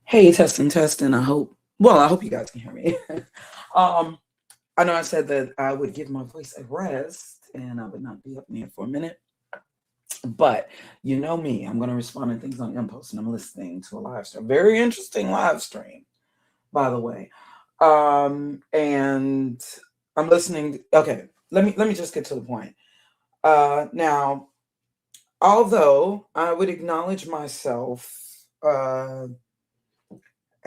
Hey, testing, testing. I hope you guys can hear me. um, I know I said that I would give my voice a rest and I would not be up in here for a minute, but you know me, I'm going to respond to things on impulse and I'm listening to a live stream. Very interesting live stream, by the way. And I'm listening. Okay, let me just get to the point. Now, although I would acknowledge myself,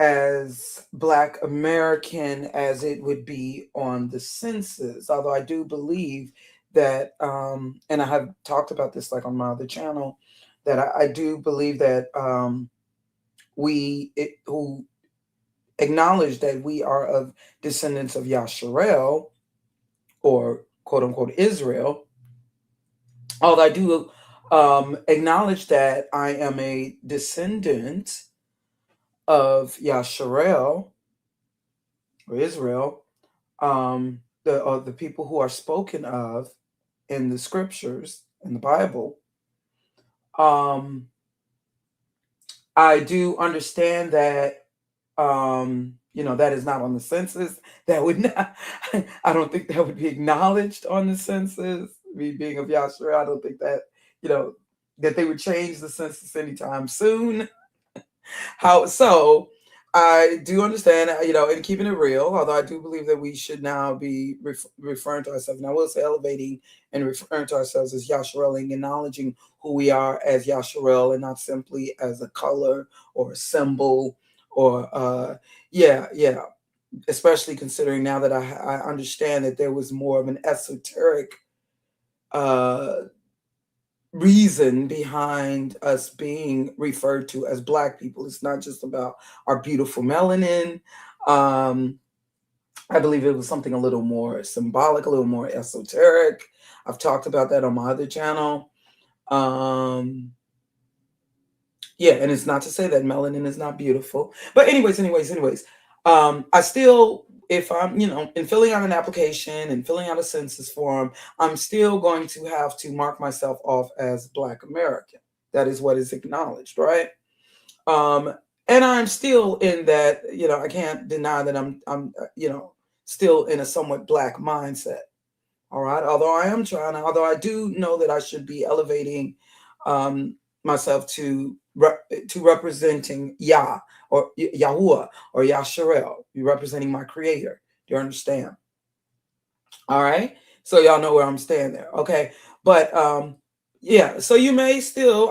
as Black American as it would be on the census. Although I do believe that, and I have talked about this like on my other channel, that I do believe that who acknowledge that we are of descendants of Yasharel, or quote unquote Israel. Although I do acknowledge that I am a descendant of Yasharel or Israel, the people who are spoken of in the scriptures in the Bible. um, I do understand that, that is not on the census. That would not. I don't think that would be acknowledged on the census. Me being of Yahshua, I don't think that you know that they would change the census anytime soon. How so? I do understand, and keeping it real, although I do believe that we should now be referring to ourselves, and I will say elevating and referring to ourselves as Yasharel and acknowledging who we are as Yasharel and not simply as a color or a symbol or, yeah, especially considering now that I understand that there was more of an esoteric uh, reason behind us being referred to as Black people. It's not just about our beautiful melanin. Um, I believe it was something a little more symbolic, a little more esoteric. I've talked about that on my other channel. Um, yeah, and it's not to say that melanin is not beautiful. But anyways, I still, if I'm, in filling out an application and filling out a census form, I'm still going to have to mark myself off as Black American. That is what is acknowledged, right? Um, and I'm still in that, I can't deny that I'm still in a somewhat Black mindset. All right. Although I do know that I should be elevating um, myself to representing Yah or Yahuwah or Yasharel, representing my creator. Do you understand? All right. So y'all know where I'm staying there. Okay. But yeah, so you may still,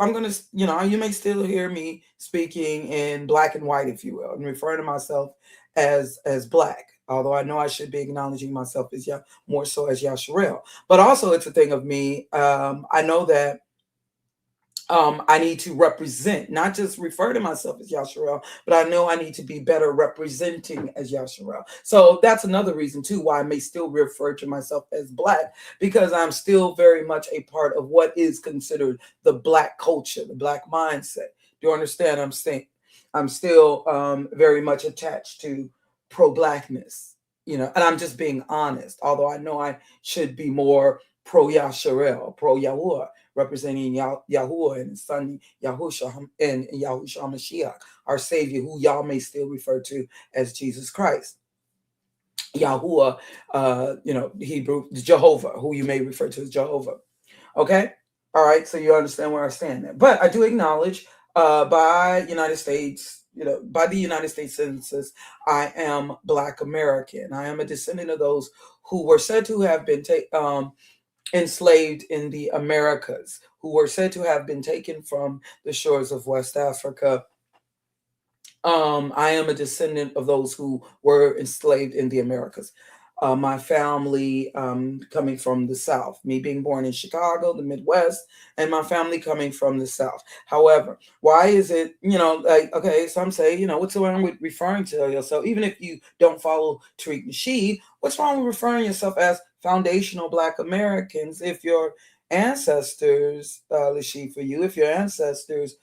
you may still hear me speaking in black and white, if you will, and referring to myself as Black. Although I know I should be acknowledging myself as more so as Yasharel. But also it's a thing of me. I know that I need to represent, not just refer to myself as Yasharel, but I know I need to be better representing as Yasharel. So that's another reason too why I may still refer to myself as Black, because I'm still very much a part of what is considered the Black culture, the Black mindset. Do you understand? I'm saying I'm still very much attached to pro-Blackness, and I'm just being honest. Although I know I should be more pro-Yasharel, pro-Yahuwah, representing Yahuwah and his son Yahusha and Yahusha Mashiach, our Savior, who y'all may still refer to as Jesus Christ. Yahuwah, Hebrew, Jehovah, who you may refer to as Jehovah. Okay? All right, so you understand where I stand there. But I do acknowledge by the United States Census, I am Black American. I am a descendant of those who were said to have been enslaved in the Americas, who were said to have been taken from the shores of West Africa. I am a descendant of those who were enslaved in the Americas. My family coming from the South, me being born in Chicago, the Midwest, and my family coming from the South. However, why is it, like, okay, some say, what's wrong with referring to yourself, even if you don't follow Tariq Nasheed, what's wrong with referring yourself as foundational Black Americans if your ancestors, Lasheed, for you, if your ancestors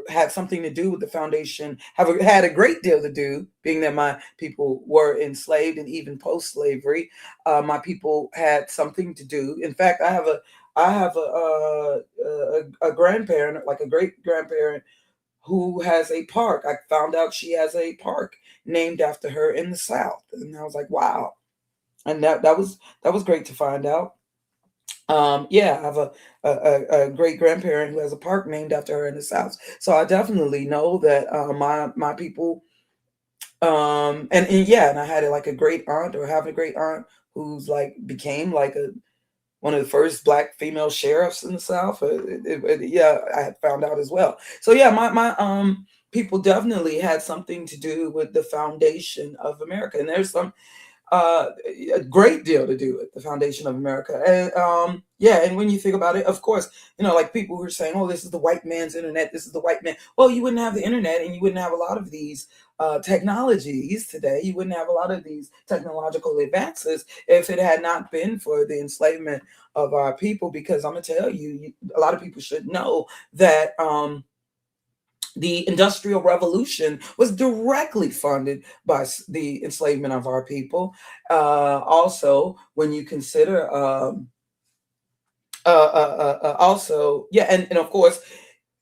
had something to do with the foundation, had a great deal to do, being that my people were enslaved, and even post-slavery, my people had something to do. In fact, I have a grandparent, like a great grandparent, who has a park. I found out she has a park named after her in the South, and I was like, wow. And that was great to find out. Yeah, I have a great grandparent who has a park named after her in the South. So I definitely know that my people, and yeah, and I had like a great aunt, or having a great aunt who's like became like a one of the first black female sheriffs in the South. Yeah, I had found out as well. So yeah, my people definitely had something to do with the foundation of America, and there's some uh, a great deal to do with the foundation of America. And yeah, and when you think about it, of course, like people who are saying, "Oh, this is the white man's internet. This is the white man." Well, you wouldn't have the internet, and you wouldn't have a lot of these technologies today. You wouldn't have a lot of these technological advances if it had not been for the enslavement of our people. Because I'm gonna tell you, a lot of people should know that. The Industrial Revolution was directly funded by the enslavement of our people. Also, when you consider, also, yeah, and of course,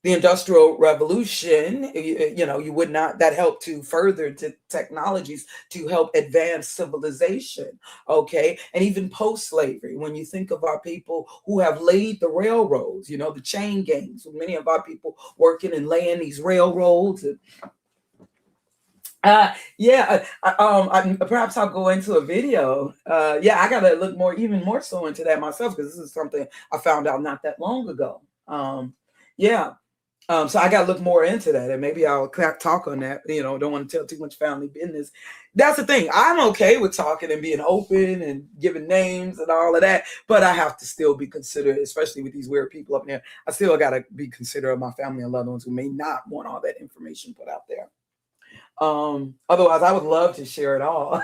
the Industrial Revolution, you would not, that helped to further technologies to help advance civilization, okay? And even post-slavery, when you think of our people who have laid the railroads, the chain gangs, many of our people working and laying these railroads. Yeah, perhaps I'll go into a video. Yeah, I gotta look even more so into that myself, because this is something I found out not that long ago. Yeah, so I got to look more into that, and maybe I'll talk on that. Don't want to tell too much family business. That's the thing. I'm okay with talking and being open and giving names and all of that, but I have to still be considerate, especially with these weird people up there. I still got to be considerate of my family and loved ones who may not want all that information put out there. Otherwise, I would love to share it all.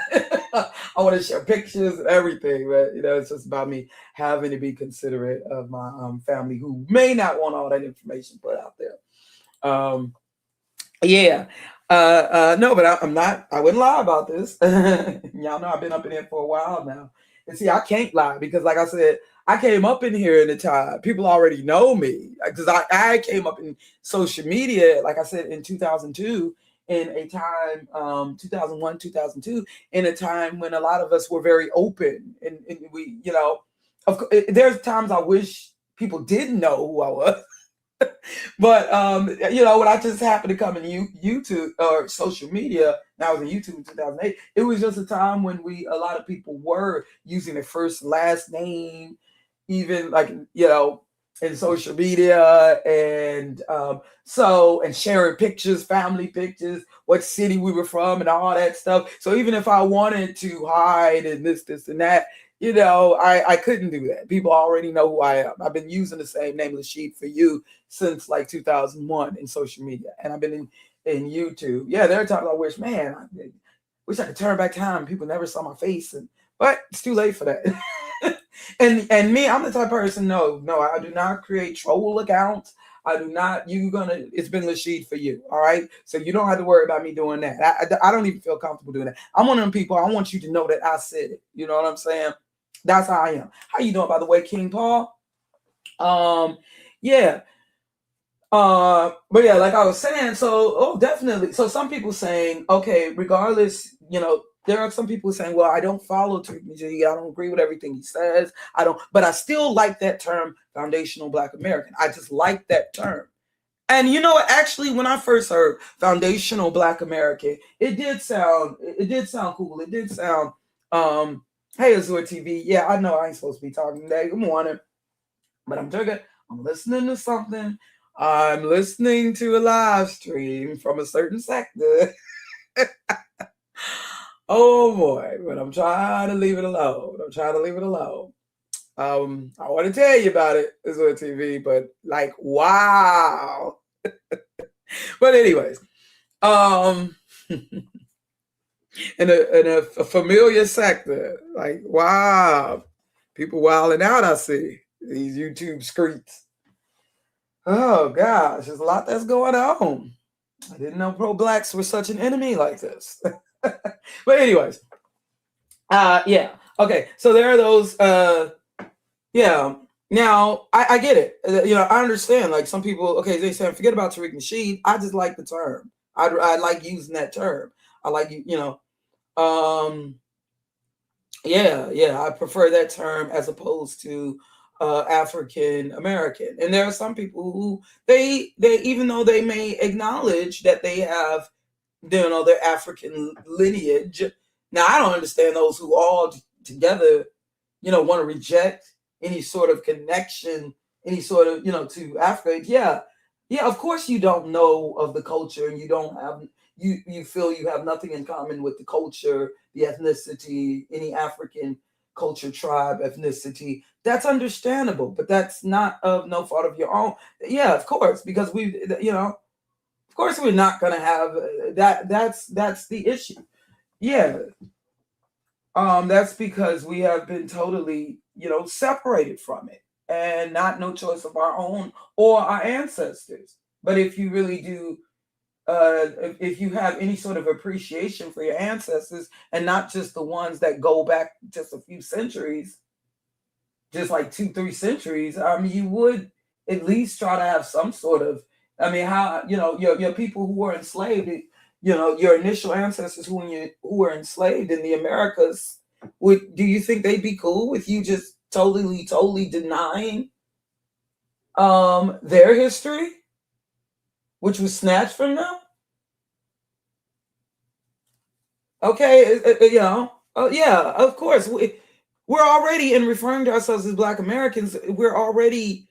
I want to share pictures and everything, but it's just about me having to be considerate of my family who may not want all that information put out there. Um, yeah. No, but I'm not. I wouldn't lie about this. Y'all know I've been up in here for a while now, and see, I can't lie because, like I said, I came up in here in a time people already know me, because I came up in social media, like I said, in 2002, in a time, 2001, 2002, in a time when a lot of us were very open, and we, there's times I wish people didn't know who I was. But when I just happened to come in YouTube or social media, now I was in YouTube in 2008. It was just a time when a lot of people were using their first and last name, even like in social media, and and sharing pictures, family pictures, what city we were from, and all that stuff. So even if I wanted to hide and this, and that, I couldn't do that. People already know who I am. I've been using the same name, Lashid, for you since like 2001 in social media, and I've been in YouTube. Yeah, there are times I wish, man, I wish I could turn back time. People never saw my face, but it's too late for that. and me, I'm the type of person. No, I do not create troll accounts. I do not. It's been Lashid for you. All right. So you don't have to worry about me doing that. I don't even feel comfortable doing that. I'm one of them people. I want you to know that I said it. You know what I'm saying? That's how I am. How you doing, by the way, King Paul? Yeah. But yeah, like I was saying, definitely. So some people saying, okay, regardless, there are some people saying, well, I don't follow Tupac. I don't agree with everything he says. But I still like that term, foundational Black American. I just like that term. And actually, when I first heard foundational Black American, it did sound cool. It did sound, hey, Azure TV. Yeah, I know I ain't supposed to be talking today. Good morning. But I'm joking. I'm listening to something. I'm listening to a live stream from a certain sector. Oh boy, but I'm trying to leave it alone. I want to tell you about it, Azure TV, but like, wow. But anyways, in a familiar sector, like, wow, people wilding out. I see these YouTube streets. Oh gosh, there's a lot that's going on. I didn't know pro-blacks were such an enemy like this. But anyways, yeah. Okay, so there are those. Yeah. Now, I get it. I understand. Like some people, okay, they say, forget about Tariq Nasheed. I just like the term. I like using that term. I like um, yeah. I prefer that term as opposed to African American. And there are some people who they even though they may acknowledge that they have their African lineage. Now, I don't understand those who all together want to reject any sort of connection, any sort of, to Africa. Yeah. Yeah, of course you don't know of the culture and you don't have you feel you have nothing in common with the culture, the ethnicity, any African culture, tribe, ethnicity. That's understandable, but that's not of no fault of your own. Yeah, of course, because of course we're not going to have that. That's the issue. Yeah, that's because we have been totally, separated from it and not no choice of our own or our ancestors. But if you really do, if you have any sort of appreciation for your ancestors and not just the ones that go back just a few centuries, just like 2, 3 centuries, you would at least try to have some sort of, how, your people who were enslaved, your initial ancestors who were enslaved in the Americas, do you think they'd be cool with you just totally denying their history, which was snatched from them? Okay, oh yeah, of course. We're already, in referring to ourselves as Black Americans, we're already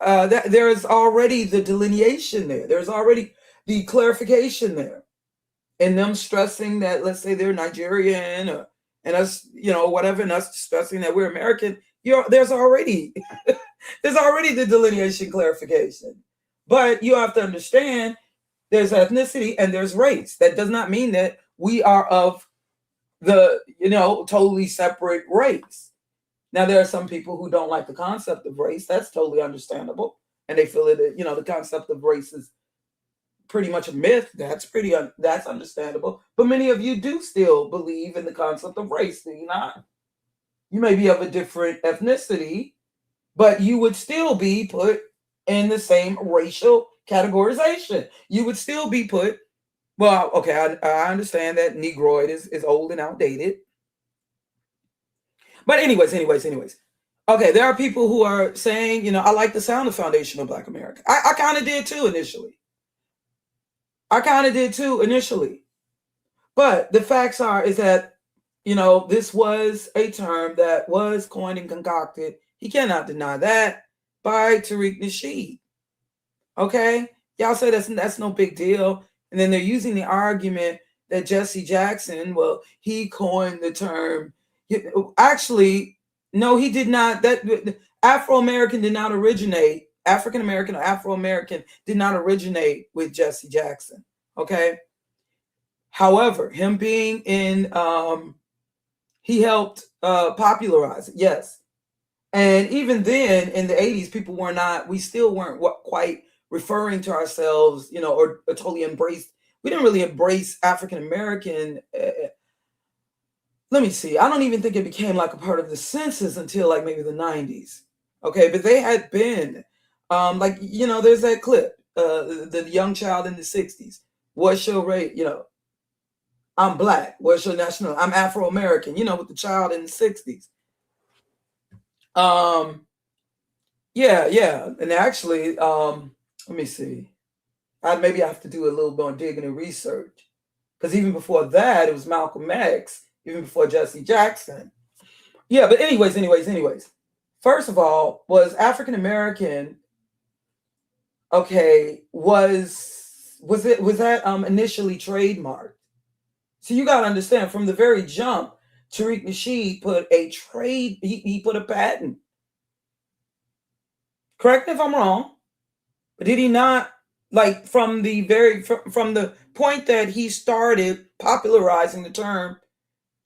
that there's already the delineation there. There's already the clarification there, and them stressing that, let's say they're Nigerian, and us, whatever, and us stressing that we're American. There's already there's already the delineation clarification, but you have to understand there's ethnicity and there's race. That does not mean that we are of the totally separate race. Now, there are some people who don't like the concept of race. That's totally understandable. And they feel that, the concept of race is pretty much a myth. That's understandable. But many of you do still believe in the concept of race, do you not? You may be of a different ethnicity, but you would still be put in the same racial categorization. You would still be put, well, okay, I understand that Negroid is old and outdated. But anyways. Okay, there are people who are saying, I like the sound of foundational Black America. I kind of did too initially. But the facts is that, this was a term that was coined and concocted. He cannot deny that, by Tariq Nasheed. Okay? Y'all say that's no big deal. And then they're using the argument that Jesse Jackson, well, he coined the term. Actually, no, he did not. That Afro-American did not originate. African-American or Afro-American did not originate with Jesse Jackson. Okay. However, him being in, he helped popularize it. Yes. And even then, in the 80s, we still weren't quite referring to ourselves, or totally embraced. We didn't really embrace African-American. Let me see. I don't even think it became like a part of the census until like maybe the 90s. Okay. But they had been, there's that clip, the young child in the 60s. What's your race? I'm Black. What's your national? I'm Afro-American, with the child in the 60s. Yeah. And actually, let me see. Maybe I have to do a little more digging and research. Because even before that, it was Malcolm X, even before Jesse Jackson. Yeah, but anyways. First of all, was African-American, okay, was that initially trademarked? So you got to understand, from the very jump, Tariq Nasheed put he put a patent. Correct me if I'm wrong, but did he not? Like from the point that he started popularizing the term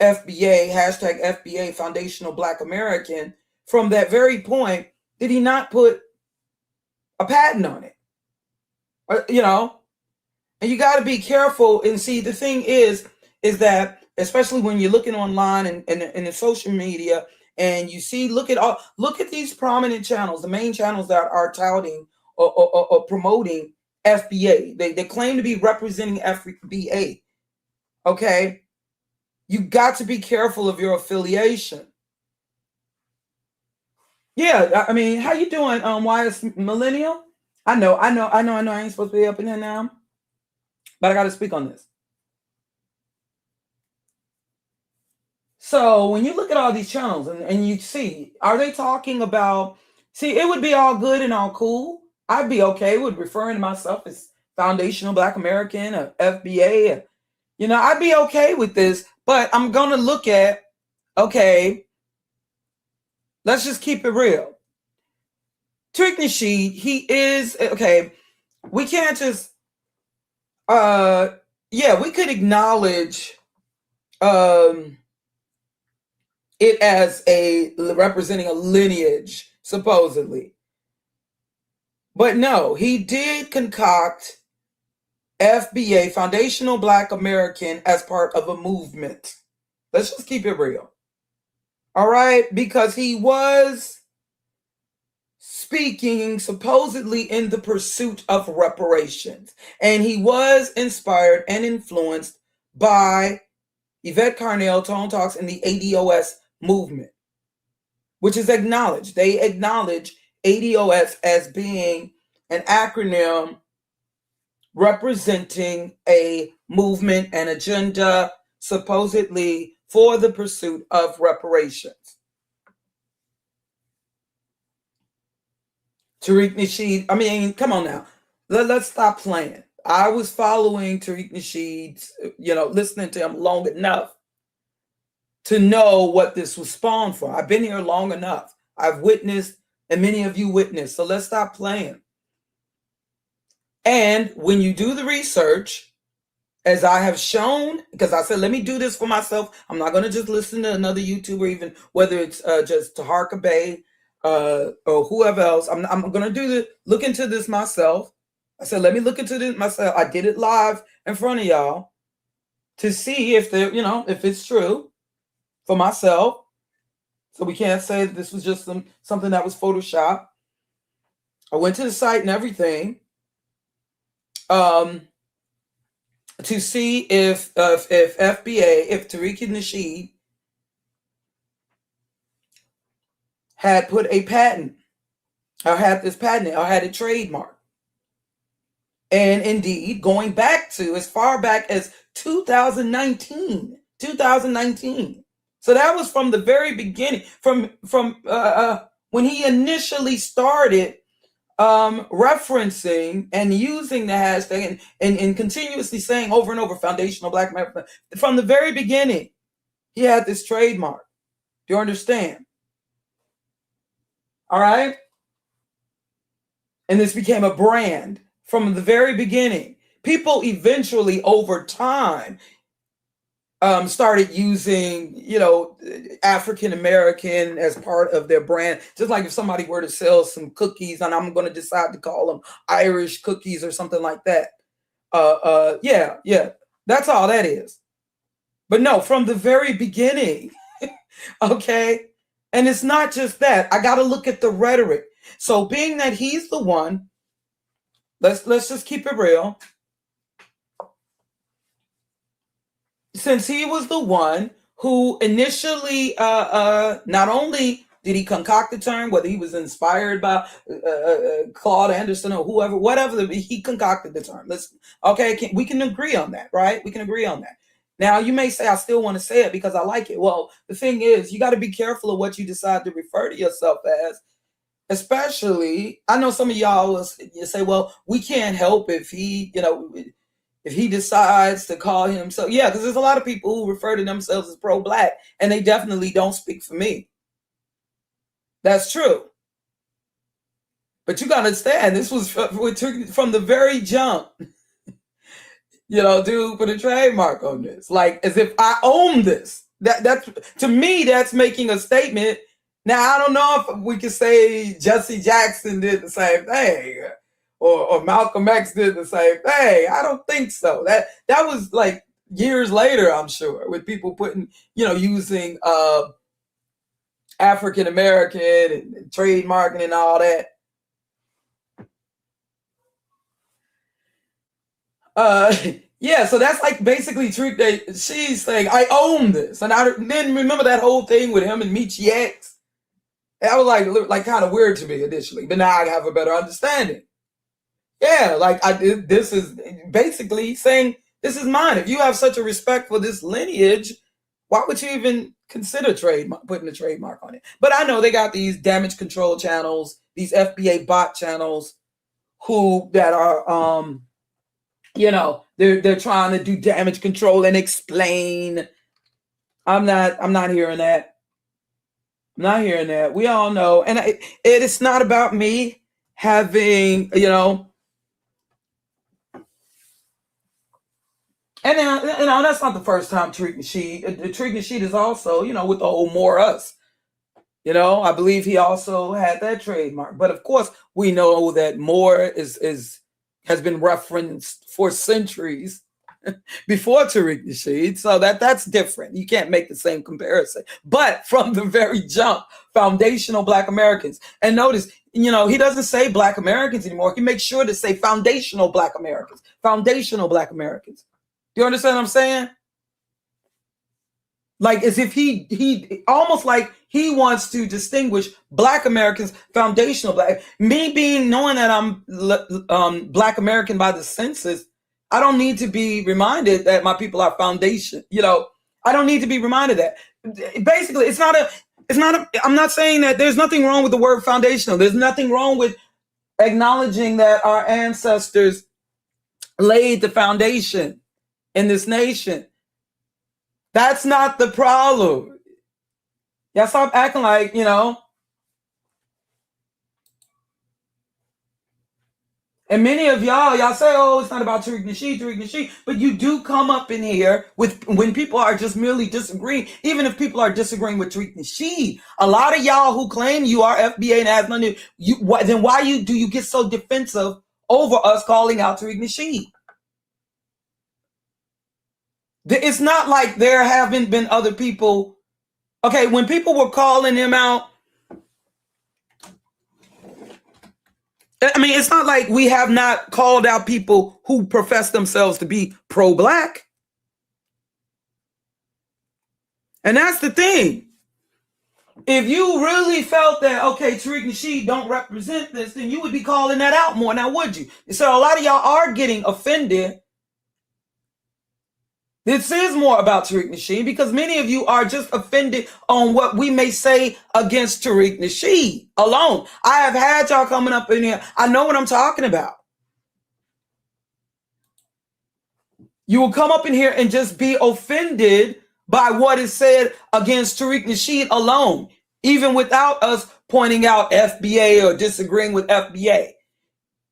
FBA, hashtag FBA, Foundational Black American, from that very point, did he not put a patent on it? And you got to be careful. And see, the thing is that, especially when you're looking online and in social media, and you see, look at these prominent channels, the main channels that are touting or promoting FBA. They claim to be representing FBA. Okay, you got to be careful of your affiliation. Yeah, I mean, how you doing, YS Millennial? I know, I ain't supposed to be up in here now, but I got to speak on this. So when you look at all these channels and you see, are they talking about, see, it would be all good and all cool. I'd be okay with referring to myself as foundational Black American or FBA. I'd be okay with this, but I'm going to look at, okay, let's just keep it real. Tariq Nasheed, he is, okay, we can't just, we could acknowledge it as representing a lineage, supposedly. But no, he did concoct FBA, Foundational Black American, as part of a movement. Let's just keep it real. All right? Because he was speaking supposedly in the pursuit of reparations. And he was inspired and influenced by Yvette Carnell, Tone Talks, and the ADOS movement, which is acknowledged. They acknowledge ADOS as being an acronym representing a movement and agenda supposedly for the pursuit of reparations. Tariq Nasheed, I mean, come on now. Let's stop playing. I was following Tariq Nasheed, listening to him long enough to know what this was spawned for. I've been here long enough. I've witnessed, and many of you witnessed. So let's stop playing. And when you do the research, as I have shown, because I said, let me do this for myself. I'm not going to just listen to another YouTuber, even whether it's just Taharka Bey or whoever else. I'm going to look into this myself. I said, let me look into this myself. I did it live in front of y'all to see if if it's true for myself. So we can't say that this was just something that was Photoshopped. I went to the site and everything to see if FBA, if Tariq Nasheed had put a patent, or had this patent, or had a trademark. And indeed, going back to as far back as 2019. So that was from the very beginning, from when he initially started referencing and using the hashtag and continuously saying over and over Foundational Black American. From the very beginning, he had this trademark. Do you understand? All right? And this became a brand from the very beginning. People eventually, over time, started using, African American as part of their brand. Just like if somebody were to sell some cookies and I'm going to decide to call them Irish cookies or something like that. Yeah, that's all that is. But no, from the very beginning, okay? And it's not just that. I got to look at the rhetoric. So being that he's the one, let's just keep it real. Since he was the one who initially, not only did he concoct the term, whether he was inspired by Claude Anderson or whatever, he concocted the term. We can agree on that, right? We can agree on that. Now, you may say, I still want to say it because I like it. Well, the thing is, you got to be careful of what you decide to refer to yourself as. Especially, I know some of y'all will say, well, we can't help if he, if he decides to call himself, because there's a lot of people who refer to themselves as pro-Black, and they definitely don't speak for me. That's true. But you got to understand, this was from the very jump, dude, put a trademark on this. Like, as if I own this. That's, to me, that's making a statement. Now, I don't know if we could say Jesse Jackson did the same thing. Or Malcolm X did the same thing. I don't think so. That was like years later, I'm sure, with people putting, using African American and trademarking and all that. Yeah, so that's like basically she's saying, I own this. And then remember that whole thing with him and Michi X? That was like kind of weird to me initially, but now I have a better understanding. Yeah, like this is basically saying, this is mine. If you have such a respect for this lineage, why would you even consider putting a trademark on it? But I know they got these damage control channels, these FBA bot channels, that are they're trying to do damage control and explain. I'm not hearing that. I'm not hearing that. We all know, and it's not about me having, and that's not the first time Tariq Nasheed is also, with the whole more us. I believe he also had that trademark. But of course, we know that more has been referenced for centuries before Tariq Nasheed. So that's different. You can't make the same comparison. But from the very jump, foundational Black Americans. And notice, he doesn't say Black Americans anymore. He makes sure to say foundational Black Americans. Foundational Black Americans. Do you understand what I'm saying? Like as if he almost like he wants to distinguish Black Americans, foundational Black. Me knowing that I'm Black American by the census, I don't need to be reminded that my people are foundation. I don't need to be reminded that. Basically, I'm not saying that there's nothing wrong with the word foundational. There's nothing wrong with acknowledging that our ancestors laid the foundation in this nation. That's not the problem. Y'all stop acting like, And many of y'all say, oh, it's not about Tariq Nasheed, but you do come up in here when people are just merely disagreeing, even if people are disagreeing with Tariq Nasheed. A lot of y'all who claim you are FBA and has nothing, then why do you get so defensive over us calling out Tariq Nasheed? It's not like there haven't been other people. Okay, when people were calling him out, I mean, it's not like we have not called out people who profess themselves to be pro-Black. And that's the thing. If you really felt that, okay, Tariq Nasheed don't represent this, then you would be calling that out more, now would you? So a lot of y'all are getting offended. This is more about Tariq Nasheed because many of you are just offended on what we may say against Tariq Nasheed alone. I have had y'all coming up in here. I know what I'm talking about. You will come up in here and just be offended by what is said against Tariq Nasheed alone, even without us pointing out FBA or disagreeing with FBA.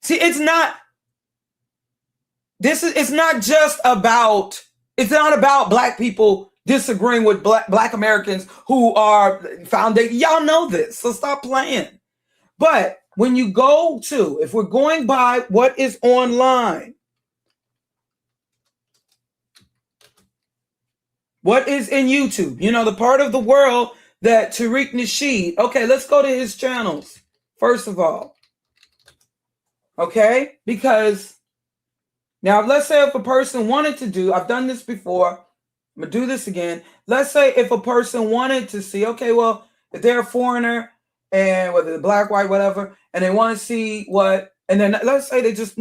See, it's not about Black people disagreeing with Black Americans who are founded. Y'all know this, so stop playing. But when you go to, if we're going by what is online, what is in YouTube, the part of the world that Tariq Nasheed, okay, let's go to his channels, first of all. Okay, because now let's say if a person wanted to do, I've done this before, I'm gonna do this again. Let's say if a person wanted to see, okay, well, if they're a foreigner and whether they're Black, white, whatever, and they want to see and then let's say they just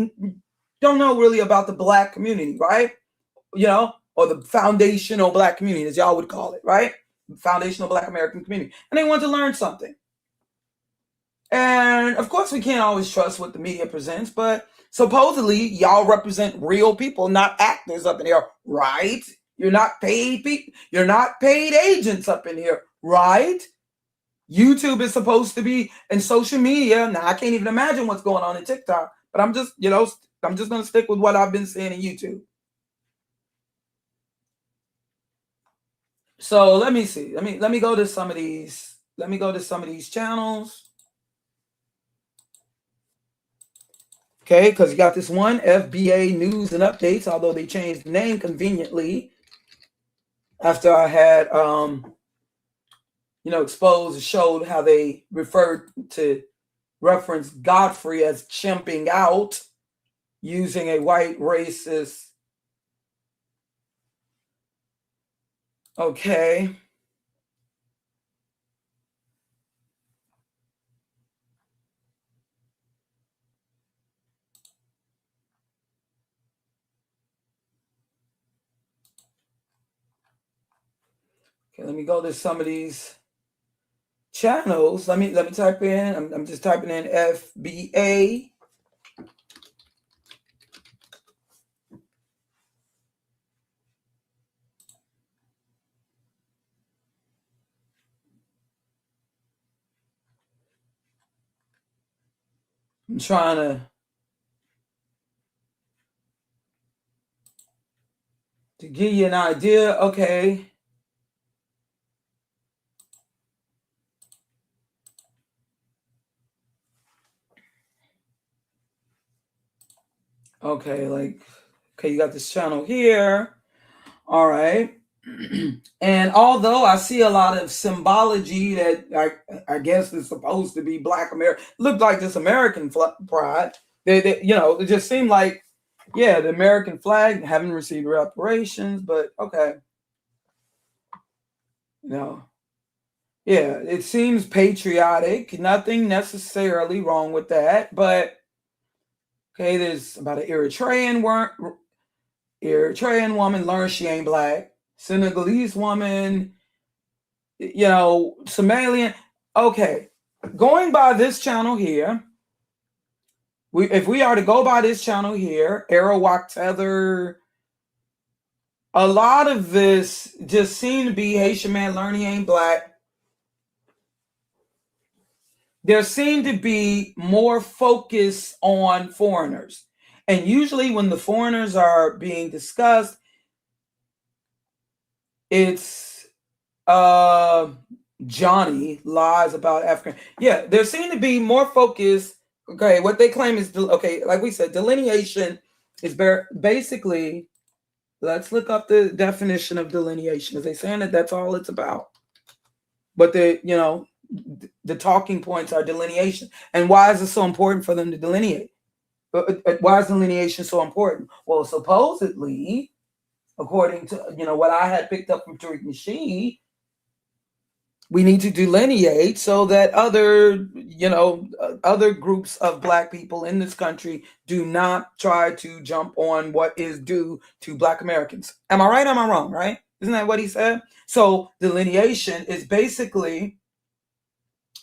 don't know really about the Black community, right? Or the foundational Black community, as y'all would call it, right? Foundational Black American community. And they want to learn something. And of course, we can't always trust what the media presents, but supposedly y'all represent real people, not actors up in here, right? You're not paid people. You're not paid agents up in here, right? YouTube is supposed to be, and social media. Now I can't even imagine what's going on in TikTok, but I'm just going to stick with what I've been seeing in YouTube. So let me see. Let me go to some of these. Let me go to some of these channels. Okay, because you got this one, FBA News and Updates, although they changed the name conveniently after I had exposed and showed how they referred to reference Godfrey as chimping out using a white racist. Okay. Okay, let me go to some of these channels. Let me type in. I'm just typing in FBA. I'm trying to give you an idea. Okay. Okay, okay, you got this channel here. All right. And although I see a lot of symbology that I guess is supposed to be Black America, looked like this American pride. It just seemed like, yeah, the American flag haven't received reparations, but okay. Yeah, it seems patriotic. Nothing necessarily wrong with that, but okay, there's about an Eritrean woman learns she ain't Black. Senegalese woman, Somalian. Okay, going by this channel here, if we are to go by this channel here, Arawak Tether, a lot of this just seemed to be Haitian man learning he ain't Black. There seemed to be more focus on foreigners. And usually when the foreigners are being discussed, it's Johnny lies about African. Yeah, there seemed to be more focus. Okay, what they claim is, okay, like we said, delineation is basically, let's look up the definition of delineation. Is they saying that that's all it's about? But the talking points are delineation. And why is it so important for them to delineate? Why is delineation so important? Well, supposedly, according to what I had picked up from Tariq Nasheed, we need to delineate so that other groups of Black people in this country do not try to jump on what is due to Black Americans. Am I right? Am I wrong? Right? Isn't that what he said? So delineation is basically,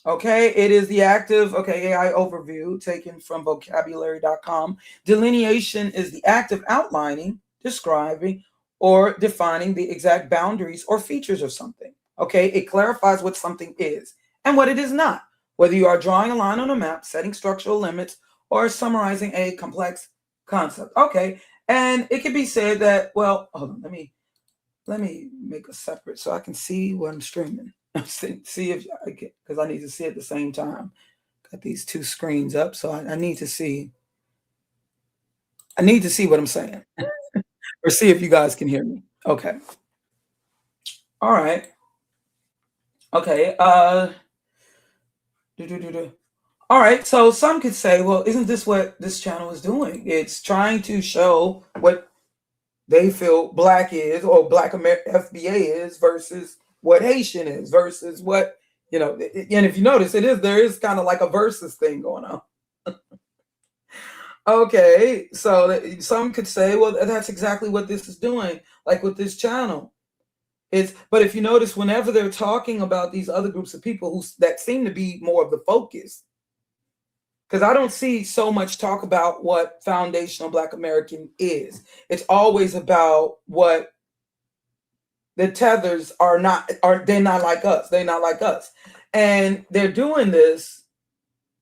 okay, it is the active, AI overview taken from vocabulary.com. Delineation is the act of outlining, describing, or defining the exact boundaries or features of something. Okay, it clarifies what something is and what it is not, whether you are drawing a line on a map, setting structural limits, or summarizing a complex concept. Okay, and it can be said that, well, hold on, let me make a separate so I can see what I'm streaming. See if I get, because I need to see at the same time. Got these two screens up, so I need to see. I need to see what I'm saying, or see if you guys can hear me. Okay. All right. Okay. All right. So some could say, well, isn't this what this channel is doing? It's trying to show what they feel Black is, or Black FBA is, versus what Haitian is, versus what, and if you notice, there is kind of like a versus thing going on. Okay, so some could say, well, that's exactly what this is doing, like with this channel. But if you notice, whenever they're talking about these other groups of people that seem to be more of the focus, because I don't see so much talk about what foundational Black American is. It's always about what the tethers are not. They're not like us. They're not like us, and they're doing this.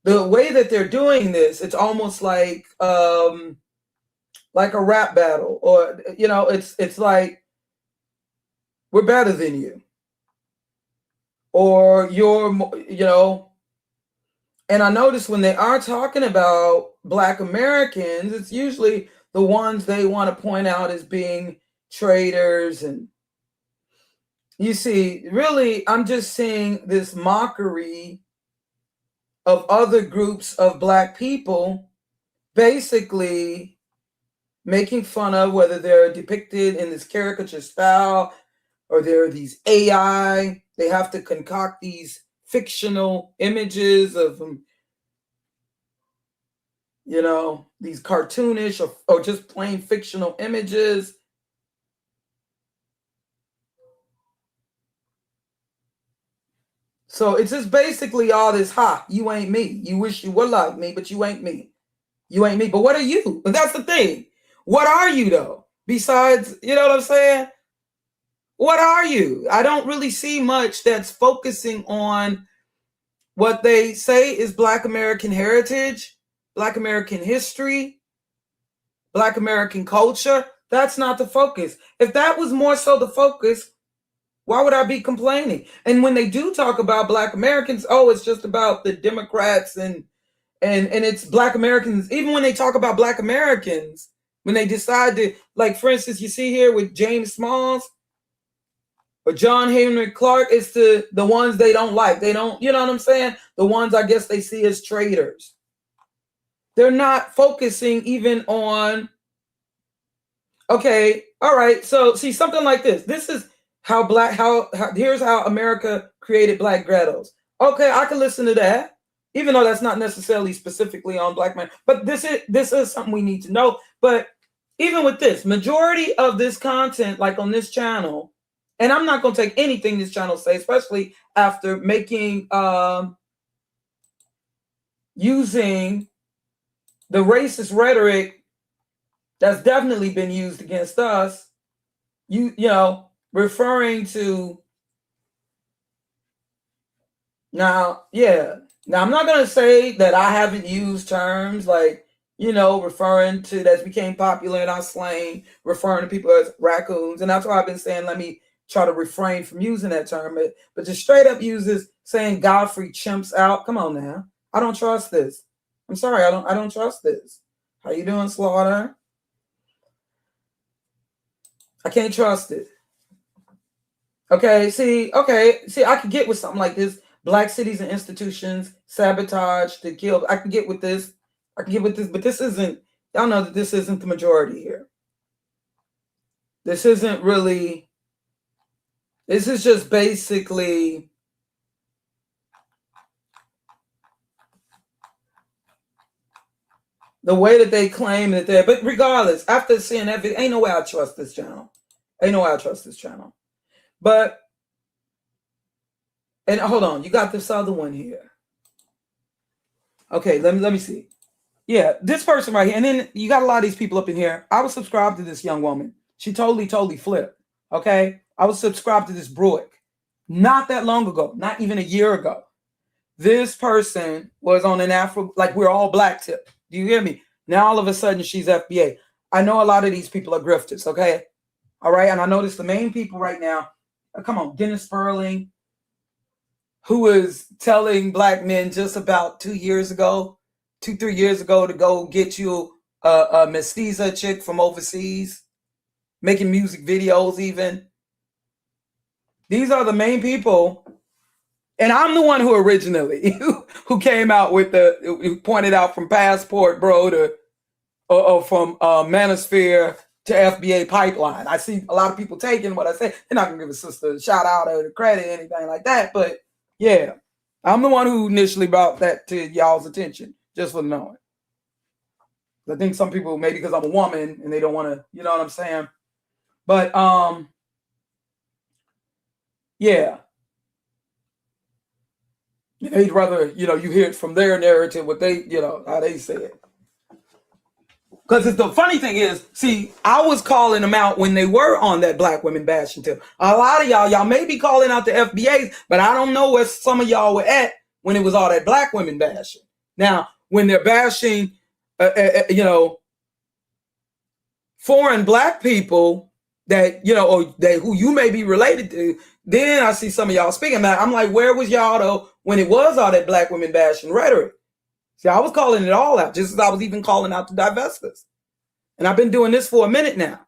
The way that they're doing this, it's almost like a rap battle, or it's like, we're better than you, or you're, and I notice when they are talking about Black Americans, it's usually the ones they want to point out as being traitors and You see, really, I'm just seeing this mockery of other groups of Black people, basically making fun of whether they're depicted in this caricature style or they're these AI. They have to concoct these fictional images of, these cartoonish or just plain fictional images. So it's just basically all this, you ain't me. You wish you were like me, but you ain't me. You ain't me. But what are you? But that's the thing. What are you though? Besides, you know what I'm saying? What are you? I don't really see much that's focusing on what they say is Black American heritage, Black American history, Black American culture. That's not the focus. If that was more so the focus, why would I be complaining? And when they do talk about Black Americans, it's just about the Democrats and it's Black Americans. Even when they talk about Black Americans, when they decide to, like, for instance, you see here with James Smalls or John Henry Clark, it's the ones they don't like. They don't, you know what I'm saying? The ones I guess they see as traitors. They're not focusing even on, okay, all right, so see something like this. This is how here's how America created Black ghettos. Okay, I can listen to that, even though that's not necessarily specifically on Black men. But this is something we need to know. But even with this, majority of this content, like on this channel, and I'm not going to take anything this channel says, especially after making using the racist rhetoric that's definitely been used against us. You know, referring to now, I'm not going to say that I haven't used terms like, referring to that became popular in our slang, referring to people as raccoons. And that's why I've been saying, let me try to refrain from using that term. But just straight up uses saying Godfrey chimps out. Come on now. I don't trust this. I'm sorry. I don't trust this. How you doing, Slaughter? I can't trust it. Okay, see, I could get with something like this. Black cities and institutions sabotage to kill. I can get with this. But this isn't, y'all know that this isn't the majority here. This isn't really, this is just basically the way that they claim that they're, but regardless, after seeing that video, ain't no way I trust this channel. But, and hold on, you got this other one here. Okay, let me see. Yeah, this person right here. And then you got a lot of these people up in here. I was subscribed to this young woman. She totally flipped. Okay. I was subscribed to this Bruick not that long ago, not even a year ago. This person was on an Afro, like we're all Black tip. Do you hear me? Now all of a sudden she's FBA. I know a lot of these people are grifters. Okay. All right. And I notice the main people right now, come on, Dennis Sperling, who is telling Black men just about 2 years ago, 2-3 years ago, to go get you a mestiza chick from overseas, making music videos even. These are the main people. And I'm the one who originally, who came out with who pointed out from Passport Bro to, or from Manosphere to FBA Pipeline. I see a lot of people taking what I say. They're not going to give a sister a shout out or credit or anything like that. But yeah, I'm the one who initially brought that to y'all's attention. Just for knowing. I think some people, maybe because I'm a woman and they don't want to, you know what I'm saying? But yeah. They'd rather, you hear it from their narrative, what they, how they say it. Because the funny thing is, see, I was calling them out when they were on that Black women bashing tip. A lot of y'all may be calling out the FBAs, but I don't know where some of y'all were at when it was all that Black women bashing. Now, when they're bashing, foreign Black people that, or who you may be related to, then I see some of y'all speaking about it. I'm like, where was y'all though when it was all that Black women bashing rhetoric? See, I was calling it all out, just as I was even calling out the divestors. And I've been doing this for a minute now.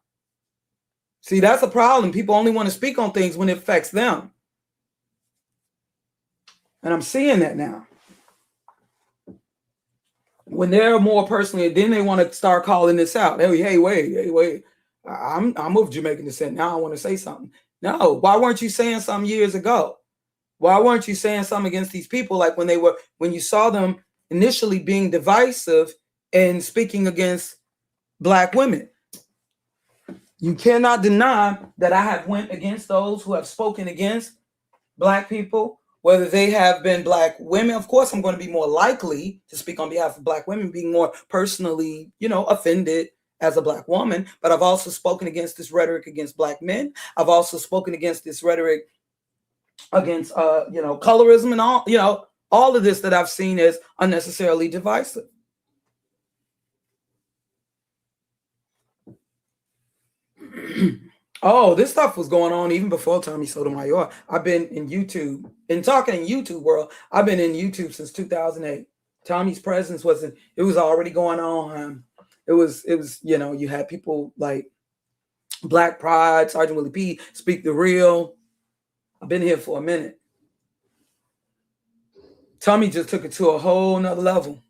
See, that's a problem. People only want to speak on things when it affects them. And I'm seeing that now. When they're more personally, then they want to start calling this out. Hey, wait. I'm of Jamaican descent. Now I want to say something. No, why weren't you saying something years ago? Why weren't you saying something against these people like when you saw them initially being divisive and speaking against Black women? You cannot deny that I have went against those who have spoken against Black people, whether they have been Black women. Of course, I'm going to be more likely to speak on behalf of Black women, being more personally, offended as a Black woman. But I've also spoken against this rhetoric against Black men. I've also spoken against this rhetoric against, colorism and all of this that I've seen as unnecessarily divisive. Oh, this stuff was going on even before Tommy Sotomayor. I've been in YouTube, in talking in YouTube world, I've been in YouTube since 2008. Tommy's presence it was already going on. It was, you had people like Black Pride, Sergeant Willie P, Speak the Real. I've been here for a minute. Tommy just took it to a whole nother level.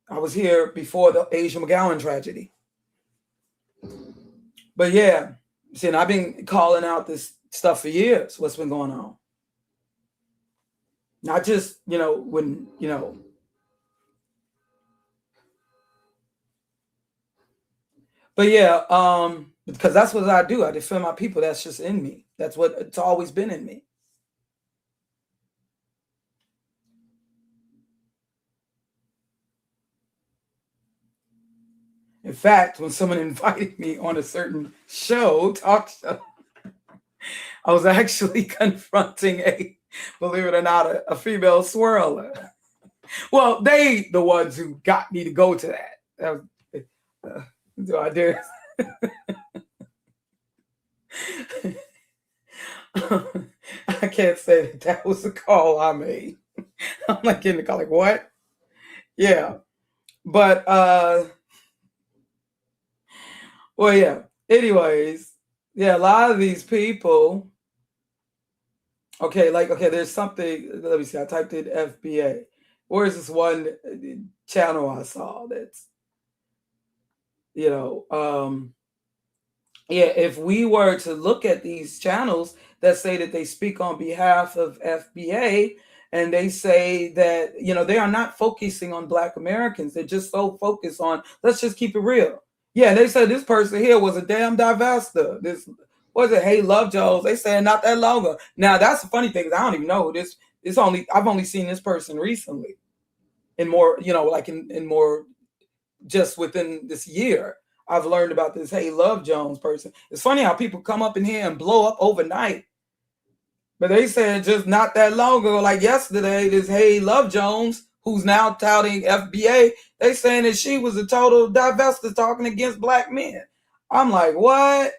I was here before the Asia McGowan tragedy. But yeah, see, I've been calling out this stuff for years, what's been going on. Not just, when, But yeah, because that's what I do. I defend my people. That's just in me. That's what it's always been in me. In fact, when someone invited me on a certain talk show, I was actually confronting believe it or not, a female swirler. Well, they the ones who got me to go to that. Do I dare? I can't say that was the call I made. I'm like in the call, like what? Yeah, but well, yeah. Anyways, yeah, a lot of these people. Okay, there's something. Let me see. I typed in FBA. Where's this one channel I saw that's, if we were to look at these channels that say that they speak on behalf of FBA, and they say that, they are not focusing on Black Americans. They're just so focused on, let's just keep it real. Yeah, they said this person here was a damn divester. This was it, Hey Love Jones. They said not that long ago. Now that's the funny thing, is I don't even know who this. I've only seen this person recently, in more, in more, just within this year. I've learned about this Hey Love Jones person. It's funny how people come up in here and blow up overnight. But they said just not that long ago, like yesterday, this Hey Love Jones, who's now touting FBA, they saying that she was a total divester talking against Black men. I'm like, what?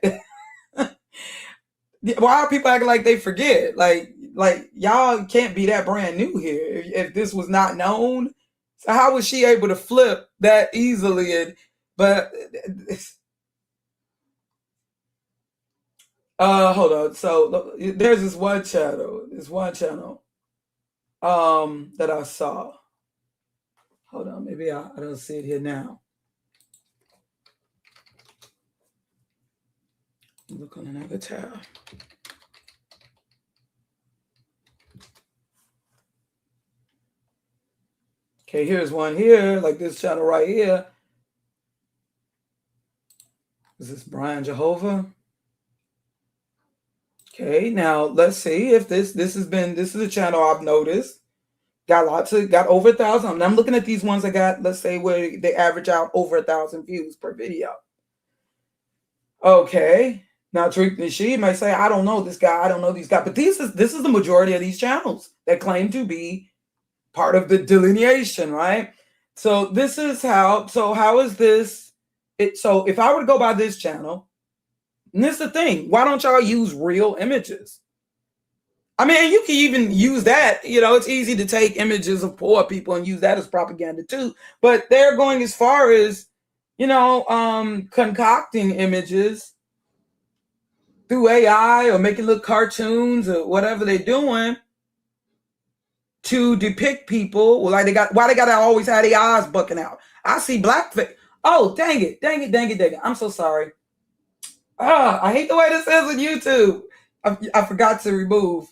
Why are people acting like they forget? Like y'all can't be that brand new here if this was not known. So how was she able to flip that easily? Hold on. So there's this one channel that I saw. Hold on, maybe I don't see it here now. Look on another tab. Okay, here's one here, like this channel right here. Is this Brian Jehovah? Okay, now let's see if this is a channel I've noticed. Got over 1,000. I'm looking at these ones that got, let's say, where they average out over 1,000 views per video. Okay. Now Tariq Nasheed might say, I don't know this guy, I don't know these guys. But this is the majority of these channels that claim to be part of the delineation, right? So this is how is this? So if I were to go by this channel, and this is the thing, why don't y'all use real images? I mean, you can even use that, it's easy to take images of poor people and use that as propaganda too. But they're going as far as, concocting images through AI or making little cartoons or whatever they're doing to depict people. Like why they gotta always have their eyes bucking out. I see blackface. Oh, dang it. I'm so sorry. I hate the way this is on YouTube. I forgot to remove.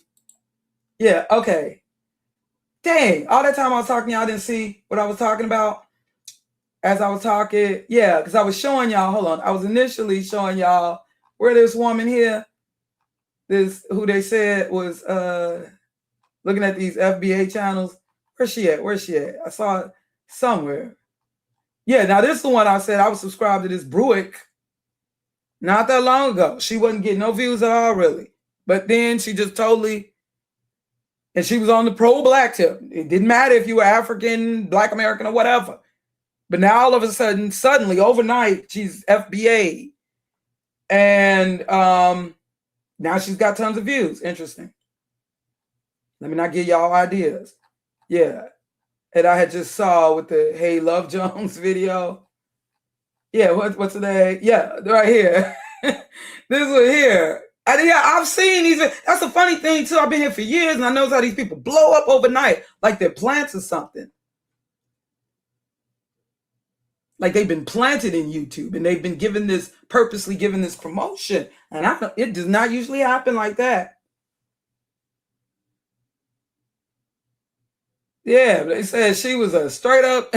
Yeah, okay. Dang, all that time I was talking, y'all didn't see what I was talking about as I was talking. Yeah, because I was showing y'all, hold on. I was initially showing y'all where this woman here, this who they said was looking at these FBA channels. Where's she at? I saw it somewhere. Yeah, now this is the one I said I was subscribed to this Bruick not that long ago. She wasn't getting no views at all, really. But then she just totally, and she was on the pro-black tip. It didn't matter if you were African, Black American, or whatever. But now all of a sudden, suddenly, overnight, she's FBA. And now she's got tons of views. Interesting. Let me not give y'all ideas. Yeah. And I had just saw with the Hey Love Jones video. Yeah, what's the name? Yeah, right here. This one here. And yeah, I've seen these. That's a funny thing too. I've been here for years, and I know how these people blow up overnight, like they're plants or something. Like they've been planted in YouTube, and they've been purposely given this promotion. And it does not usually happen like that. Yeah, they said she was a straight up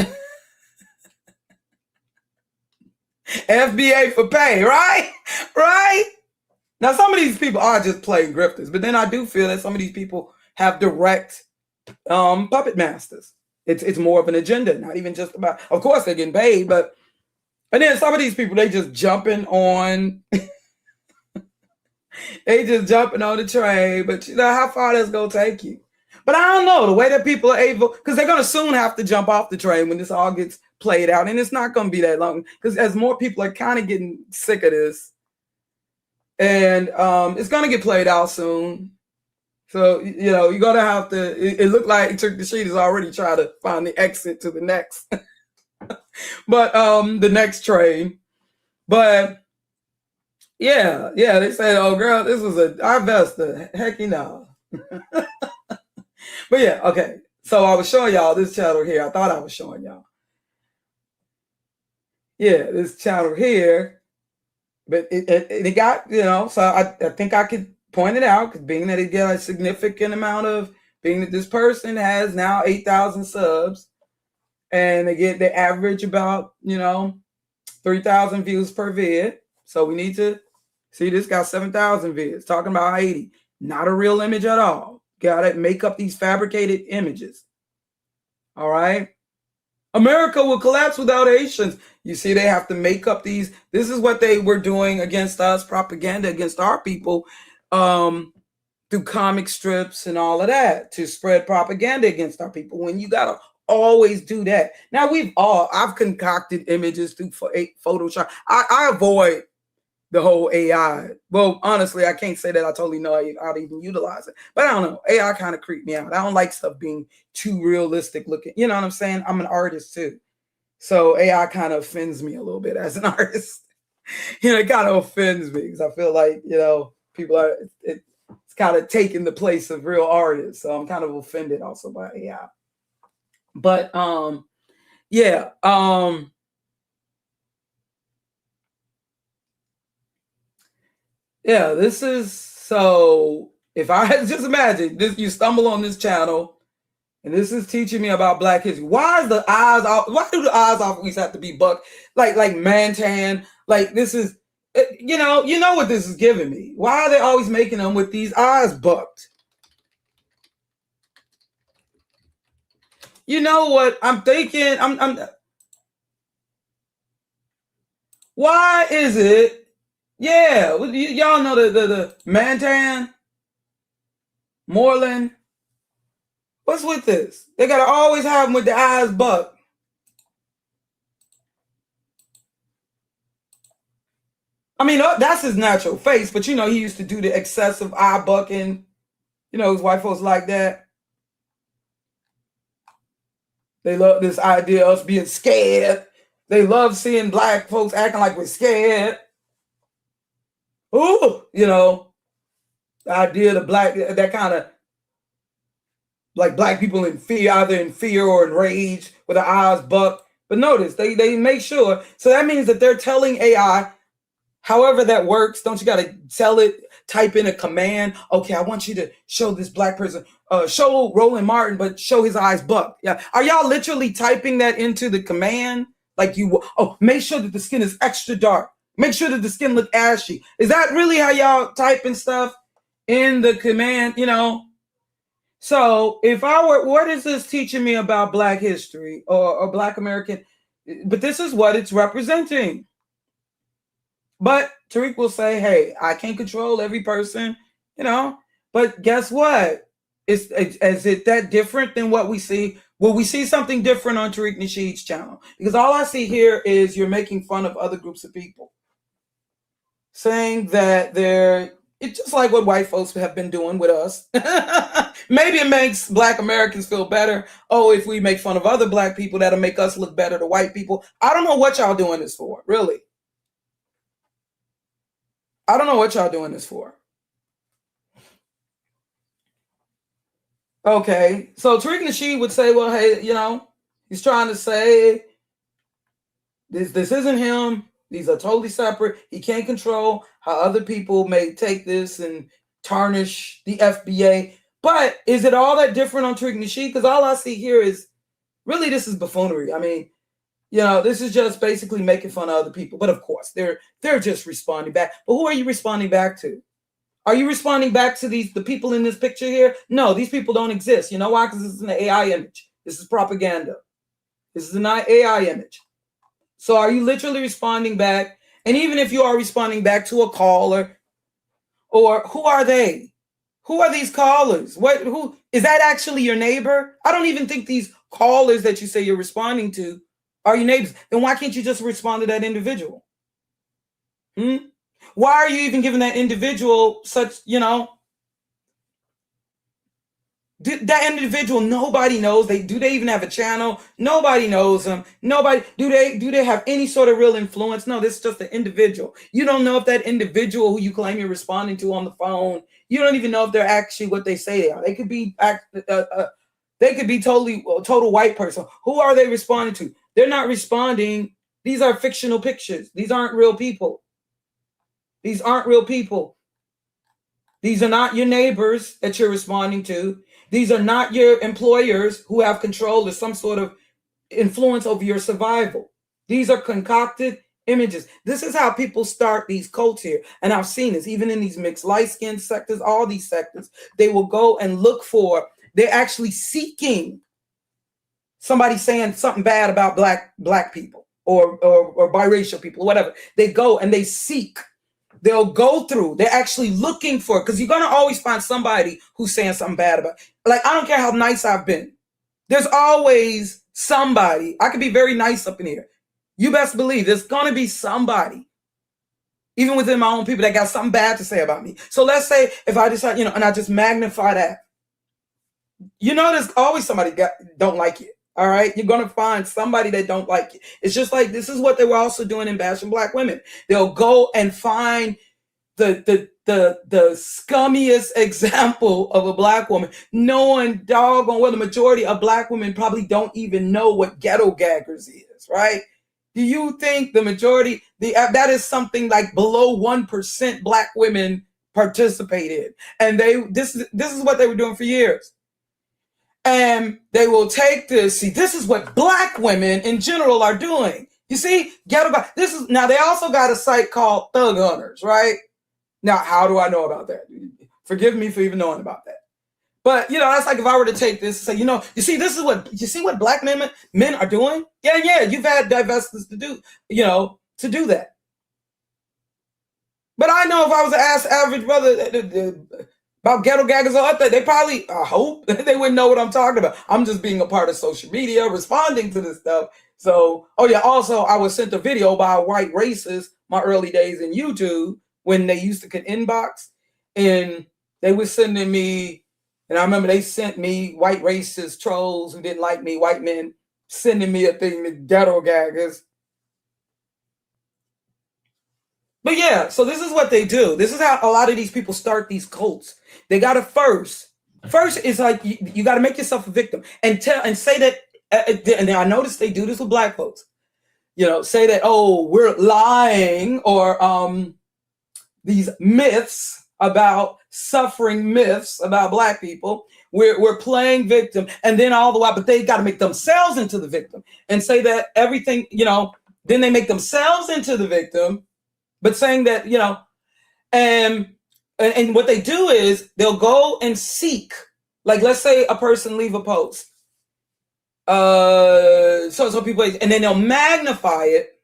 FBA for pay, right? Right? Now, some of these people are just plain grifters, but then I do feel that some of these people have direct puppet masters. It's more of an agenda, not even just about, of course, they're getting paid, but, and then some of these people, they just jumping on, the train, but you know how far that's going to take you. But I don't know, the way that people are able, because they're going to soon have to jump off the train when this all gets played out, and it's not going to be that long, because as more people are kind of getting sick of this, and it's going to get played out soon. So, you're going to have to, it looked like Trick the Sheet is already trying to find the exit to the next, but the next train. But yeah, they said, oh girl, this was our Vesta. Heck, no. But yeah, okay. So I was showing y'all this channel here. I thought I was showing y'all. Yeah, this channel here. But it got, so I think I could point it out, because being that it got a significant amount of, being that this person has now 8,000 subs, and they average about, 3,000 views per vid. So we need to see, this got 7,000 vids, talking about Haiti. Not a real image at all. Gotta make up these fabricated images. All right. America will collapse without Haitians. You see, they have to make up these. This is what they were doing against us, propaganda against our people, through comic strips and all of that, to spread propaganda against our people. When you gotta always do that. Now I've concocted images through Photoshop. I avoid the whole AI. Well, honestly, I can't say that I totally know how to even utilize it. But I don't know. AI kind of creeped me out. I don't like stuff being too realistic looking. You know what I'm saying? I'm an artist too. So AI kind of offends me a little bit as an artist. It kind of offends me, because I feel like, people are, it's kind of taking the place of real artists. So I'm kind of offended also by AI. But yeah. Yeah, this is, so if I just imagine this, you stumble on this channel, and this is teaching me about Black history. Why do the eyes always have to be buck, like Mantan? Like, this is, you know what this is giving me. Why are they always making them with these eyes bucked? You know what I'm thinking? Why is it? Yeah, y'all know the Mantan, Moreland. What's with this? They gotta always have them with the eyes bucked. I mean, that's his natural face, but he used to do the excessive eye bucking. His white folks like that. They love this idea of us being scared. They love seeing black folks acting like we're scared. Ooh, the idea of black, that kind of like black people in fear, either in fear or in rage with their eyes bucked. But notice they make sure. So that means that they're telling AI, however that works, don't you got to tell it, type in a command. Okay, I want you to show this black person, show Roland Martin, but show his eyes bucked. Yeah. Are y'all literally typing that into the command? Like make sure that the skin is extra dark. Make sure that the skin look ashy. Is that really how y'all typing stuff in the command? So if I were, what is this teaching me about Black history or Black American? But this is what it's representing. But Tariq will say, hey, I can't control every person, but guess what? Is it that different than what we see? Will we see something different on Tariq Nasheed's channel? Because all I see here is you're making fun of other groups of people, saying that it's just like what white folks have been doing with us. Maybe it makes Black Americans feel better. Oh, if we make fun of other Black people, that'll make us look better to white people. I don't know what y'all doing this for, really. I don't know what y'all doing this for. Okay, so Tariq Nasheed would say, well, hey, he's trying to say this isn't him. These are totally separate. He can't control how other people may take this and tarnish the FBA. But is it all that different on Tariq Nasheed? Because all I see here is, really, this is buffoonery. I mean, this is just basically making fun of other people. But of course, they're just responding back. But who are you responding back to? Are you responding back to the people in this picture here? No, these people don't exist. You know why? Because this is an AI image. This is propaganda. This is an AI image. So are you literally responding back? And even if you are responding back to a caller, or who are they? Who are these callers? Who is that actually your neighbor? I don't even think these callers that you say you're responding to are your neighbors. Then why can't you just respond to that individual? Why are you even giving that individual such, that individual, nobody knows. Do they even have a channel? Nobody knows them. Nobody, do they have any sort of real influence? No, this is just an individual. You don't know if that individual who you claim you're responding to on the phone, you don't even know if they're actually what they say they are. They could be total white person. Who are they responding to? They're not responding. These are fictional pictures. These aren't real people. These aren't real people. These are not your neighbors that you're responding to. These are not your employers who have control or some sort of influence over your survival. These are concocted images. This is how people start these cults here. And I've seen this even in these mixed light-skinned sectors, all these sectors. They will go and look for, they're actually seeking somebody saying something bad about black people or biracial people, whatever. They go and they seek. They'll go through, they're actually looking for it, because you're going to always find somebody who's saying something bad about it. Like, I don't care how nice I've been. There's always somebody. I could be very nice up in here. You best believe there's going to be somebody, even within my own people, that got something bad to say about me. So let's say if I decide, and I just magnify that, there's always somebody don't like you. All right, you're going to find somebody that don't like you. It's just like, this is what they were also doing in bashing black women. They'll go and find the scummiest example of a black woman, knowing doggone well the majority of black women probably don't even know what ghetto gaggers is, right? Do you think the majority, that is something like below 1% black women participate in? And this is what they were doing for years. And they will take this. See, this is what black women in general are doing. You see, now they also got a site called Thug Hunters, right? Now, how do I know about that? Forgive me for even knowing about that. But that's like if I were to take this and say, you see what black men are doing? Yeah, you've had divestments to do, to do that. But I know if I was to ask average brother about ghetto gaggers or other, they probably, I hope, they wouldn't know what I'm talking about. I'm just being a part of social media, responding to this stuff. So, also, I was sent a video by a white racist my early days in YouTube when they used to get inbox, and they were sending me, and I remember they sent me white racist trolls who didn't like me, white men, sending me a thing with ghetto gaggers. But yeah, so this is what they do. This is how a lot of these people start these cults. They got to first is like you got to make yourself a victim and tell and say that. And I noticed they do this with black folks. You know, say that, oh, we're lying, or these myths about suffering, myths about black people. We're playing victim, and then all the while, but they got to make themselves into the victim and say that everything, you know. Then they make themselves into the victim, but saying that, you know, and what they do is they'll go and seek, like, let's say a person leave a post, so people, and then they'll magnify it.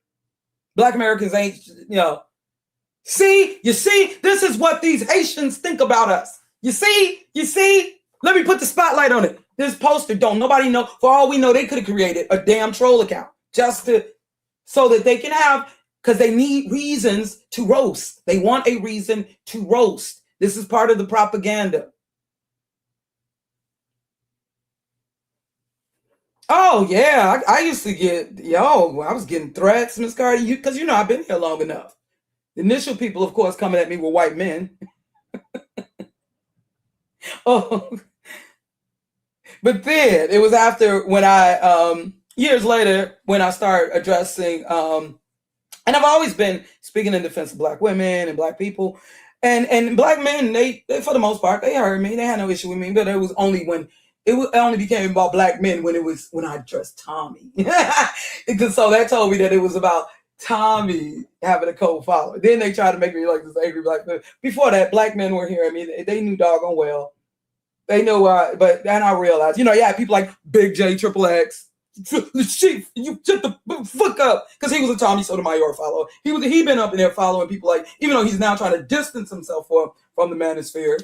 Black Americans ain't, you know, you see, this is what these Haitians think about us. You see, let me put the spotlight on it. This poster don't nobody know. For all we know, they could have created a damn troll account just to, so that they can have, because they need reasons to roast. They want a reason to roast. This is part of the propaganda. Oh yeah, I used to get, I was getting threats, Miss Cardi, because you know I've been here long enough. The initial people, of course, coming at me were white men. Oh, but then it was after when I years later when I started addressing and I've always been speaking in defense of black women and black people, and black men. They for the most part they heard me. They had no issue with me, but it was only when it only became about black men when I addressed Tommy. Because so that told me that it was about Tommy having a cold follower. Then they tried to make me like this angry black man. Before that, black men were hearing me. They knew doggone well. They know why, but then I realized, people like Big J, Triple X, Chief, you shut the fuck up, because he was a Tommy Sotomayor follower. He been up in there following people, like, even though he's now trying to distance himself from the manosphere,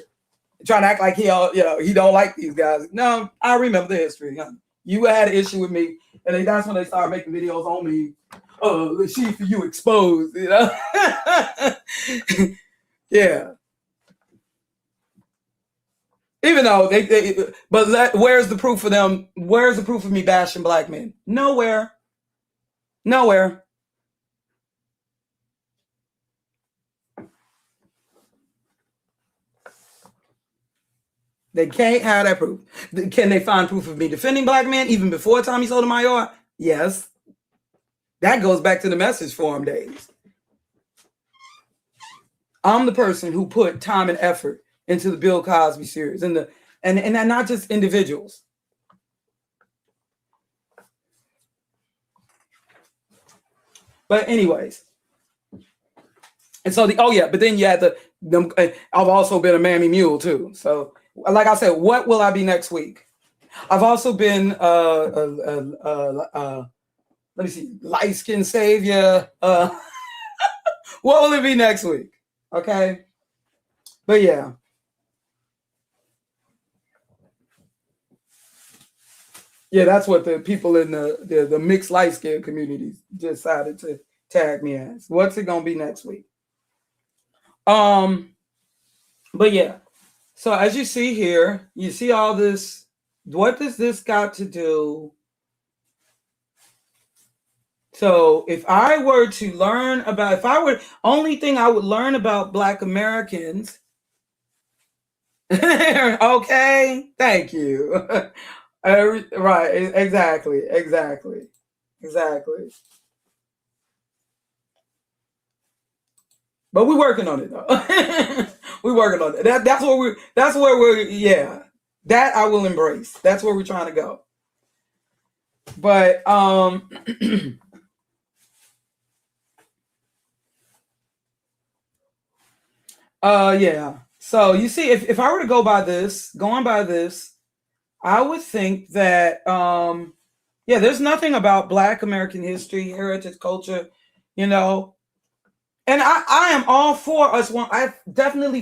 trying to act like he don't like these guys. No, I remember the history. You had an issue with me, and that's when they started making videos on me. Oh, Chief, you exposed, yeah. Even though but where's the proof for them? Where's the proof of me bashing black men? Nowhere. They can't have that proof. Can they find proof of me defending black men even before Tommy Sotomayor? Yes. That goes back to the message forum days. I'm the person who put time and effort into the Bill Cosby series, and not just individuals. But anyways, and so but then you had I've also been a mammy mule too. So like I said, what will I be next week? I've also been let me see, light skin savior. What will it be next week? Okay, but yeah. Yeah, that's what the people in the mixed light skin communities decided to tag me as. What's it gonna be next week? But yeah. So as you see here, you see all this. What does this got to do? So if I were to learn about, only thing I would learn about Black Americans. Okay, thank you. Right, exactly. But we're working on it though. We're working on it. That's where we're yeah. That I will embrace. That's where we're trying to go. But yeah. So you see, if I were to going by this, I would think that there's nothing about Black American history, heritage, culture, and I am all for us. I definitely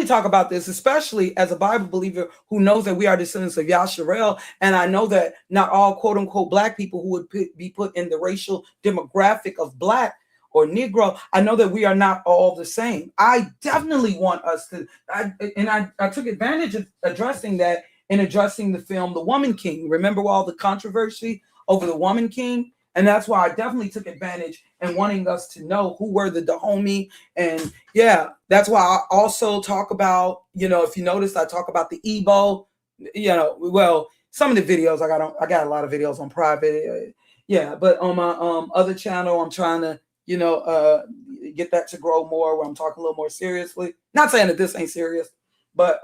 talk about this, especially as a Bible believer who knows that we are descendants of Yasharel, and I know that not all quote unquote Black people who would be put in the racial demographic of Black or Negro, I know that we are not all the same. I definitely want us to, I took advantage of addressing that in addressing the film The Woman King. Remember all the controversy over The Woman King? And that's why I definitely took advantage in wanting us to know who were the Dahomey. And yeah, that's why I also talk about, if you notice, I talk about the Igbo, well, some of the videos I got a lot of videos on private. Yeah, but on my other channel, I'm trying to, get that to grow more, where I'm talking a little more seriously. Not saying that this ain't serious, but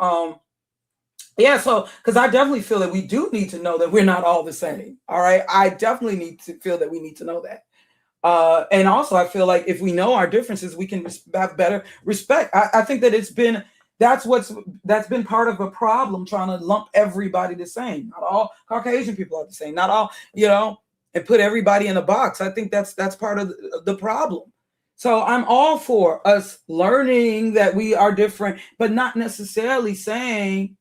yeah, so because I definitely feel that we do need to know that we're not all the same. All right, I definitely need to feel that we need to know that. And also, I feel like if we know our differences, we can have better respect. I think that that's been part of a problem, trying to lump everybody the same. Not all Caucasian people are the same. Not all, and put everybody in a box. I think that's part of the problem. So I'm all for us learning that we are different, but not necessarily saying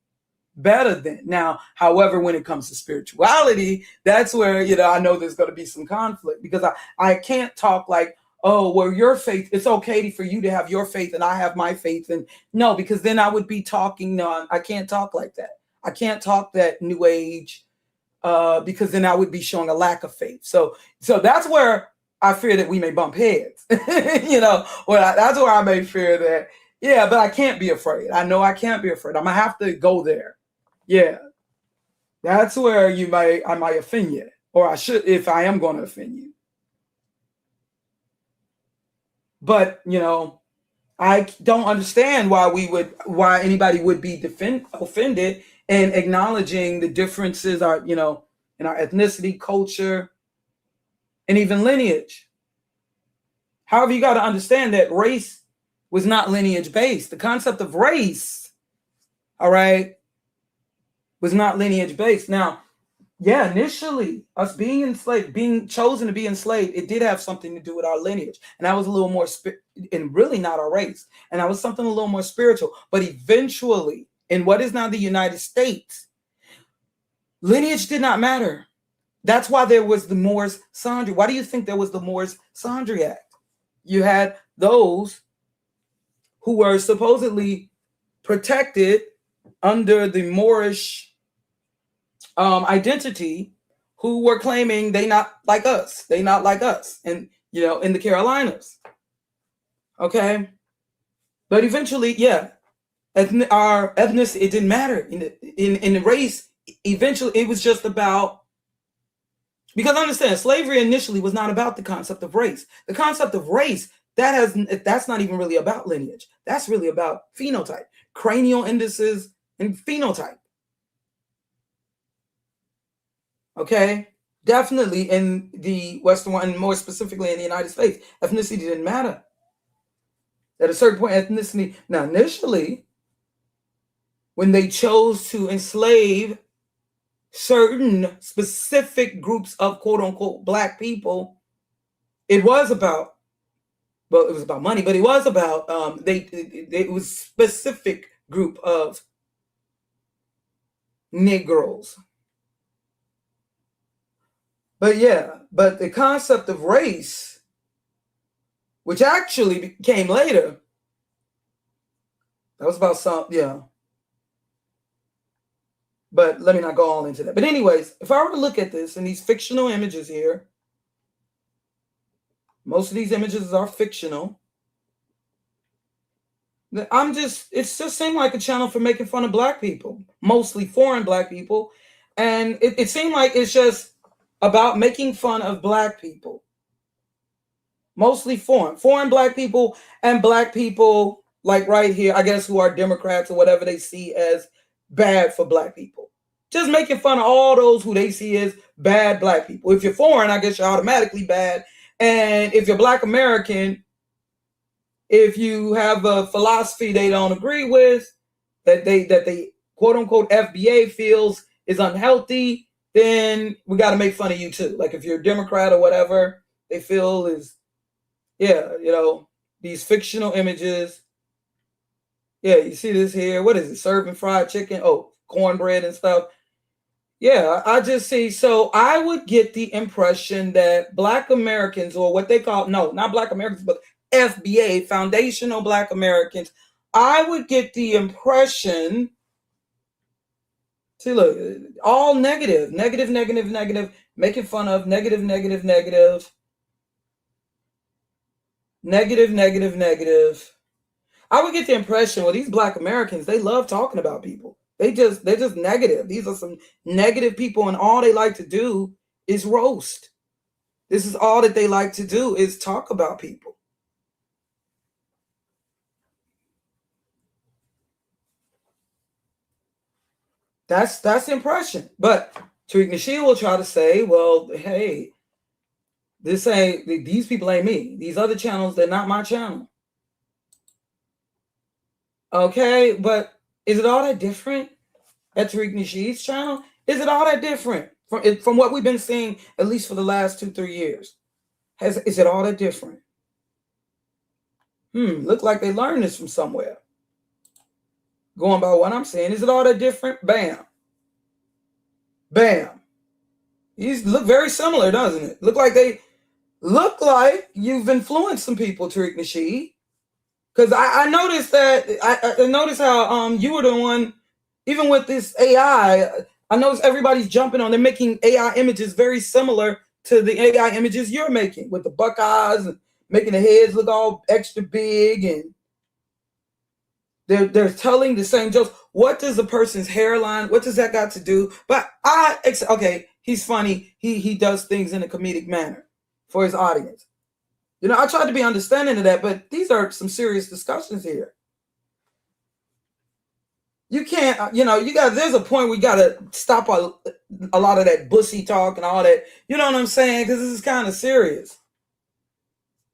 better than. Now, however, when it comes to spirituality, that's where, I know there's going to be some conflict, because I can't talk like, oh, well, your faith, it's okay for you to have your faith and I have my faith. And no, because then I would be talking, no, I can't talk like that. I can't talk that new age, because then I would be showing a lack of faith. So that's where I fear that we may bump heads, that's where I may fear that. Yeah, but I can't be afraid. I know I can't be afraid. I'm going to have to go there. Yeah, that's where I might offend you, or I should, if I am going to offend you. But I don't understand why anybody would be offended in acknowledging the differences are, in our ethnicity, culture, and even lineage. However, you got to understand that race was not lineage based. The concept of race, all right, was not lineage based. Now, yeah, initially, us being enslaved, being chosen to be enslaved, it did have something to do with our lineage. And that was a little more, and really not our race. And that was something a little more spiritual. But eventually, in what is now the United States, lineage did not matter. That's why there was the Moores-Sandry. Why do you think there was the Moores-Sandry Act? You had those who were supposedly protected under the Moorish identity, who were claiming they not like us, and in the Carolinas. Okay, but eventually, yeah, our ethnicity, it didn't matter in the race. Eventually, it was just about, because understand, slavery initially was not about the concept of race. The concept of race, that's not even really about lineage. That's really about phenotype, cranial indices, and phenotype. Okay, definitely in the Western world, and more specifically in the United States, ethnicity didn't matter. At a certain point, ethnicity, now initially, when they chose to enslave certain specific groups of quote unquote Black people, it was about, well, it was about money, but it was about, it was specific group of Negroes. But yeah, but the concept of race, which actually came later, that was about yeah. But let me not go all into that. But anyways, if I were to look at this and these fictional images here, most of these images are fictional. It's just seemed like a channel for making fun of Black people, mostly foreign Black people. And it seemed like it's just about making fun of Black people, mostly foreign Black people, and Black people like right here, I guess, who are Democrats or whatever they see as bad for Black people. Just making fun of all those who they see as bad Black people. If you're foreign, I guess you're automatically bad. And if you're Black American, if you have a philosophy they don't agree with, that they quote unquote FBA feels is unhealthy, then we got to make fun of you too. Like if you're a Democrat or whatever they feel is, yeah, these fictional images. Yeah, you see this here. What is it? Serving fried chicken? Oh, cornbread and stuff. Yeah, I just see. So I would get the impression that Black Americans, or what they call, no, not Black Americans, but FBA, Foundational Black Americans, I would get the impression, see, look, all negative making fun of negative, negative, negative, negative, negative, negative. I would get the impression, well, these Black Americans, they love talking about people. They're just negative. These are some negative people, and all they like to do is roast. This is all that they like to do is talk about people. That's the impression. But Tariq Nasheed will try to say, well, hey, these people ain't me. These other channels, they're not my channel. Okay, but is it all that different at Tariq Nasheed's channel? Is it all that different from what we've been seeing, at least for the last 2-3 years? Is it all that different? Look like they learned this from somewhere. Going by what I'm saying, is it all that different? Bam. Bam. These look very similar, doesn't it? Look like you've influenced some people, Tariq Nasheed. Because I noticed that I noticed how you were the one, even with this AI, I noticed everybody's jumping on. They're making AI images very similar to the AI images you're making, with the buck eyes and making the heads look all extra big, and they're telling the same jokes. What does the person's hairline? What does that got to do? But okay, he's funny. He does things in a comedic manner for his audience. You know, I tried to be understanding of that, but these are some serious discussions here. You can't, there's a point we got to stop a lot of that bussy talk and all that. You know what I'm saying? Because this is kind of serious.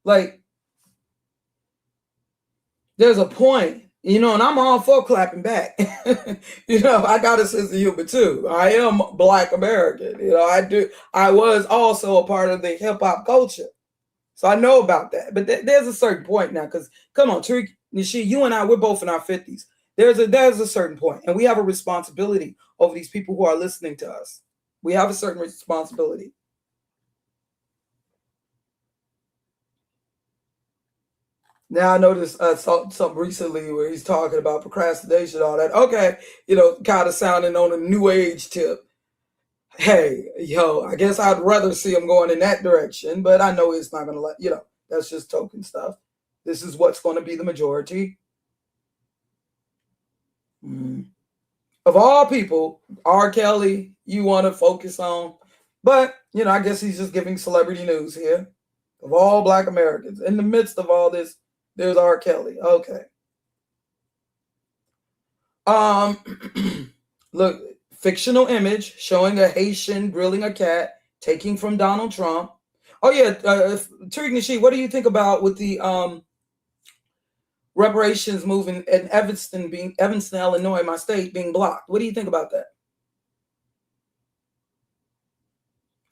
Like, there's a point, and I'm all for clapping back. I got a sense of humor too. I am Black American. I was also a part of the hip hop culture. So I know about that. But there's a certain point now, because come on, Tariq Nasheed, you and I, we're both in our 50s. There's a certain point, and we have a responsibility over these people who are listening to us. We have a certain responsibility. Now I noticed something recently where he's talking about procrastination, all that. Okay, kind of sounding on a new age tip. Hey, I guess I'd rather see him going in that direction, but I know it's not going to that's just token stuff. This is what's going to be the majority. Of all people, R. Kelly, you want to focus on, but I guess he's just giving celebrity news here. Of all Black Americans, in the midst of all this, there's R. Kelly. Okay. Look, fictional image showing a Haitian grilling a cat, taking from Donald Trump. Oh yeah, Tariq Nasheed, what do you think about with the reparations movement in Evanston, Illinois, my state, being blocked? What do you think about that?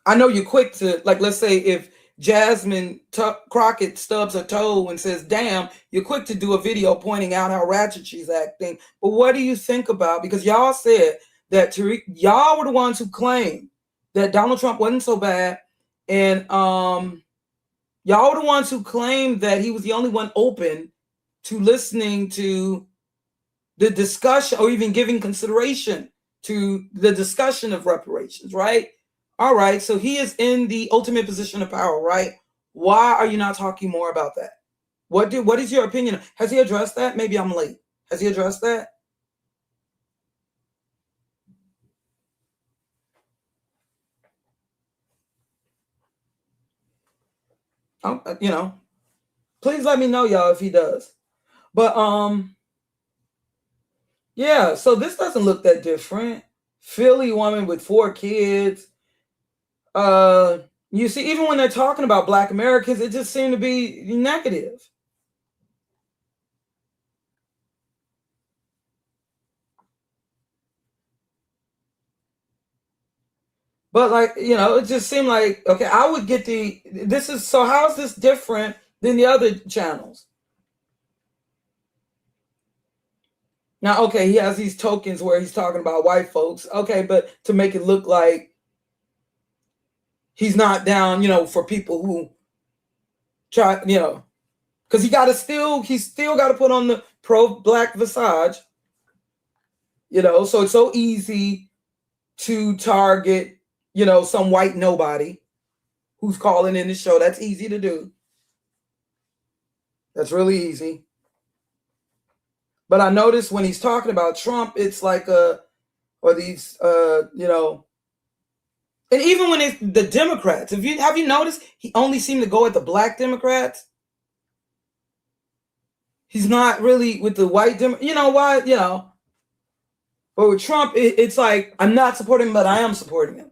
I know you're quick to, like, let's say if Jasmine Crockett stubs her toe and says, damn, you're quick to do a video pointing out how ratchet she's acting. But what do you think about, because y'all said that y'all were the ones who claimed that Donald Trump wasn't so bad, and y'all were the ones who claimed that he was the only one open to listening to the discussion or even giving consideration to the discussion of reparations, right? All right, so he is in the ultimate position of power, right? Why are you not talking more about that? What is your opinion? Has he addressed that? Maybe I'm late. Has he addressed that? Please let me know, y'all, if he does. But yeah, so this doesn't look that different. Philly woman with 4 kids. You see, even when they're talking about Black Americans, it just seemed to be negative. But it just seemed like, okay, I would get so how is this different than the other channels? Now, okay, he has these tokens where he's talking about white folks. Okay, but to make it look like he's not down, for people who try, because he still got to put on the pro-Black visage, so it's so easy to target some white nobody who's calling in the show. That's easy to do. That's really easy. But I noticed when he's talking about Trump, it's like or these and even when it's the Democrats, have you noticed he only seemed to go at the black Democrats? He's not really with the white you know why? But with Trump, it's like I'm not supporting him, but I am supporting him.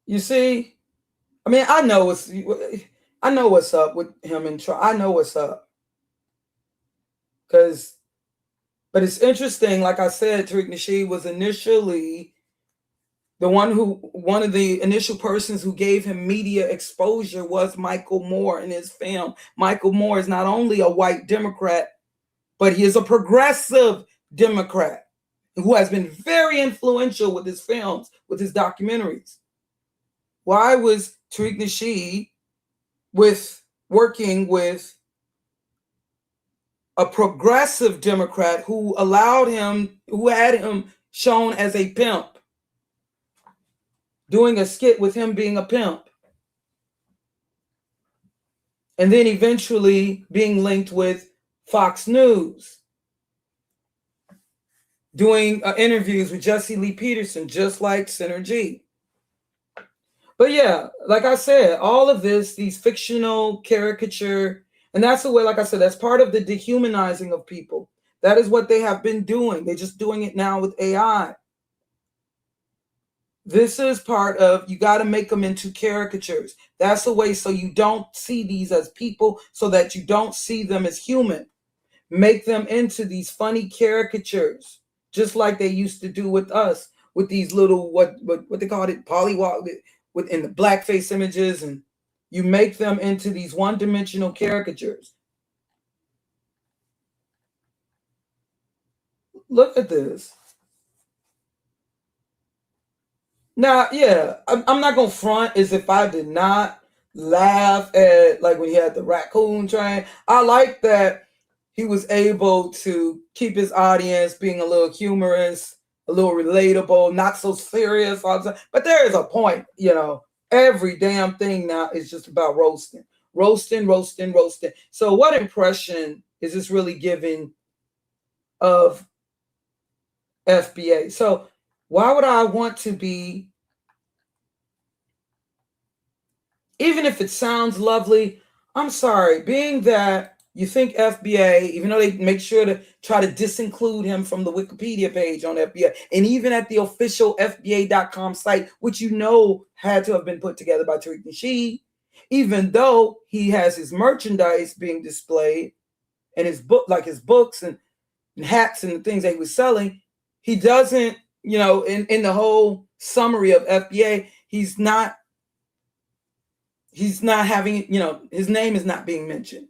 You see? I mean, I know what's up with him and Trump. I know what's up. But it's interesting, like I said, Tariq Nasheed was initially one of the initial persons who gave him media exposure was Michael Moore in his film. Michael Moore is not only a white Democrat, but he is a progressive Democrat who has been very influential with his films, with his documentaries. Why was Tariq Nasheed working with a progressive Democrat who had him shown as a pimp, doing a skit with him being a pimp, and then eventually being linked with Fox News, doing interviews with Jesse Lee Peterson, just like Senator G. But yeah, like I said, all of these fictional caricature, and that's the way, like I said, that's part of the dehumanizing of people. That is what they have been doing. They're just doing it now with AI. This is part of, you got to make them into caricatures. That's the way, so you don't see these as people, so that you don't see them as human. Make them into these funny caricatures, just like they used to do with us, with these little, what they called it, polywalk, within the blackface images, and you make them into these one-dimensional caricatures. Look at this. Now, yeah, I'm not gonna front as if I did not laugh at, like, when he had the raccoon train. I like that he was able to keep his audience being a little humorous, a little relatable, not so serious all the time. But there is a point, every damn thing now is just about roasting. Roasting, roasting, roasting. So what impression is this really giving of FBA? So why would I want to be, even if it sounds lovely, I'm sorry, being that you think FBA, even though they make sure to try to disinclude him from the Wikipedia page on FBA, and even at the official FBA.com site, which had to have been put together by Tariq Nasheed, even though he has his merchandise being displayed and his books and hats and the things that he was selling, he doesn't, in the whole summary of FBA, he's not having, his name is not being mentioned.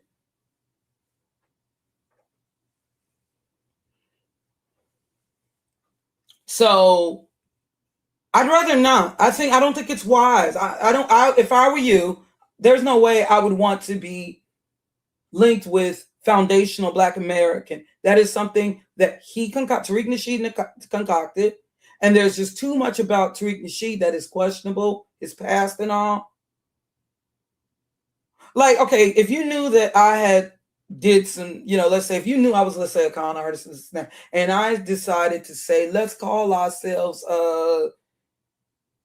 So I'd rather not. I don't think it's wise. If I were you, there's no way I would want to be linked with foundational Black American. That is something that Tariq Nasheed concocted. And there's just too much about Tariq Nasheed that is questionable, his past and all. Like, okay, if you knew that I had did some, let's say if you knew I was, let's say, a con artist, and I decided to say, let's call ourselves,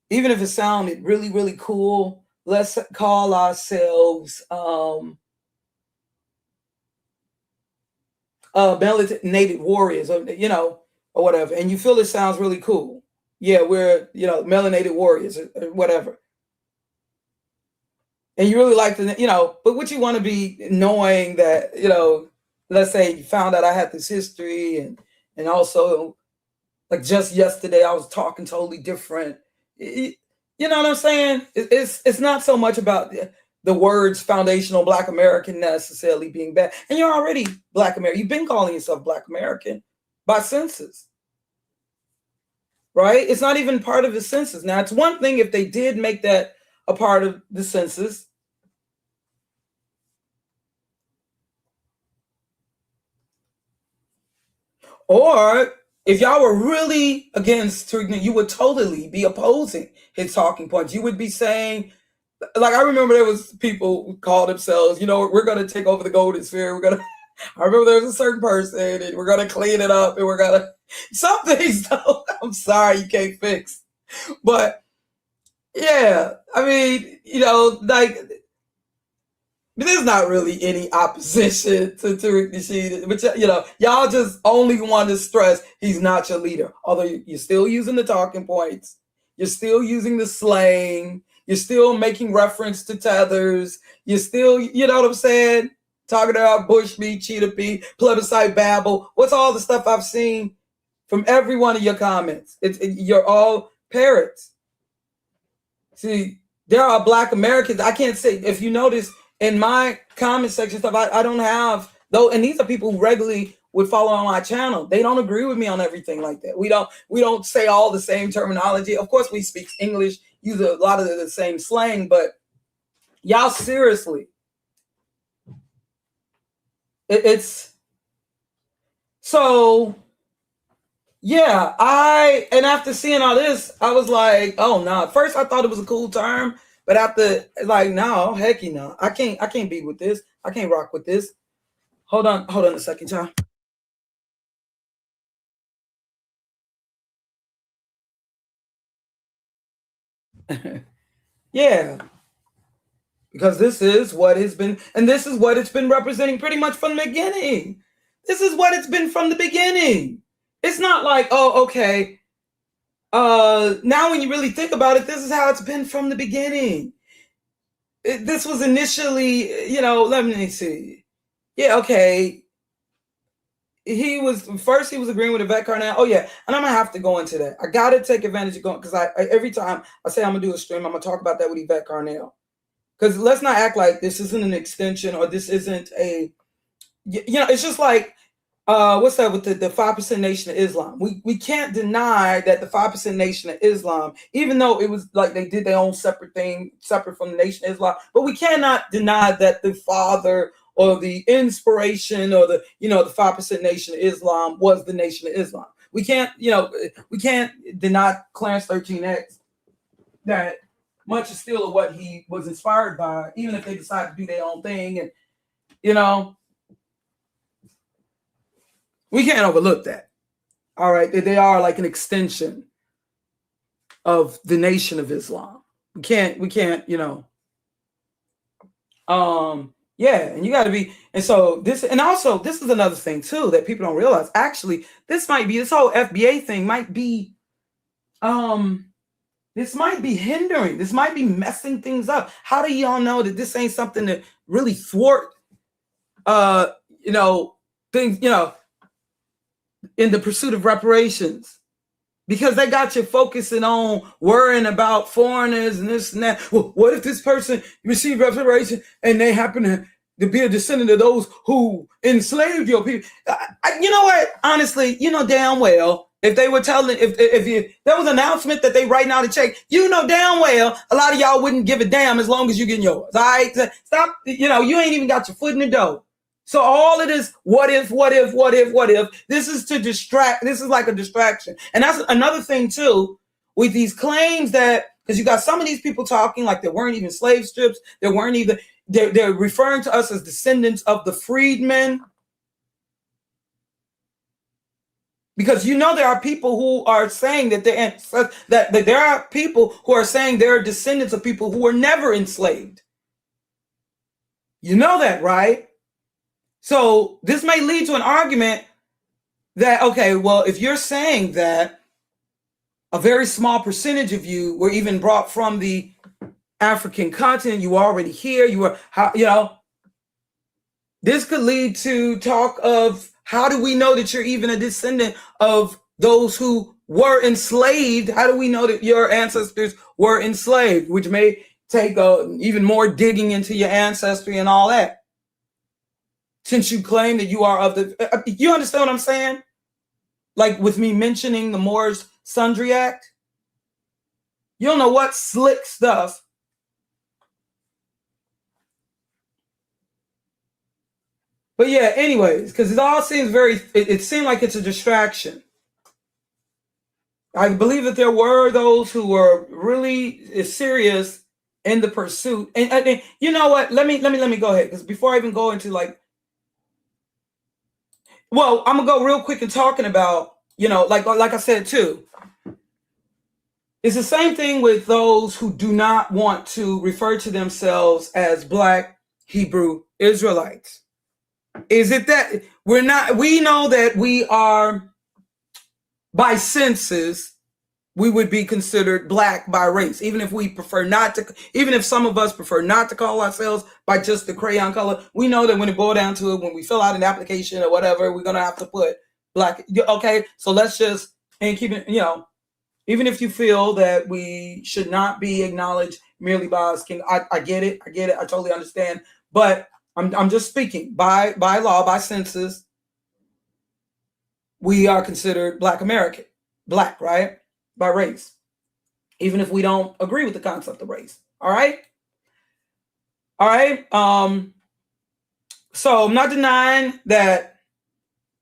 even if it sounded really, really cool, let's call ourselves melanated warriors, or whatever, and you feel it sounds really cool. Yeah, we're melanated warriors or whatever. And you really like to, but what you want to be knowing that, let's say you found out I had this history, and also, like, just yesterday I was talking totally different. You know what I'm saying? It's not so much about the words foundational Black American necessarily being bad. And you're already Black American. You've been calling yourself Black American by census, right? It's not even part of the census. Now, it's one thing if they did make that a part of the census. Or if y'all were really against Tariq, you would totally be opposing his talking points. You would be saying, like, I remember there was people who called themselves, we're going to take over the golden sphere. I remember there was a certain person and we're going to clean it up and we're going to, some things though, I'm sorry, you can't fix. But yeah, I mean, like, there's not really any opposition to Tariq Nasheed, but y'all just only want to stress he's not your leader. Although you're still using the talking points, you're still using the slang, you're still making reference to tethers, you're still, you know what I'm saying, talking about bush meat, cheetah pea, plebiscite babble. What's all the stuff I've seen from every one of your comments? You're all parrots. See, there are Black Americans. I can't say, if you notice in my comment section stuff, I don't have though, and these are people who regularly would follow on my channel. They don't agree with me on everything like that. We don't say all the same terminology. Of course, we speak English, use a lot of the same slang, but y'all seriously, it's so. Yeah, and after seeing all this, I was like, oh no. At first I thought it was a cool term, but after, like, no, hecky no. I can't be with this. I can't rock with this. Hold on a second, y'all. Yeah. Because this is what it's been, and this is what it's been representing pretty much from the beginning. This is what it's been from the beginning. It's not like, oh, okay. Now when you really think about it, this is how it's been from the beginning. This was initially, let me see. Yeah, okay. He was agreeing with Yvette Carnell. Oh yeah, and I'm gonna have to go into that. I gotta take advantage of going, because I every time I say I'm gonna do a stream, I'm gonna talk about that with Yvette Carnell. Because let's not act like this isn't an extension, or this isn't a, it's just like, what's that with the 5% Nation of Islam? We can't deny that the 5% Nation of Islam, even though it was like they did their own separate thing, separate from the Nation of Islam, but we cannot deny that the father or the inspiration or the 5% Nation of Islam was the Nation of Islam. We can't deny Clarence 13X that much is still of what he was inspired by, even if they decide to do their own thing. And we can't overlook that. All right, they are like an extension of the Nation of Islam. We can't, yeah, and you got to be, and so this, and also this is another thing too that people don't realize. Actually, this whole FBA thing might be, this might be hindering. This might be messing things up. How do y'all know that this ain't something that really thwart, things, in the pursuit of reparations? Because they got you focusing on worrying about foreigners and this and that. Well, what if this person received reparation and they happen to be a descendant of those who enslaved your people? You know what? Honestly, damn well, if they were telling, if there was an announcement that they writing out a check, damn well, a lot of y'all wouldn't give a damn as long as you getting yours. All right? Stop. You ain't even got your foot in the door. So all of this, what if, this is to distract. This is like a distraction. And that's another thing too, with these claims that, because you got some of these people talking like there weren't even slave strips. There weren't even, they're referring to us as descendants of the freedmen. Because there are people who are saying that that there are people who are saying they're descendants of people who were never enslaved. You know that, right? So this may lead to an argument that, okay, well, if you're saying that a very small percentage of you were even brought from the African continent, you were already here, this could lead to talk of, how do we know that you're even a descendant of those who were enslaved? How do we know that your ancestors were enslaved? Which may take even more digging into your ancestry and all that. Since you claim that you are of the, you understand what I'm saying? Like with me mentioning the Moors Sundry Act, you don't know what slick stuff. But yeah, anyways, because it all seems it seemed like it's a distraction. I believe that there were those who were really serious in the pursuit. And you know what? Let me go ahead, because before I even go into like, well, I'm gonna go real quick and talking about, like I said too. It's the same thing with those who do not want to refer to themselves as Black Hebrew Israelites. Is it that we know that we are, by census, we would be considered Black by race, even if we prefer not to, even if some of us prefer not to call ourselves by just the crayon color. We know that when it boils down to it, when we fill out an application or whatever, we're going to have to put Black. Okay, so let's just, and keep it, even if you feel that we should not be acknowledged merely by our skin, I get it, I totally understand. But I'm just speaking by law, by census, we are considered Black American, Black, right? By race, even if we don't agree with the concept of race. All right. So I'm not denying that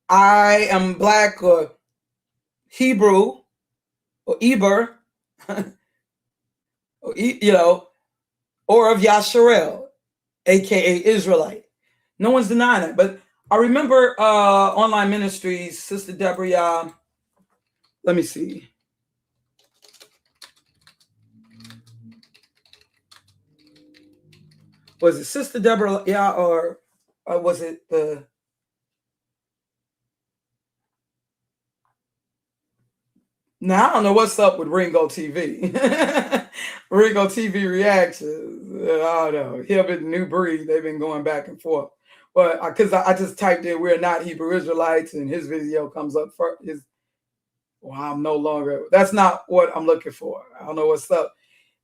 I am Black or Hebrew or Eber, or of Yasharel, aka Israelite. No one's denying that. But I remember online ministries, Sister Deborah, let me see. Was it Sister Deborah, or was it the... Now, I don't know what's up with Ringo TV. Ringo TV reactions. I don't know. Him and New Breed, they've been going back and forth. But because I just typed in, "We're not Hebrew Israelites," and his video comes up first. Well, I'm no longer... That's not what I'm looking for. I don't know what's up.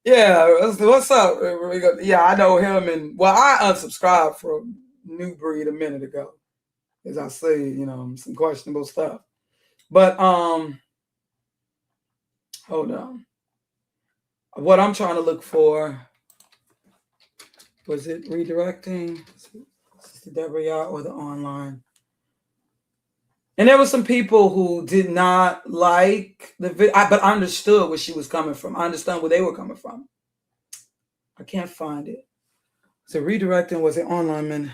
Yeah, what's up? Yeah, I know him, and well, I unsubscribed from New Breed a minute ago, as I say, some questionable stuff. But hold on. What I'm trying to look for, was it redirecting Sister Deborah or the online? And there were some people who did not like the video, but I understood where she was coming from. I understand where they were coming from. I can't find it. So redirecting, was it online, man?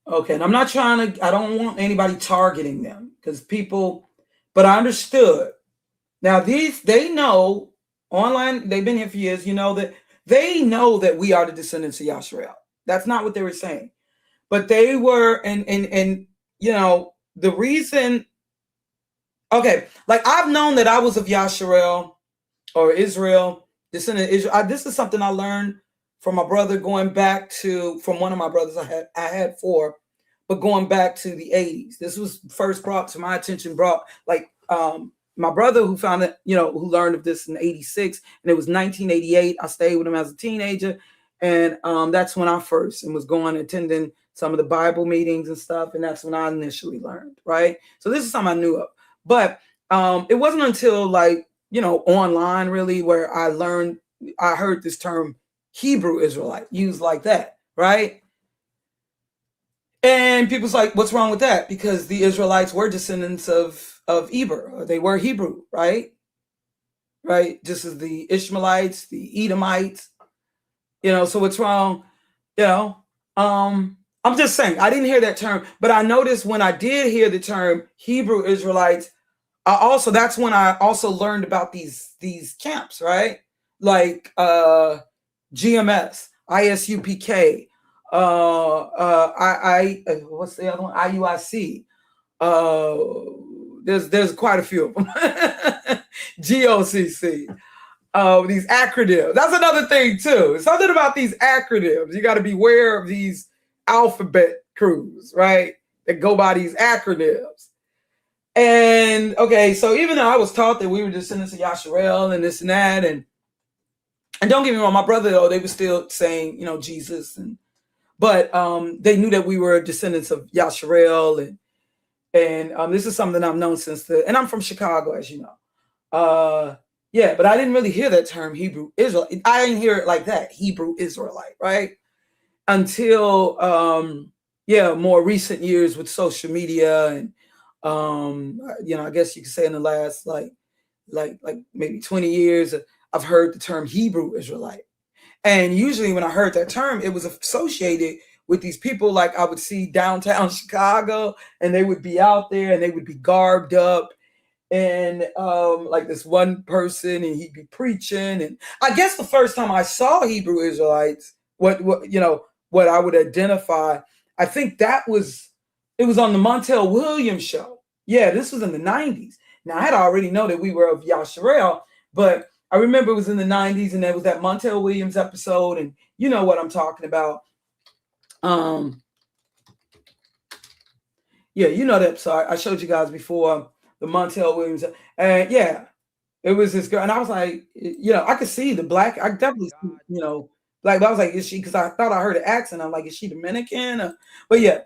Okay, and I'm not trying to, I don't want anybody targeting them, because people, but I understood. Now they know online, they've been here for years, that they know that we are the descendants of Yasharel. That's not what they were saying. But they were, and the reason, okay, like I've known that I was of Yasharel or Israel, descendant of Israel. This is something I learned from my brother, from one of my brothers I had four, but going back to the 80s. This was first brought to my attention, my brother who found it, who learned of this in 86, and it was 1988. I stayed with him as a teenager. And that's when I first was attending some of the Bible meetings and stuff. And that's when I initially learned, right? So this is something I knew of. But it wasn't until online really where I heard this term Hebrew Israelite used like that, right? And people's like, what's wrong with that? Because the Israelites were descendants of Eber, or they were Hebrew, right? Right? Just as the Ishmaelites, the Edomites, so what's wrong? I'm just saying, I didn't hear that term, but I noticed when I did hear the term Hebrew Israelites, that's when I also learned about these camps, right? Like GMS, ISUPK, what's the other one? IUIC. There's quite a few of them. GOCC. These acronyms. That's another thing too. Something about these acronyms. You got to beware of these alphabet crews, right? That go by these acronyms. And okay, so even though I was taught that we were descendants of Yasharel and this and that, and don't get me wrong, my brother though, they were still saying, Jesus, but they knew that we were descendants of Yasharel, and this is something I've known since and I'm from Chicago, as you know. Yeah, but I didn't really hear that term Hebrew Israelite. I didn't hear it like that, Hebrew Israelite, right? Until yeah, more recent years with social media and I guess you could say in the last like maybe 20 years, I've heard the term Hebrew Israelite. And usually when I heard that term, it was associated with these people like I would see downtown Chicago, and they would be out there and they would be garbed up, and like this one person, and he'd be preaching. And I guess the first time I saw Hebrew Israelites, what I would identify, I think it was on the Montel Williams show. Yeah, this was in the 90s. Now I had already know that we were of Yasharel, but I remember it was in the 90s, and there was that Montel Williams episode, and you know what I'm talking about. Yeah, you know that episode I showed you guys before, the Montel Williams, and yeah, it was this girl, and I was like, I could see the black. I definitely see, like, but I was like, is she? Because I thought I heard an accent. I'm like, is she Dominican? But yeah,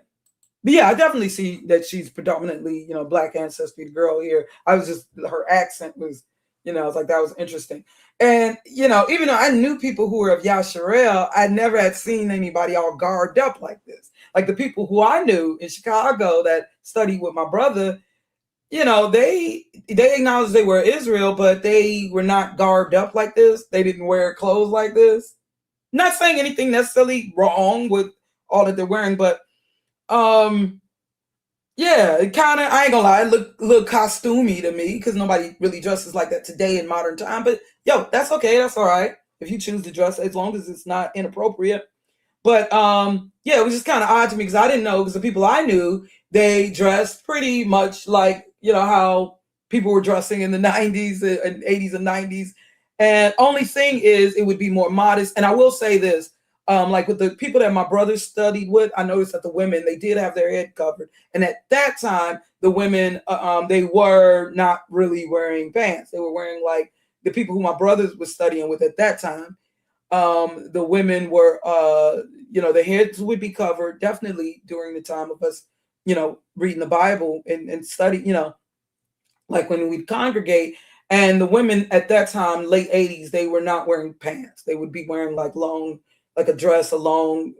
I definitely see that she's predominantly, black ancestry. The girl here, I was just her accent was, I was like, that was interesting. And even though I knew people who were of Yasharel, I never had seen anybody all garbed up like this. Like the people who I knew in Chicago that studied with my brother, they acknowledged they were Israel, but they were not garbed up like this. They didn't wear clothes like this. Not saying anything necessarily wrong with all that they're wearing, but yeah, it kind of, I ain't gonna lie, it look costumey to me because nobody really dresses like that today in modern time. But yo, that's okay, that's all right if you choose to dress as long as it's not inappropriate. But yeah, it was just kind of odd to me because I didn't know, because the people I knew, they dressed pretty much like, how people were dressing in the 90s and 80s and 90s. And only thing is, it would be more modest. And I will say this, like with the people that my brother studied with, I noticed that the women, they did have their head covered. And at that time, the women, they were not really wearing pants. They were wearing, like, the people who my brothers was studying with at that time, the women were, their heads would be covered, definitely during the time of us, reading the Bible and study, like when we'd congregate. And the women at that time, late 80s, they were not wearing pants. They would be wearing like a dress, long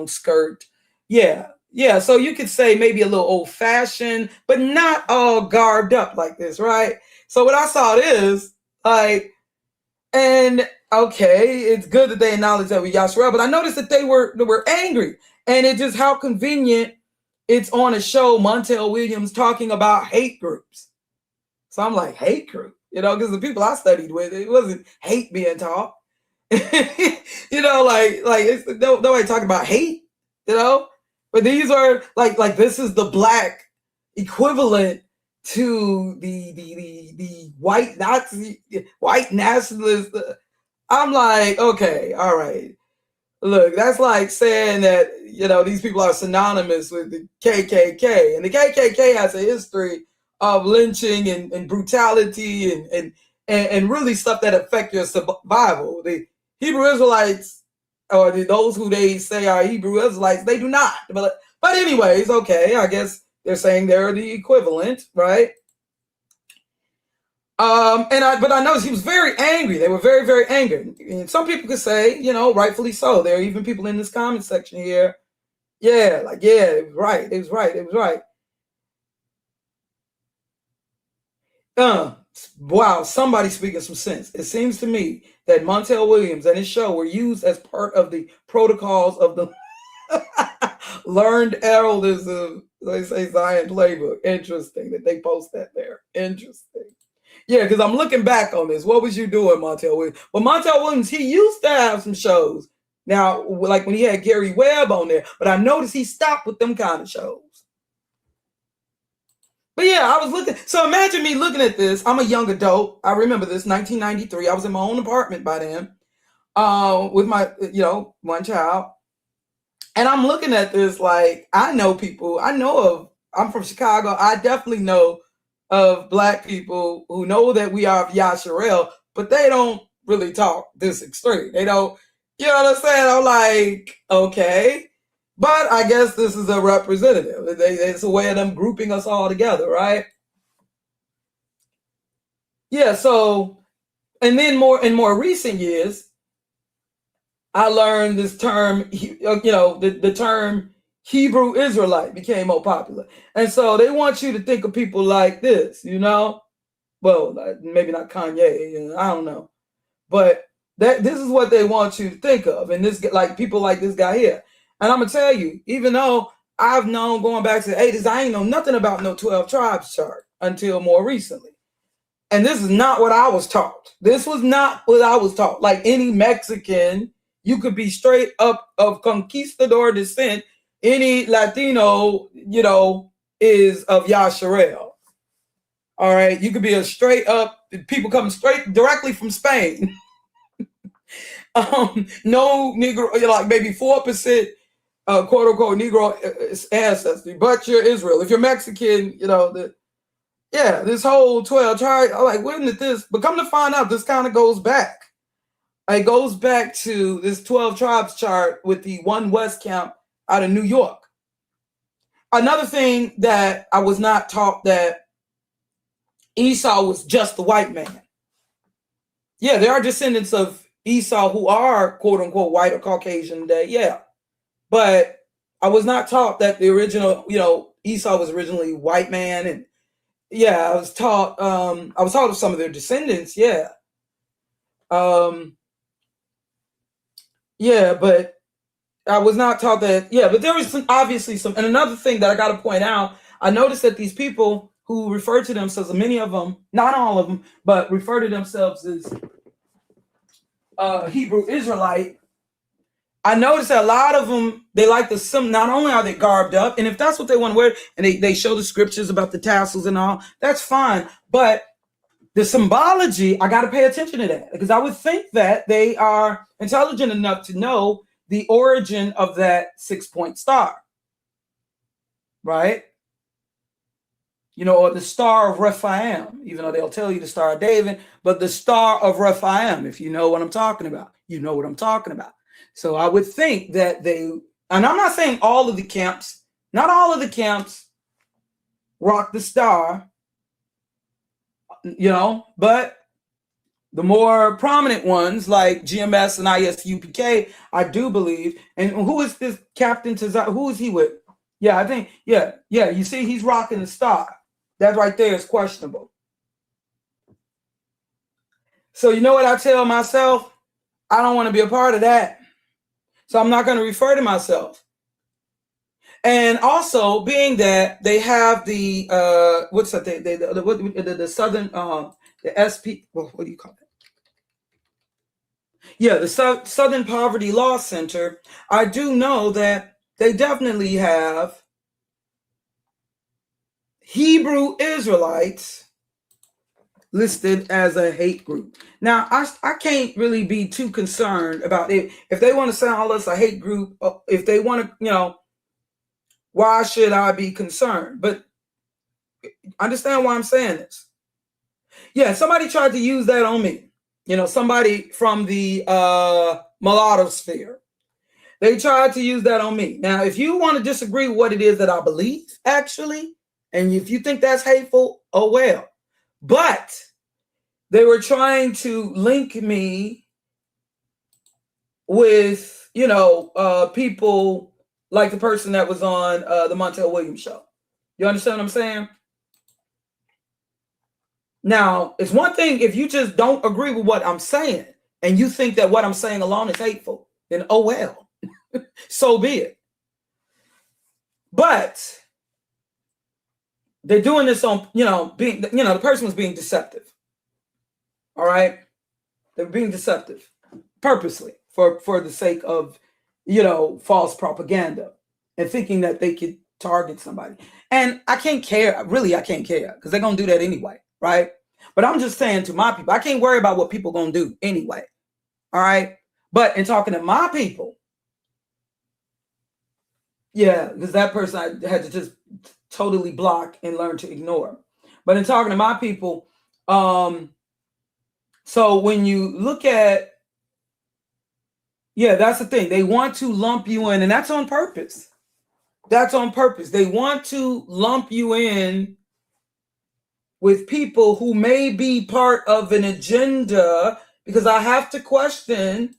skirt. Yeah. Yeah. So you could say maybe a little old fashioned, but not all garbed up like this, right? So what I saw is like, and okay, it's good that they acknowledge that with Yasharel, but I noticed that they were angry. And it just how convenient it's on a show, Montel Williams talking about hate groups. So I'm like, hate group, because the people I studied with, it wasn't hate being taught. Like it's nobody talking about hate, but these are like this is the black equivalent to the white Nazi, white nationalist. I'm like, okay, all right. Look, that's like saying that, these people are synonymous with the KKK. And the KKK has a history of lynching and brutality and really stuff that affect your survival. The Hebrew Israelites, or those who they say are Hebrew Israelites, they do not. But anyways, okay, I guess they're saying they're the equivalent, right? But I noticed he was very angry. They were very, very angry. And some people could say, rightfully so. There are even people in this comment section here. Yeah, like, yeah, it was right. It was right. It was right. Wow, somebody speaking some sense. It seems to me that Montel Williams and his show were used as part of the protocols of the learned elders of, they say, Zion Playbook. Interesting that they post that there. Interesting. Yeah, because I'm looking back on this. What was you doing, Montel Williams? Well, Montel Williams, he used to have some shows. Now, like when he had Gary Webb on there, but I noticed he stopped with them kind of shows. But yeah, I was looking. So imagine me looking at this. I'm a young adult. I remember this, 1993. I was in my own apartment by then, with my, one child. And I'm looking at this like, I know people. I'm from Chicago. I definitely know of black people who know that we are of Yasharel, but they don't really talk this extreme. They don't, you know what I'm saying? I'm like, okay. But I guess this is a representative. It's a way of them grouping us all together, right? Yeah, so And then in more recent years, I learned this term, the term Hebrew Israelite became more popular. And so they want you to think of people like this, well, maybe not Kanye, I don't know. But this is what they want you to think of. And this, like people like this guy here. And I'm going to tell you, even though I've known going back to the 80s, I ain't know nothing about no 12 tribes chart until more recently. And this is not what I was taught. This was not what I was taught. Like any Mexican, you could be straight up of conquistador descent. Any Latino, is of Yasharel. All right. You could be a straight up, people coming straight directly from Spain. No Negro, like maybe 4%, quote unquote, Negro ancestry, but you're Israel. If you're Mexican, this whole 12 tribe, I'm like, when did this? But come to find out, this kind of goes back. It goes back to this 12 tribes chart with the One West camp out of New York. Another thing that I was not taught, that Esau was just the white man. Yeah, there are descendants of Esau who are quote unquote white or Caucasian today. Yeah. But I was not taught that the original, Esau was originally white man. And yeah, I was taught of some of their descendants. Yeah. Yeah, but I was not taught that. Yeah, but there was obviously some. And another thing that I got to point out, I noticed that these people who refer to themselves, many of them, not all of them, but refer to themselves as Hebrew Israelite, I noticed that a lot of them, they like not only are they garbed up, and if that's what they want to wear, and they show the scriptures about the tassels and all, that's fine. But the symbology, I got to pay attention to that, because I would think that they are intelligent enough to know the origin of that 6-point star, right? Or the Star of Rephaim, even though they'll tell you the Star of David, but the Star of Rephaim, if you know what I'm talking about, you know what I'm talking about. So I would think that and I'm not saying all of the camps, not all of the camps rock the star, but the more prominent ones like GMS and ISUPK, I do believe. And who is this Captain Tazar? Who is he with? Yeah, I think, yeah. You see, he's rocking the star. That right there is questionable. So you know what I tell myself? I don't want to be a part of that. So I'm not going to refer to myself. And also, being that they have the what's that? The Southern the SP. What do you call it? Yeah, the Southern Poverty Law Center. I do know that they definitely have Hebrew Israelites listed as a hate group. Now, I can't really be too concerned about it. If they want to sound us a hate group, if they want to, why should I be concerned? But understand why I'm saying this. Yeah, somebody tried to use that on me. Somebody from the mulatto sphere. They tried to use that on me. Now, if you want to disagree with what it is that I believe, actually, and if you think that's hateful, oh well. But they were trying to link me with, people like the person that was on the Montel Williams show. You understand what I'm saying? Now, it's one thing if you just don't agree with what I'm saying and you think that what I'm saying alone is hateful, then oh well, so be it. But they're doing this on, being, the person was being deceptive. All right. They're being deceptive purposely for the sake of, false propaganda and thinking that they could target somebody. And I can't care. Really, I can't care because they're going to do that anyway. Right. But I'm just saying to my people, I can't worry about what people going to do anyway. All right. But in talking to my people, yeah, because that person I had to just totally block and learn to ignore. But in talking to my people, so when you look at, yeah, that's the thing. They want to lump you in, and that's on purpose. That's on purpose. They want to lump you in with people who may be part of an agenda, because I have to question,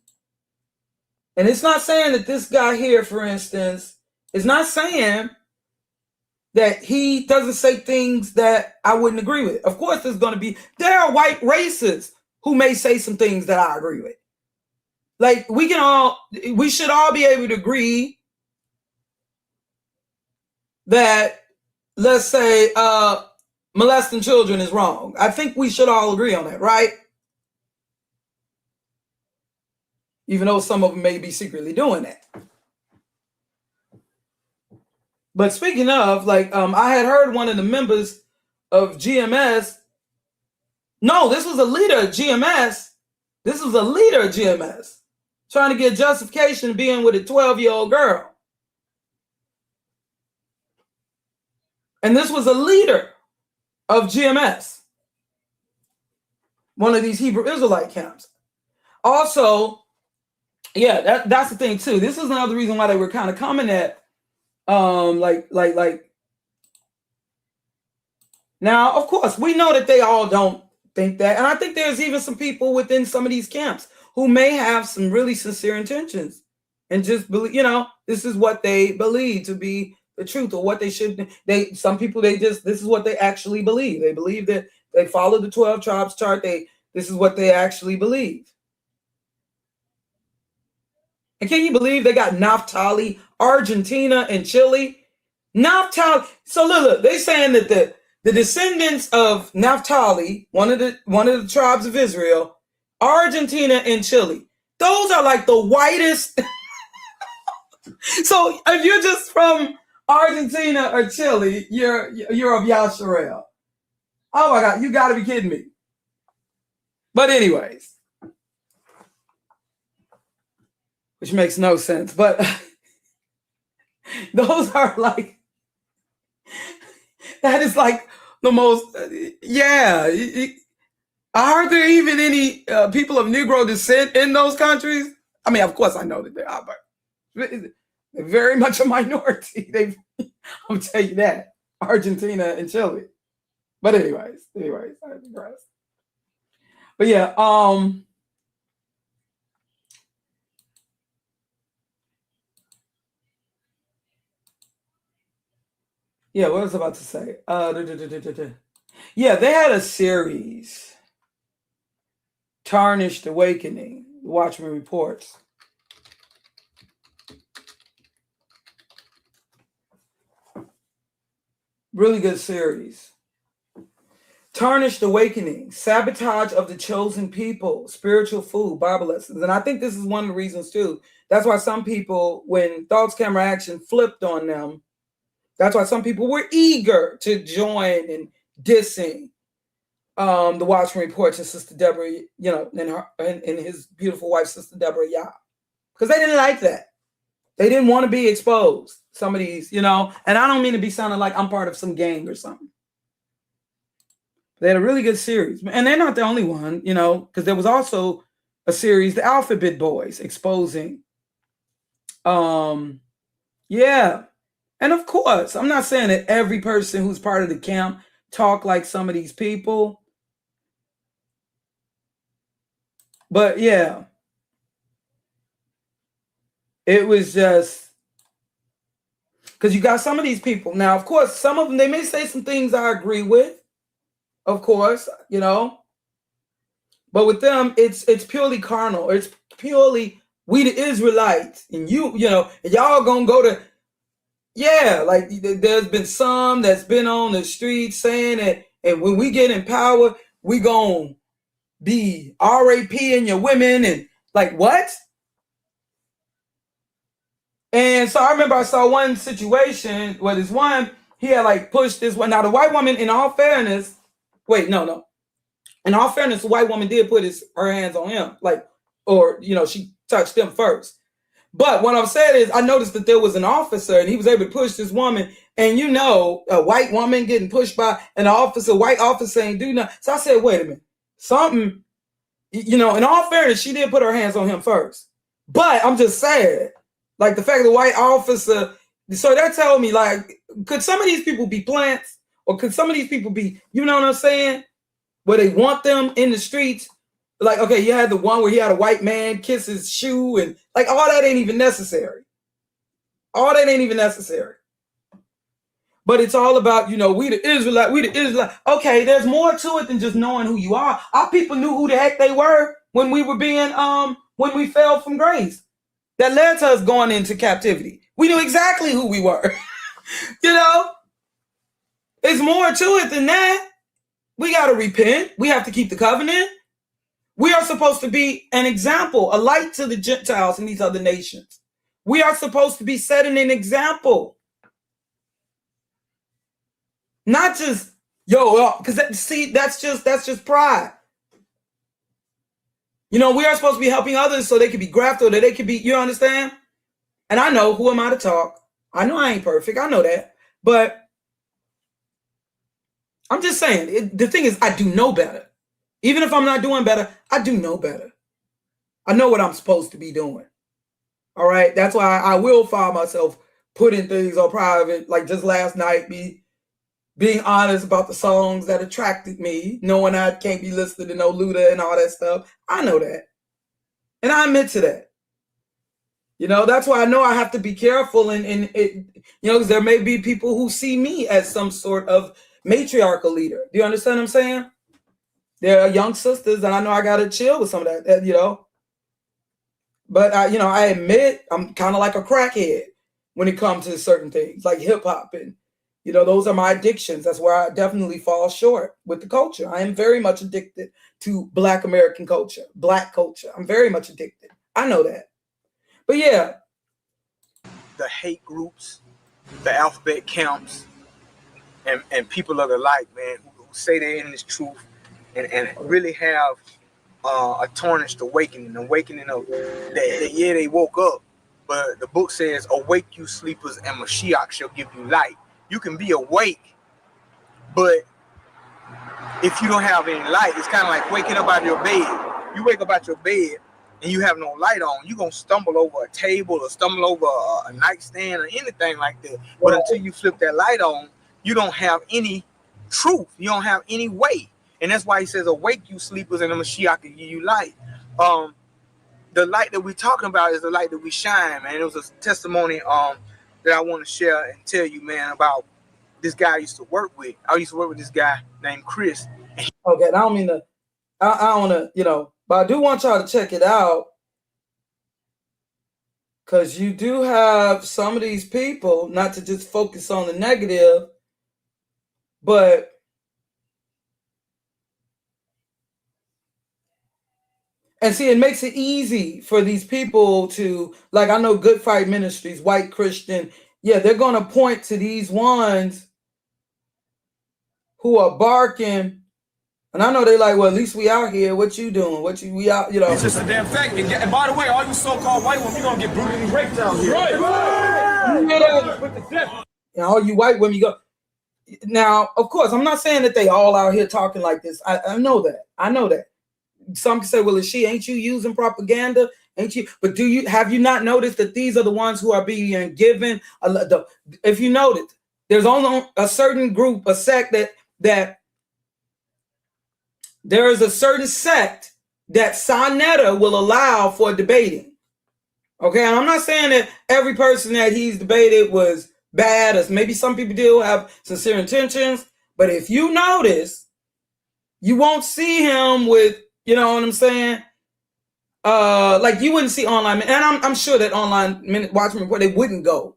and it's not saying that this guy here, for instance, is not saying that he doesn't say things that I wouldn't agree with. Of course, there are white racists who may say some things that I agree with. Like, we should all be able to agree that, let's say, molesting children is wrong. I think we should all agree on that, right? Even though some of them may be secretly doing that. But speaking of, like, I had heard one of the members of GMS. No, this was a leader of GMS. This was a leader of GMS trying to get justification being with a 12-year-old girl. And this was a leader of GMS, one of these Hebrew Israelite camps. Also, yeah, that's the thing too. This is another reason why they were kind of coming at, like. Now, of course, we know that they all don't think that, and I think there's even some people within some of these camps who may have some really sincere intentions and just believe, this is what they believe to be the truth, or what they should. Some people, this is what they actually believe. They believe that they follow the 12 tribes chart. This is what they actually believe. And can you believe they got Naphtali, Argentina, and Chile? Naphtali. So look, they're saying that the descendants of Naphtali, one of the tribes of Israel, Argentina and Chile, those are like the whitest. So if you're just from Argentina or Chile, you're of Yasharel. Oh my God, you got to be kidding me. But anyways, which makes no sense. But those are like, that is like the most, yeah. Are there even any people of Negro descent in those countries? I mean, of course I know that there are, but they're very much a minority. I'll tell you that. Argentina and Chile. But anyways, I digress. But yeah, yeah, what was I about to say? Yeah, they had a series, Tarnished Awakening, Watchman Reports. Really good series. Tarnished Awakening, Sabotage of the Chosen People, Spiritual Food, Bible Lessons. And I think this is one of the reasons too. That's why some people, when Thoughts, Camera, Action flipped on them, that's why some people were eager to join in dissing the Watchman Reports and Sister Deborah, and his beautiful wife, Sister Deborah Yah. Because they didn't like that. They didn't want to be exposed. Some of these, and I don't mean to be sounding like I'm part of some gang or something. They had a really good series. And they're not the only one, because there was also a series, The Alphabet Boys, exposing. Yeah. And of course, I'm not saying that every person who's part of the camp talk like some of these people. But yeah. It was just, because you got some of these people. Now, of course, some of them, they may say some things I agree with. Of course, but with them, it's purely carnal. It's purely, we the Israelites, and and y'all gonna go to, like there's been some that's been on the street saying that, and when we get in power, we gonna be RAP-ing your women, and like what? And so I remember I saw one situation where this one, he had like pushed this one. Now the white woman, in all fairness, no. In all fairness, the white woman did put her hands on him, she touched him first. But what I'm saying is, I noticed that there was an officer, and he was able to push this woman, and a white woman getting pushed by an officer, white officer ain't do nothing. So I said, wait a minute, something, in all fairness, she did put her hands on him first. But I'm just saying, like the fact that the white officer, so that told me, like, could some of these people be plants? Or could some of these people be, you know what I'm saying? Where they want them in the streets. Like, okay, you had the one where he had a white man kiss his shoe and like all that ain't even necessary. All that ain't even necessary. But it's all about, you know, we the Israelite. Okay, there's more to it than just knowing who you are. Our people knew who the heck they were when we were being, when we fell from grace. That led to us going into captivity. We knew exactly who we were. You know? It's more to it than that. We got to repent. We have to keep the covenant. We are supposed to be an example, a light to the Gentiles in these other nations. We are supposed to be setting an example. Not just, because that's just pride. You know, we are supposed to be helping others so they can be grafted, or that they can be, you understand? And I know, who am I to talk? I know I ain't perfect. I know that. But I'm just saying, the thing is, I do know better. Even if I'm not doing better, I do know better. I know what I'm supposed to be doing. All right? That's why I will find myself putting things on private, like just last night, being honest about the songs that attracted me, knowing I can't be listed in no Luda and all that stuff. I know that. And I admit to that. You know, that's why I know I have to be careful. And it, you know, because there may be people who see me as some sort of matriarchal leader. Do you understand what I'm saying? There are young sisters, and I know I got to chill with some of that, you know. But, I admit I'm kind of like a crackhead when it comes to certain things, like hip hop. And, you know, those are my addictions. That's where I definitely fall short with the culture. I am very much addicted to Black American culture, Black culture. I'm very much addicted. I know that. But yeah. The hate groups, the alphabet camps, and people of the like, man, who say they're in this truth and really have a tarnished awakening of that, yeah, they woke up. But the book says, awake you sleepers, and Mashiach shall give you light. You can be awake, but if you don't have any light, it's kind of like waking up out of your bed. You wake up out your bed and you have no light on, you're going to stumble over a table or stumble over a nightstand or anything like that. But until you flip that light on, you don't have any truth. You don't have any way. And that's why he says, awake you sleepers, and the Mashiach can give you light. The light that we're talking about is the light that we shine, man. It was a testimony that I want to share and tell you, man, about this guy I used to work with. I used to work with this guy named Chris. Okay, I don't mean to, I don't want to, you know, but I do want y'all to check it out, because you do have some of these people, not to just focus on the negative, but and see, it makes it easy for these people to, like, I know Good Fight Ministries, white Christian, yeah, they're going to point to these ones who are barking, and I know they like, well, at least we out here. What you doing? We out, you know. It's just a damn fact. And by the way, all you so-called white women, you're going to get brutally raped out here. Right. And all you white women, you go. Now, of course, I'm not saying that they all out here talking like this. I know that. I know that. Some can say, well, ain't you using propaganda? Ain't you? But have you not noticed that these are the ones who are being given? If you noticed, there's only a certain group, a sect that there is a certain sect that Sinetta will allow for debating. Okay, and I'm not saying that every person that he's debated was bad, as maybe some people do have sincere intentions. But if you notice, you won't see him with, you know what I'm saying? Like you wouldn't see online, and I'm sure that online watching report, they wouldn't go.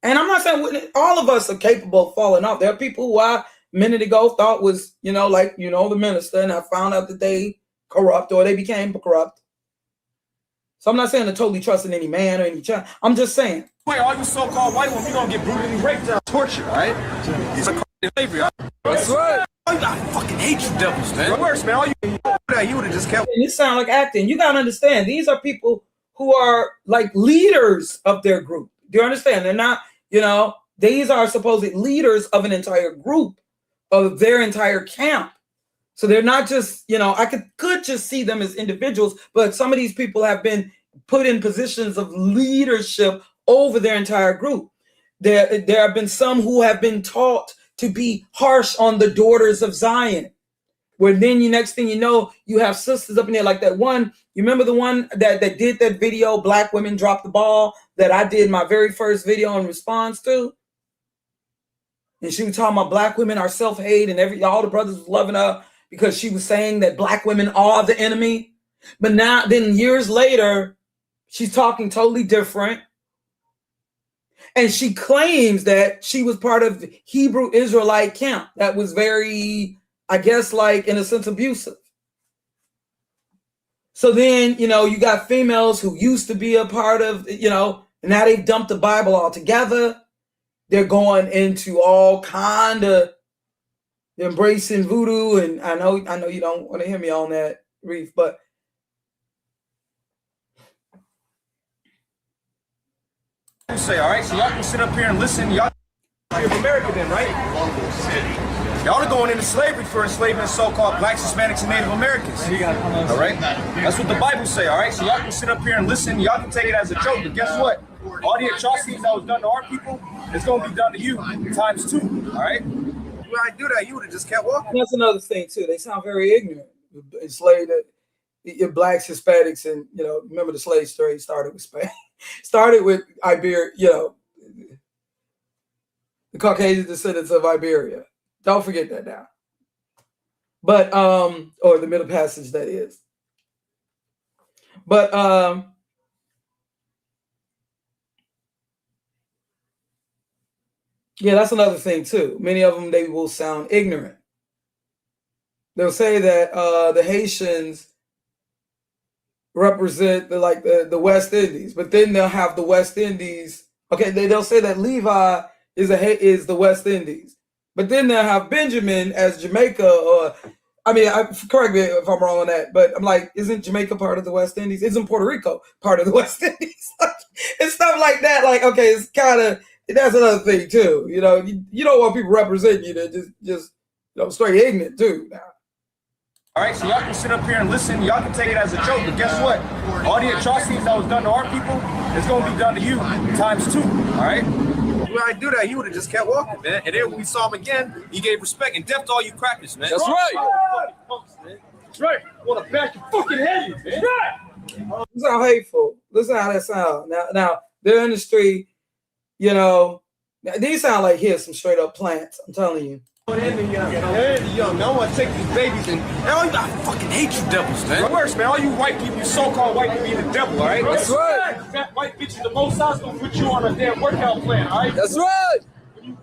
And I'm not saying all of us are capable of falling off. There are people who I, a minute ago, thought was, you know, like, you know, the minister, and I found out that they corrupt or they became corrupt. So I'm not saying to totally trust in any man or any child. I'm just saying. Wait, all you so-called white women, you're going to get brutally raped out. Torture, right? It's a slavery. That's right. I fucking hate you devils, man. It works, man. All you would have just kept. And it sounds like acting. You got to understand, these are people who are like leaders of their group. Do you understand? They're not, you know, these are supposed leaders of an entire group, of their entire camp. So they're not just, you know, I could just see them as individuals, but some of these people have been put in positions of leadership over their entire group. There have been some who have been taught to be harsh on the daughters of Zion. Where then next thing you know, you have sisters up in there like that one. You remember the one that did that video, Black Women Drop the Ball, that I did my very first video in response to? And she was talking about Black women are self-hate and all the brothers was loving her because she was saying that Black women are the enemy. But now, then years later, she's talking totally different. And she claims that she was part of the Hebrew Israelite camp that was very, I guess, like in a sense, abusive. So then, you got females who used to be a part of, now they've dumped the Bible altogether. They're going into all kind of embracing voodoo. And I know you don't want to hear me on that, Reef, but say, all right? So y'all can sit up here and listen. Y'all of America then, right? Y'all are going into slavery for enslaving so-called blacks, Hispanics, and Native Americans. All right? That's what the Bible say, all right? So y'all can sit up here and listen. Y'all can take it as a joke, but guess what? All the atrocities that was done to our people, it's going to be done to you times 2, all right? When I do that, you would have just kept walking. That's another thing, too. They sound very ignorant. Enslaved blacks, Hispanics, and, remember the slave trade started with Spain. Started with Iberia, the Caucasian descendants of Iberia. Don't forget that now. But, or the Middle Passage, that is. But, yeah, that's another thing, too. Many of them, they will sound ignorant. They'll say that the Haitians represent the West Indies, but then they'll have the West Indies. Okay, they'll say that Levi is the West Indies, but then they'll have Benjamin as Jamaica. Or correct me if I'm wrong on that, but I'm like, isn't Jamaica part of the West Indies? Isn't Puerto Rico part of the West Indies? And stuff like that. Like, okay, it's kind of, that's another thing too. You don't want people representing you that just straight ignorant too. Now. All right, so y'all can sit up here and listen. Y'all can take it as a joke, but guess what? All the atrocities that was done to our people, it's going to be done to you times 2, all right? When I do that, you would have just kept walking, man. And then when we saw him again, he gave respect and death to all you crackers, man. That's right. That's right. I want to bash your fucking head, man. That's right. Listen how hateful. Listen how that sounds. Now, their industry, these sound like some straight up plants. I'm telling you. And the young. I want to take these babies and I fucking hate you devils, man. Worse, man. All you white people, you so-called white people, you're the devil, all right? That's right. That white bitch is the most size gonna put you on a damn workout plan, all right? That's right. When you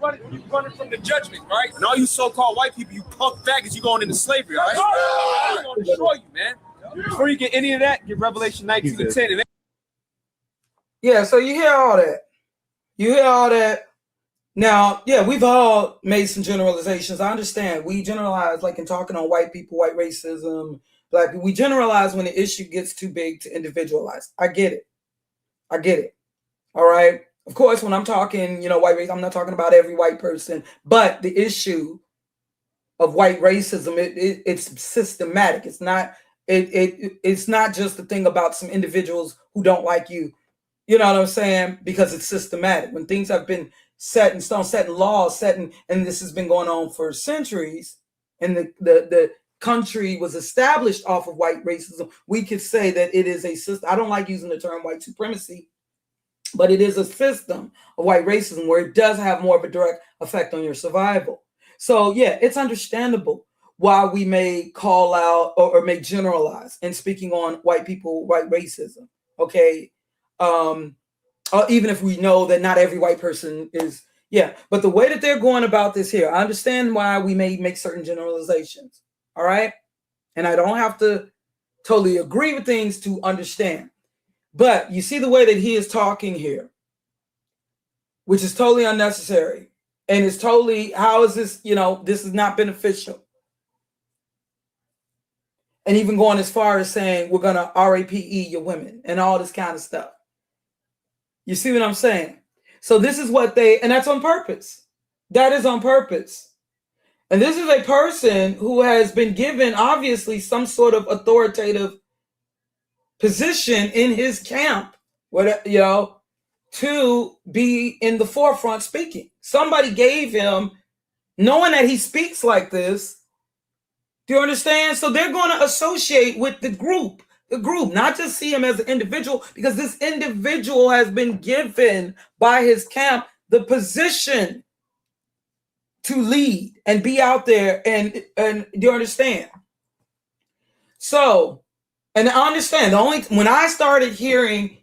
running from the judgment, right? And all you so-called white people, you punk faggots, you going into slavery, all right? I'm gonna destroy you, man. Before you get any of that, get Revelation 19:10. Yeah, so you hear all that. Now, yeah, we've all made some generalizations. I understand. We generalize, like in talking on white people, white racism, black people. We generalize when the issue gets too big to individualize. I get it. All right. Of course, when I'm talking, white race, I'm not talking about every white person, but the issue of white racism, it's systematic. It's not. It's not just a thing about some individuals who don't like you. You know what I'm saying? Because it's systematic. When things have been set in stone, set in laws, and this has been going on for centuries, and the country was established off of white racism, we could say that it is a system. I don't like using the term white supremacy, but it is a system of white racism where it does have more of a direct effect on your survival. So yeah, it's understandable why we may call out or may generalize in speaking on white people, white racism. Okay. Even if we know that not every white person is, but the way that they're going about this here, I understand why we may make certain generalizations, all right? And I don't have to totally agree with things to understand. But you see the way that he is talking here, which is totally unnecessary. And it's totally, how is this, this is not beneficial. And even going as far as saying, we're going to RAPE your women and all this kind of stuff. You see what I'm saying? So this is what and that's on purpose. That is on purpose. And this is a person who has been given, obviously, some sort of authoritative position in his camp, to be in the forefront speaking. Somebody gave him knowing that he speaks like this. Do you understand? So they're going to associate with the group, not just see him as an individual, because this individual has been given by his camp the position to lead and be out there. And do you understand? So, and I understand when I started hearing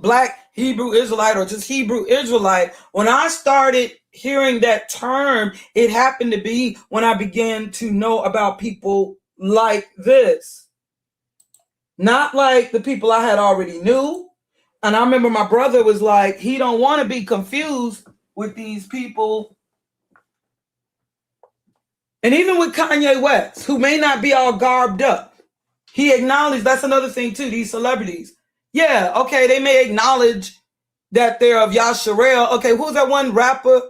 Black Hebrew Israelite, or just Hebrew Israelite, when I started hearing that term, it happened to be when I began to know about people like this. Not like the people I had already knew. And I remember my brother was like, he don't want to be confused with these people. And even with Kanye West, who may not be all garbed up, he acknowledged, that's another thing too, these celebrities. Yeah, okay, they may acknowledge that they're of Yasharel. Okay, who's that one rapper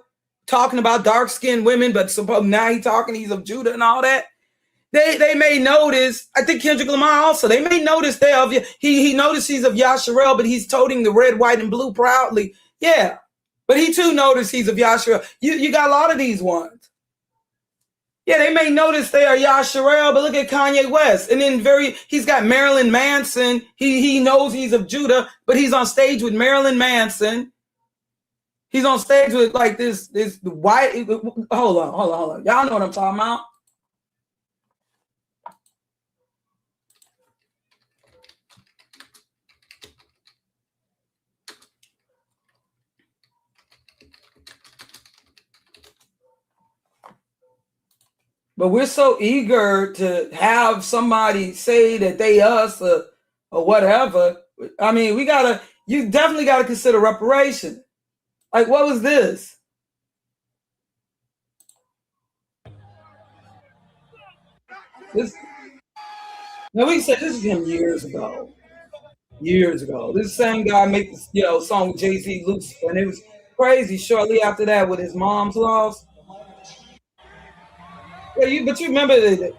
talking about dark-skinned women, but now he's of Judah and all that? They may notice, I think Kendrick Lamar also, they may notice they're of, he noticed he's of Yasharel, but he's toting the red, white, and blue proudly. Yeah, but he too noticed he's of Yasharel. You got a lot of these ones. Yeah, they may notice they are Yasharel, but look at Kanye West. And then he's got Marilyn Manson. He knows he's of Judah, but he's on stage with Marilyn Manson. He's on stage with like this white. Hold on. Y'all know what I'm talking about. But we're so eager to have somebody say that they us or whatever. I mean, you definitely gotta consider reparation. Like, what was this? Now we said this is him years ago. This same guy made this, song with Jay-Z, Lucifer, and it was crazy. Shortly after that, with his mom's loss. Yeah, but you remember that?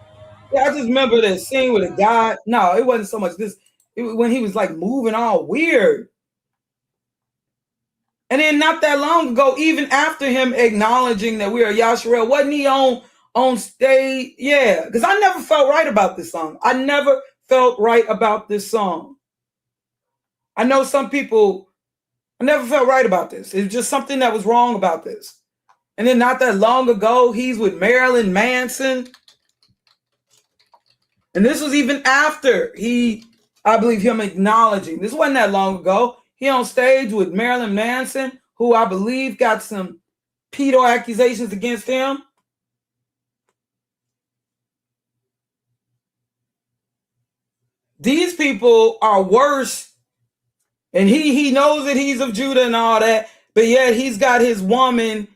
Yeah, I just remember that scene with a guy. No, it wasn't so much this. When he was like moving all weird. And then not that long ago, even after him acknowledging that we are Yasharel, wasn't he on stage? Yeah, because I never felt right about this song. I never felt right about this song. I know some people, I never felt right about this. It's just something that was wrong about this. And then not that long ago, he's with Marilyn Manson. And this was even after I believe him acknowledging, this wasn't that long ago. He on stage with Marilyn Manson, who I believe got some pedo accusations against him. These people are worse. And he knows that he's of Judah and all that, but yet he's got his woman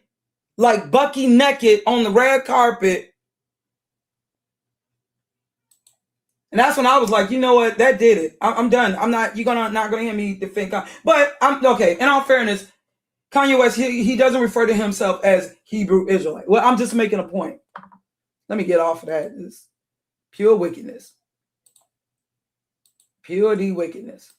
like bucky naked on the red carpet. And that's when I was like, you know what, that did it. I'm done. You're not gonna hear me defend Kanye. But I'm okay. In all fairness, Kanye West, he doesn't refer to himself as Hebrew Israelite. Well, I'm just making a point. Let me get off of that. It's pure wickedness. Pure wickedness.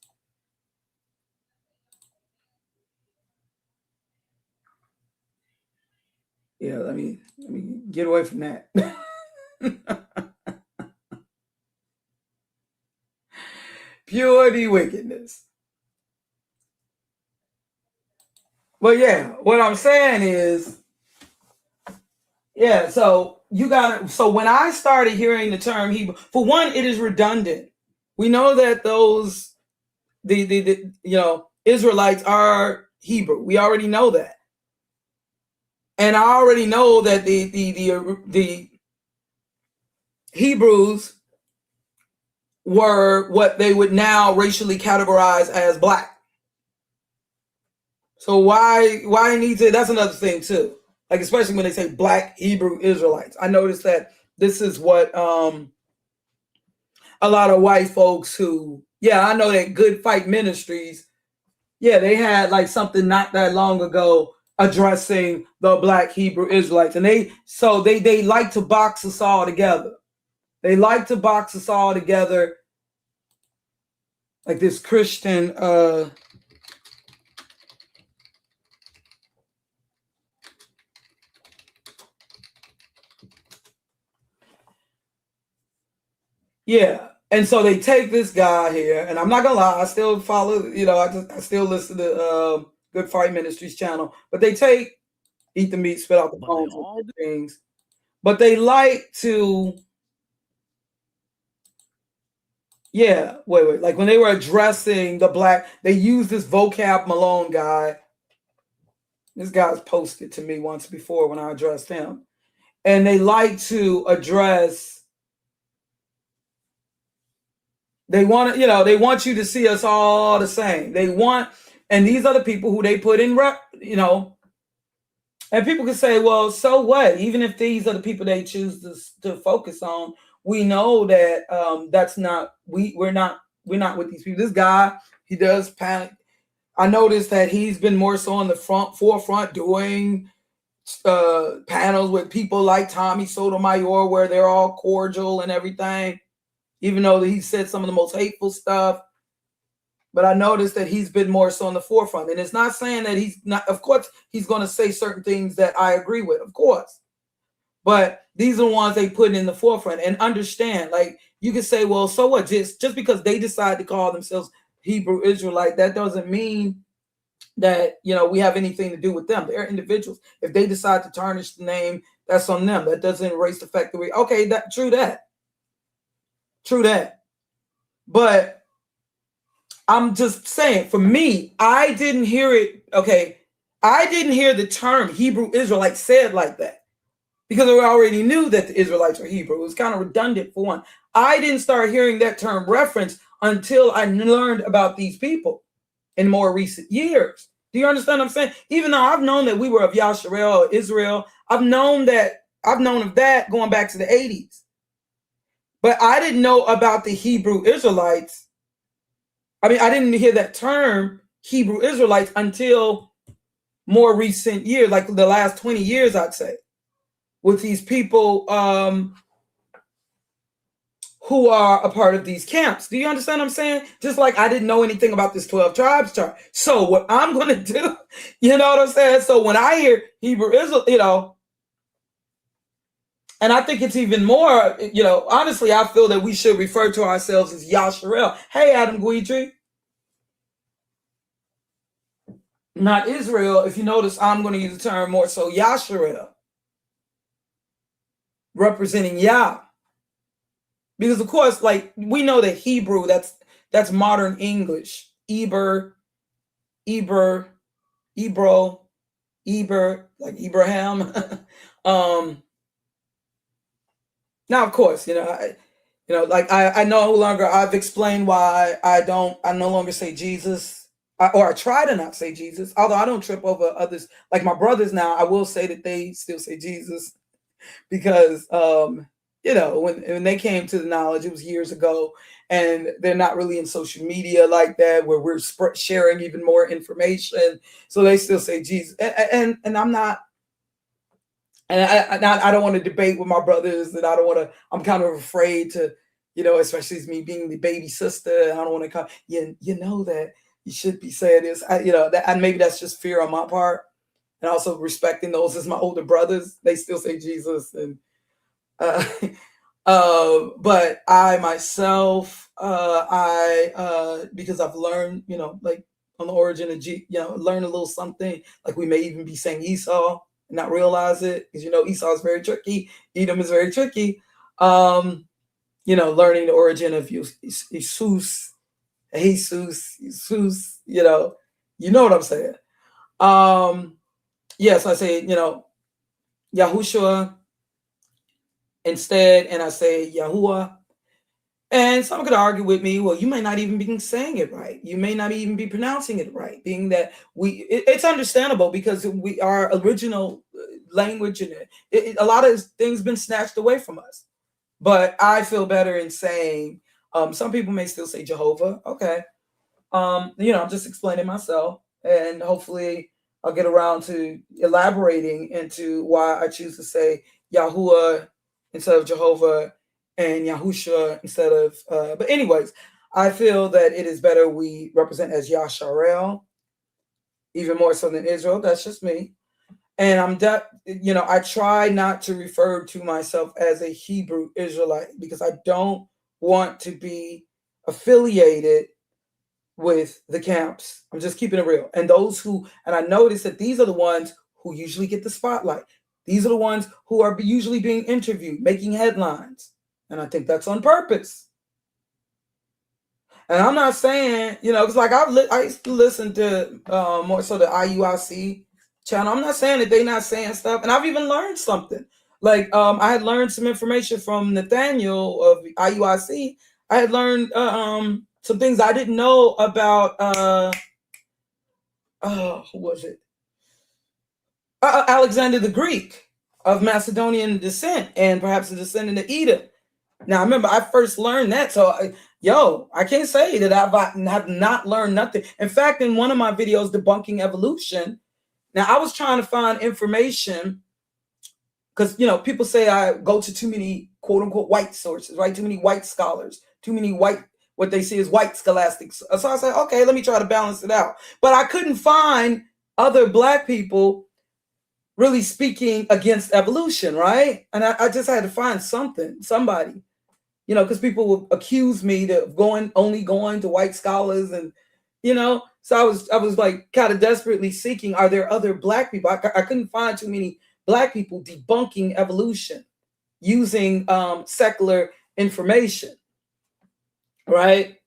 Yeah, let me get away from that. Pure wickedness. But yeah, what I'm saying is, yeah, so when I started hearing the term Hebrew, for one, it is redundant. We know that the Israelites are Hebrew. We already know that. And I already know that the Hebrews were what they would now racially categorize as black. So why need to, that's another thing too. Like, especially when they say black Hebrew Israelites. I noticed that this is what a lot of white folks who, I know that Good Fight Ministries, they had like something not that long ago addressing the black Hebrew Israelites. And they like to box us all together. They like to box us all together like this Christian Yeah. And so they take this guy here, and I'm not gonna lie, I still follow, I still listen to Good Fight Ministries channel, but they take eat the meat, spit out the bones and things. But they like to, wait. Like when they were addressing the black, they used this vocab Malone guy. This guy's posted to me once before when I addressed him. And they like to address, they want you to see us all the same. And these are the people who they put in, and people can say, well, so what? Even if these are the people they choose to focus on, we know that that's not, we're not with these people. This guy, he does panic. I noticed that he's been more so on the forefront doing panels with people like Tommy Sotomayor, where they're all cordial and everything, even though he said some of the most hateful stuff. But I noticed that he's been more so on the forefront. And it's not saying that he's not, of course, he's going to say certain things that I agree with, of course. But these are the ones they put in the forefront. And understand, like, you can say, well, so what? Just because they decide to call themselves Hebrew Israelite, that doesn't mean that, we have anything to do with them. They're individuals. If they decide to tarnish the name, that's on them. That doesn't erase the fact that true that. But I'm just saying, for me, I didn't hear it. Okay. I didn't hear the term Hebrew Israelite said like that, because we already knew that the Israelites were Hebrew. It was kind of redundant for one. I didn't start hearing that term referenced until I learned about these people in more recent years. Do you understand what I'm saying? Even though I've known that we were of Yasharel or Israel, I've known of that going back to the 80s. But I didn't know about the Hebrew Israelites. I mean, I didn't hear that term Hebrew Israelites until more recent years, like the last 20 years, I'd say, with these people who are a part of these camps. Do you understand what I'm saying? Just like I didn't know anything about this 12 tribes chart. So what I'm going to do, you know what I'm saying? So when I hear Hebrew Israel, and I think it's even more, honestly, I feel that we should refer to ourselves as Yasharel. Hey, Adam Guidry. Not Israel. If you notice, I'm going to use the term more so Yasharel, representing Yah. Because, of course, like, we know that Hebrew, that's modern English. Eber, like Abraham. Now, of course, I no longer, I've explained why I no longer say Jesus, or I try to not say Jesus, although I don't trip over others. Like my brothers now, I will say that they still say Jesus, because, when they came to the knowledge, it was years ago, and they're not really in social media like that, where we're sharing even more information. So they still say Jesus, and I'm not. And I don't want to debate with my brothers, and I'm kind of afraid to, especially as me being the baby sister, I don't want to come, that you should be saying this, and maybe that's just fear on my part. And also respecting those as my older brothers, they still say Jesus. And, but I myself, because I've learned, like on the origin of learn a little something, like we may even be saying Esau, and not realize it, because Esau is very tricky. Edom is very tricky. Learning the origin of Jesus, you know what I'm saying. Yes, I say, Yahushua instead, and I say Yahuwah. And some could argue with me, well, you may not even be saying it right. You may not even be pronouncing it right, being that it's understandable, because our original language, and a lot of things been snatched away from us. But I feel better in saying, some people may still say Jehovah. Okay. I'm just explaining myself, and hopefully I'll get around to elaborating into why I choose to say Yahuwah instead of Jehovah, and Yahusha instead of, but anyways, I feel that it is better we represent as Yasharel, even more so than Israel. That's just me. And I try not to refer to myself as a Hebrew Israelite, because I don't want to be affiliated with the camps. I'm just keeping it real. And those who, and I notice that these are the ones who usually get the spotlight. These are the ones who are usually being interviewed, making headlines. And I think that's on purpose. And I'm not saying, it's like I used to listen to more so the IUIC channel. I'm not saying that they're not saying stuff. And I've even learned something. Like I had learned some information from Nathaniel of IUIC. I had learned some things I didn't know about who was it? Alexander the Greek of Macedonian descent and perhaps a descendant of Edom. Now, remember, I first learned that. So, I can't say that I have not learned nothing. In fact, in one of my videos, Debunking Evolution, now I was trying to find information because, people say I go to too many quote unquote white sources, right? Too many white scholars, too many white, what they see as white scholastics. So I said, okay, let me try to balance it out. But I couldn't find other Black people really speaking against evolution, right? And I just had to find somebody, because people will accuse me of only going to white scholars, and so I was like kind of desperately seeking, are there other Black people? I couldn't find too many Black people debunking evolution using secular information, right?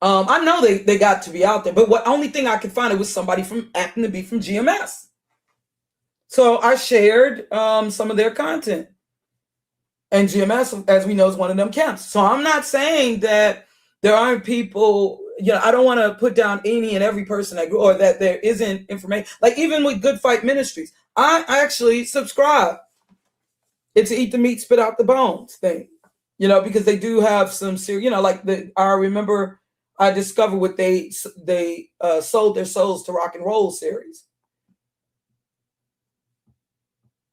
I know they got to be out there, but what only thing I could find, it was somebody happened to be from GMS. So I shared some of their content. And GMS, as we know, is one of them camps. So I'm not saying that there aren't people, I don't want to put down any and every person that grew, or that there isn't information. Like even with Good Fight Ministries, I actually subscribe. It's Eat the Meat, Spit Out the Bones thing, because they do have some serious, like I remember I discovered what they sold their souls to rock and roll series.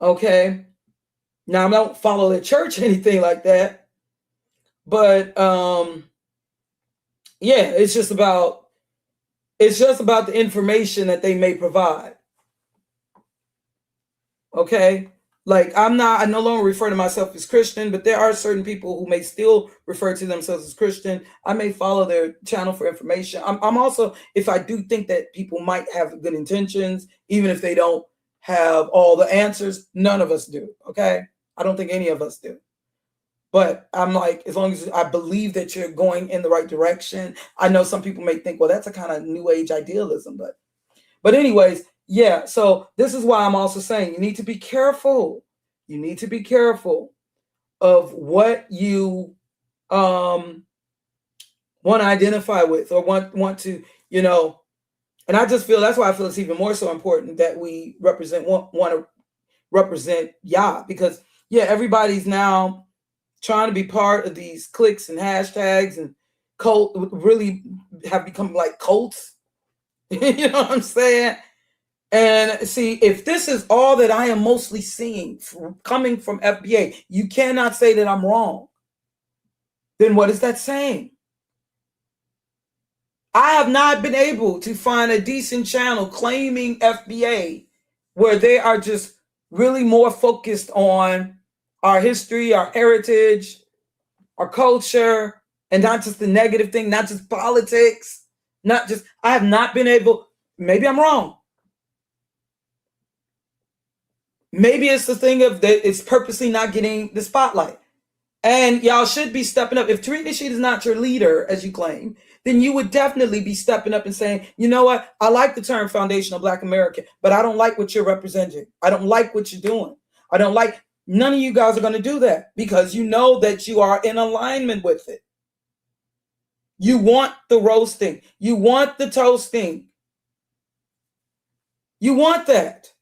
Okay. Now I don't follow the church or anything like that, but it's just about the information that they may provide. Okay. Like I no longer refer to myself as Christian, but there are certain people who may still refer to themselves as Christian. I may follow their channel for information. I'm also, if I do think that people might have good intentions, even if they don't have all the answers, none of us do. Okay. I don't think any of us do. But I'm like, as long as I believe that you're going in the right direction. I know some people may think, well, that's a kind of new age idealism, but anyways, yeah. So this is why I'm also saying you need to be careful. You need to be careful of what you want to identify with or want to, and I just feel that's why I feel it's even more so important that we want to represent Yah, because everybody's now trying to be part of these cliques and hashtags and cult, really have become like cults. You know what I'm saying? And see, if this is all that I am mostly seeing coming from FBA, you cannot say that I'm wrong. Then what is that saying? I have not been able to find a decent channel claiming FBA where they are just really more focused on our history, our heritage, our culture, and not just the negative thing, not just politics, I have not been able, maybe I'm wrong. Maybe it's the thing of that it's purposely not getting the spotlight. And y'all should be stepping up. If Tariq Nasheed is not your leader, as you claim, then you would definitely be stepping up and saying, you know what? I like the term foundational Black American, but I don't like what you're representing. I don't like what you're doing. None of you guys are going to do that because you know that you are in alignment with it. You want the roasting. You want the toasting. You want that.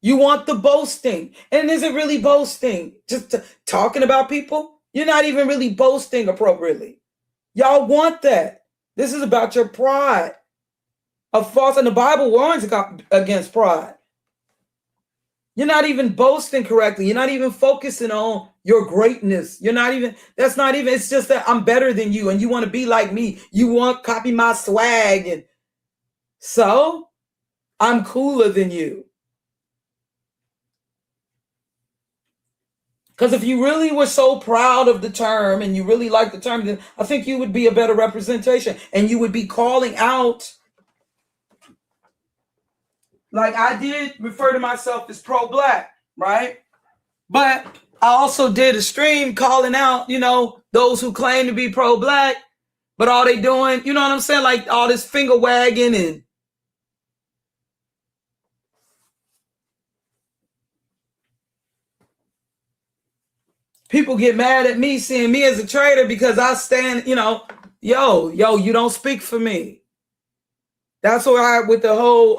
You want the boasting. And is it really boasting? Just talking about people? You're not even really boasting appropriately. Y'all want that. This is about your pride. Of false, and the Bible warns against pride. You're not even boasting correctly. You're not even focusing on your greatness. It's just that I'm better than you and you want to be like me. You want to copy my swag. And so I'm cooler than you. Because if you really were so proud of the term and you really like the term, then I think you would be a better representation and you would be calling out. Like I did refer to myself as pro-black, right? But I also did a stream calling out, those who claim to be pro-black, but all they doing, you know what I'm saying? Like all this finger wagging and people get mad at me seeing me as a traitor because I stand, yo, you don't speak for me. That's why with the whole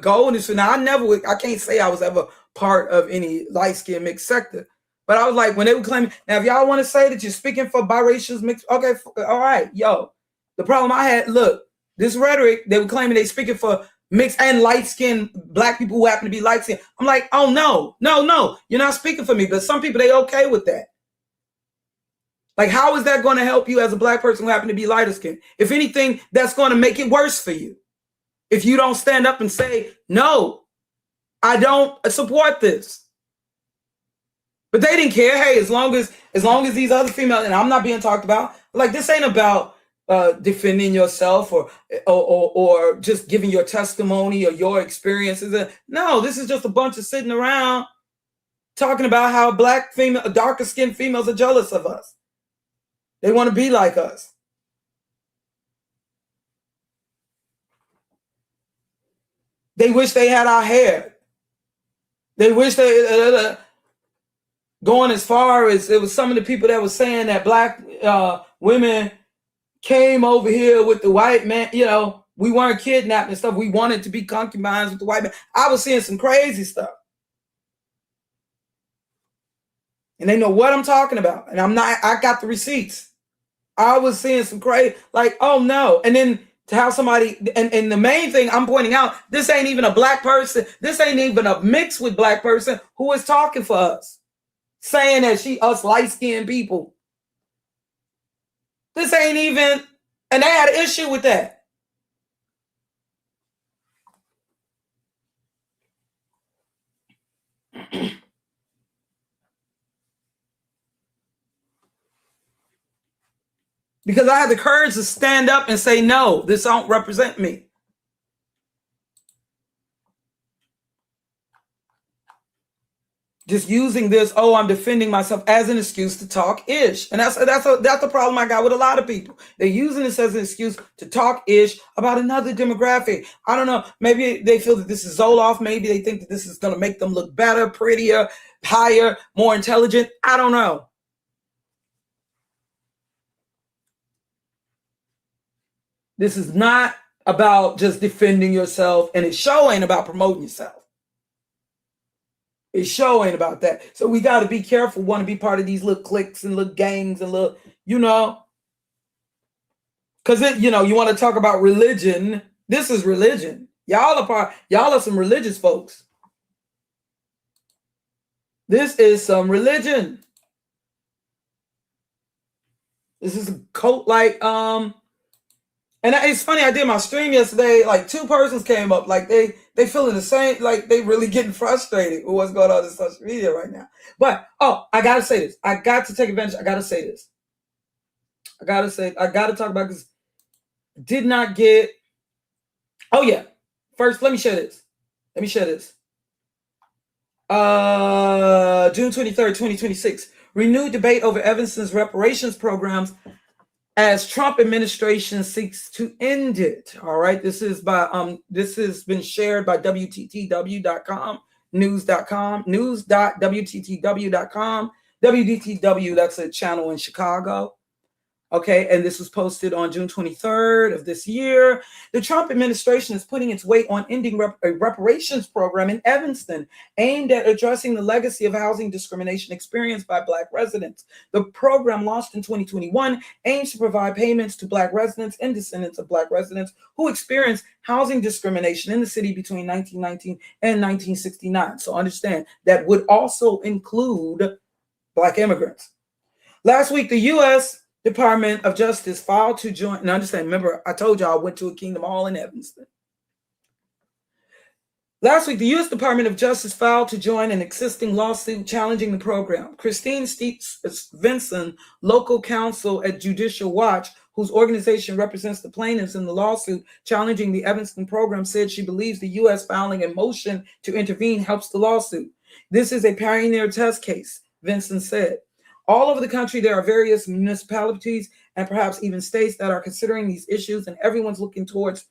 goldness. Now I can't say I was ever part of any light-skinned mixed sector. But I was like, when they would claim, now if y'all want to say that you're speaking for biracial mixed, okay, all right, yo. The problem I had, look, this rhetoric, they were claiming they speaking for mixed and light-skinned black people who happen to be light-skinned. I'm like, oh no, you're not speaking for me. But some people, they okay with that. Like, how is that going to help you as a black person who happen to be lighter skinned? If anything, that's going to make it worse for you. If you don't stand up and say, no, I don't support this. But they didn't care. Hey, as long as these other females, and I'm not being talked about, like this ain't about defending yourself or just giving your testimony or your experiences. No, this is just a bunch of sitting around talking about how black female, darker skinned females are jealous of us. They want to be like us. They wish they had our hair. They wish they going as far as it was some of the people that were saying that black women came over here with the white man. We weren't kidnapped and stuff. We wanted to be concubines with the white man. I was seeing some crazy stuff. And they know what I'm talking about. And I got the receipts. I was seeing some crazy, like, oh no. And then to have somebody, and the main thing I'm pointing out, this ain't even a black person. This ain't even a mix with black person who is talking for us, saying that us light-skinned people. This ain't even, and they had an issue with that. Because I had the courage to stand up and say, no, this don't represent me. Just using this, I'm defending myself as an excuse to talk ish. And that's the problem I got with a lot of people. They're using this as an excuse to talk ish about another demographic. I don't know. Maybe they feel that this is Zoloft. Maybe they think that this is going to make them look better, prettier, higher, more intelligent. I don't know. This is not about just defending yourself, and it sure ain't about promoting yourself. It sure ain't about that. So we got to be careful, want to be part of these little cliques and little gangs and little, because you want to talk about religion. This is religion. Y'all are some religious folks. This is some religion. This is a cult like, and it's funny, I did my stream yesterday, like 2 persons came up, like they feeling the same, like they really getting frustrated with what's going on in social media right now. But, I got to say this. I got to take advantage. I got to say this. I got to talk about this. Did not get, first, let me share this. June 23rd, 2026. Renewed debate over Evanston's reparations programs as Trump administration seeks to end it. All right. This has been shared by WTTW.com, news.com, news.wttw.com. WDTW, that's a channel in Chicago. Okay, and this was posted on June 23rd of this year. The Trump administration is putting its weight on ending a reparations program in Evanston aimed at addressing the legacy of housing discrimination experienced by Black residents. The program, launched in 2021, aims to provide payments to Black residents and descendants of Black residents who experienced housing discrimination in the city between 1919 and 1969. So understand, that would also include Black immigrants. Last week, the U.S. Department of Justice filed to join, and understand, remember, I told y'all I went to a Kingdom Hall in Evanston. Last week, the U.S. Department of Justice filed to join an existing lawsuit challenging the program. Christine Vinson, local counsel at Judicial Watch, whose organization represents the plaintiffs in the lawsuit challenging the Evanston program, said she believes the U.S. filing a motion to intervene helps the lawsuit. This is a pioneer test case, Vinson said. All over the country, there are various municipalities and perhaps even states that are considering these issues, and everyone's looking towards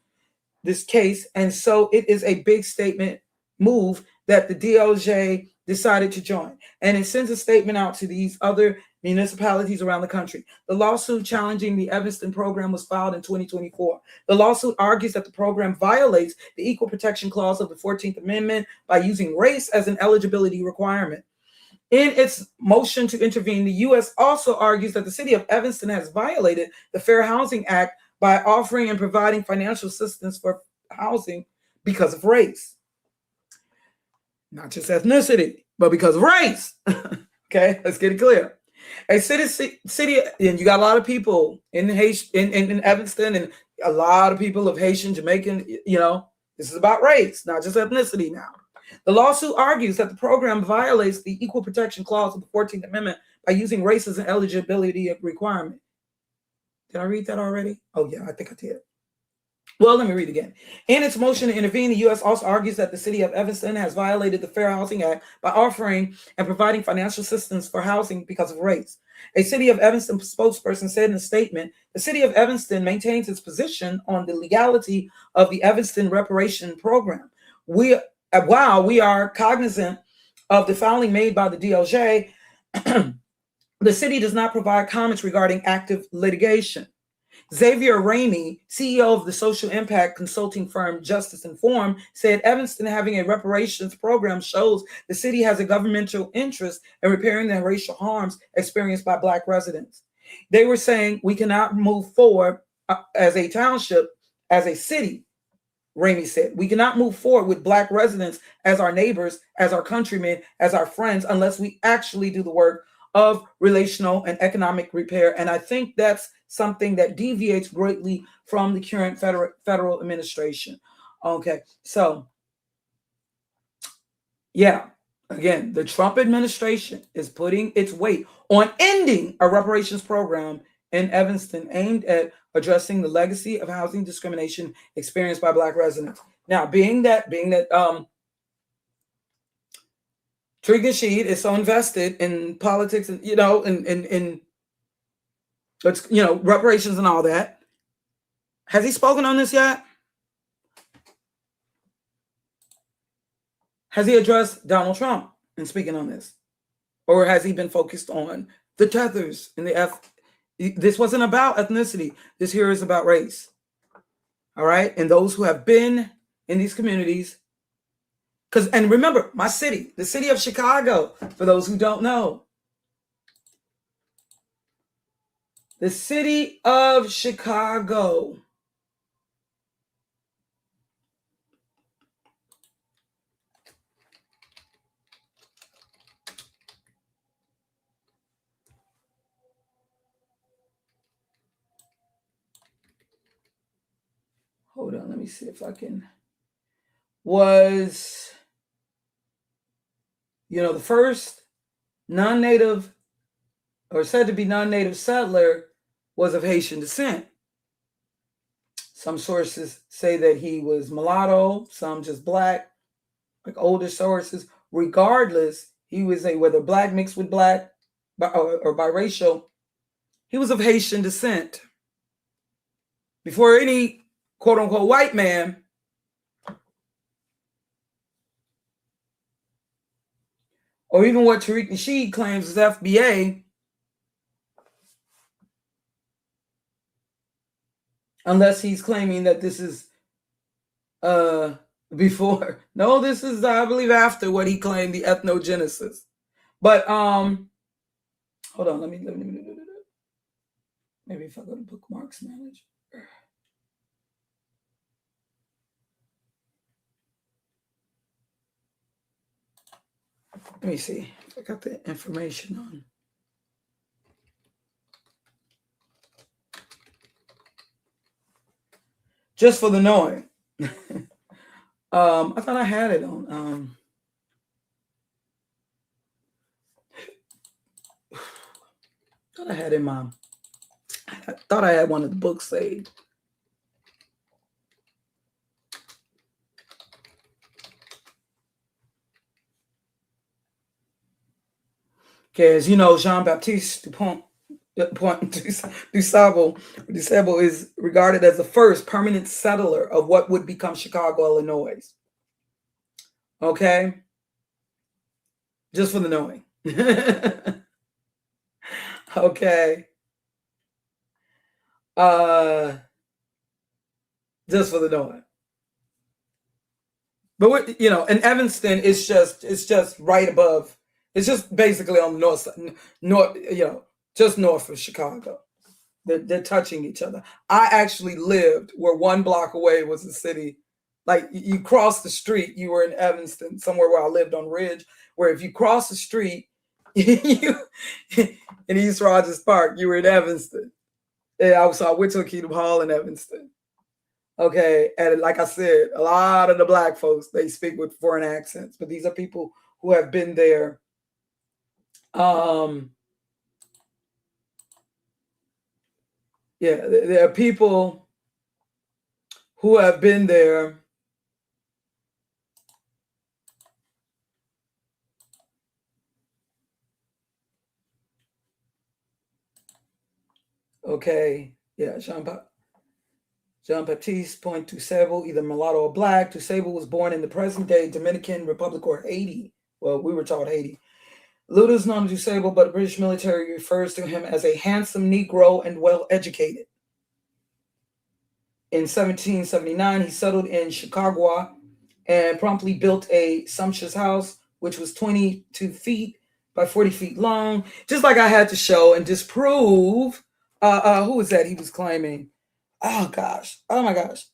this case. And so it is a big statement move that the DOJ decided to join. And it sends a statement out to these other municipalities around the country. The lawsuit challenging the Evanston program was filed in 2024. The lawsuit argues that the program violates the Equal Protection Clause of the 14th Amendment by using race as an eligibility requirement. In its motion to intervene, the U.S. also argues that the city of Evanston has violated the Fair Housing Act by offering and providing financial assistance for housing because of race. Not just ethnicity, but because of race. Okay, let's get it clear. A city, and you got a lot of people in Evanston, and a lot of people of Haitian, Jamaican, this is about race, not just ethnicity now. The lawsuit argues that the program violates the Equal Protection Clause of the 14th Amendment by using race as an eligibility requirement. Did I read that already? Oh, yeah, I think I did. Well, let me read again. In its motion to intervene, the U.S. also argues that the city of Evanston has violated the Fair Housing Act by offering and providing financial assistance for housing because of race. A city of Evanston spokesperson said in a statement, the city of Evanston maintains its position on the legality of the Evanston reparation program. While we are cognizant of the filing made by the DOJ, the city does not provide comments regarding active litigation. Xavier Ramey, CEO of the social impact consulting firm Justice Informed, said Evanston having a reparations program shows the city has a governmental interest in repairing the racial harms experienced by Black residents. They were saying we cannot move forward as a township, as a city. Ramey said, we cannot move forward with Black residents as our neighbors, as our countrymen, as our friends, unless we actually do the work of relational and economic repair. And I think that's something that deviates greatly from the current federal administration. Okay, so yeah, again, the Trump administration is putting its weight on ending a reparations program in Evanston aimed at addressing the legacy of housing discrimination experienced by Black residents. Now, being that Tariq Nasheed is so invested in politics and in reparations and all that, has he spoken on this yet? Has he addressed Donald Trump in speaking on this, or has he been focused on the tethers and This wasn't about ethnicity. This here is about race. All right. And those who have been in these communities, and remember, my city, the city of Chicago, for those who don't know, the city of Chicago. Hold on, let me see if I can. Was, the first non-native or said to be non-native settler was of Haitian descent. Some sources say that he was mulatto, some just Black, like older sources. Regardless, he was whether Black mixed with Black or biracial, he was of Haitian descent. Before any quote-unquote white man or even what Tariq Nasheed claims is FBA, unless he's claiming that this is before. No, this is, I believe, after what he claimed, the ethnogenesis. But hold on, let me maybe if I go to bookmarks manager. Let me see if I got the information on. Just for the knowing. I thought I had it on. I thought I had in my. I thought I had one of the books saved. Because, you know, Jean-Baptiste Dusable is regarded as the first permanent settler of what would become Chicago, Illinois. Okay? Just for the knowing. Okay. Just for the knowing. But what, you know, and Evanston is just right above. It's just basically on the north side, you know, just north of Chicago. They're touching each other. I actually lived where 1 block away was the city. Like, you cross the street, you were in Evanston, somewhere where I lived on Ridge, where if you cross the street, in East Rogers Park, you were in Evanston. And I went to Kingdom Hall in Evanston. Okay, and like I said, a lot of the black folks, they speak with foreign accents, but these are people who have been there. Yeah, there are people who have been there. Okay, yeah, Jean-Baptiste Point Dusable, either mulatto or black. Dusable was born in the present-day Dominican Republic or Haiti. Well, we were taught Haiti. Little is known of Dusable, but the British military refers to him as a handsome Negro and well-educated. In 1779, he settled in Chicago and promptly built a sumptuous house, which was 22 feet by 40 feet long. Just like I had to show and disprove. Who was that he was claiming? Oh gosh. Oh my gosh.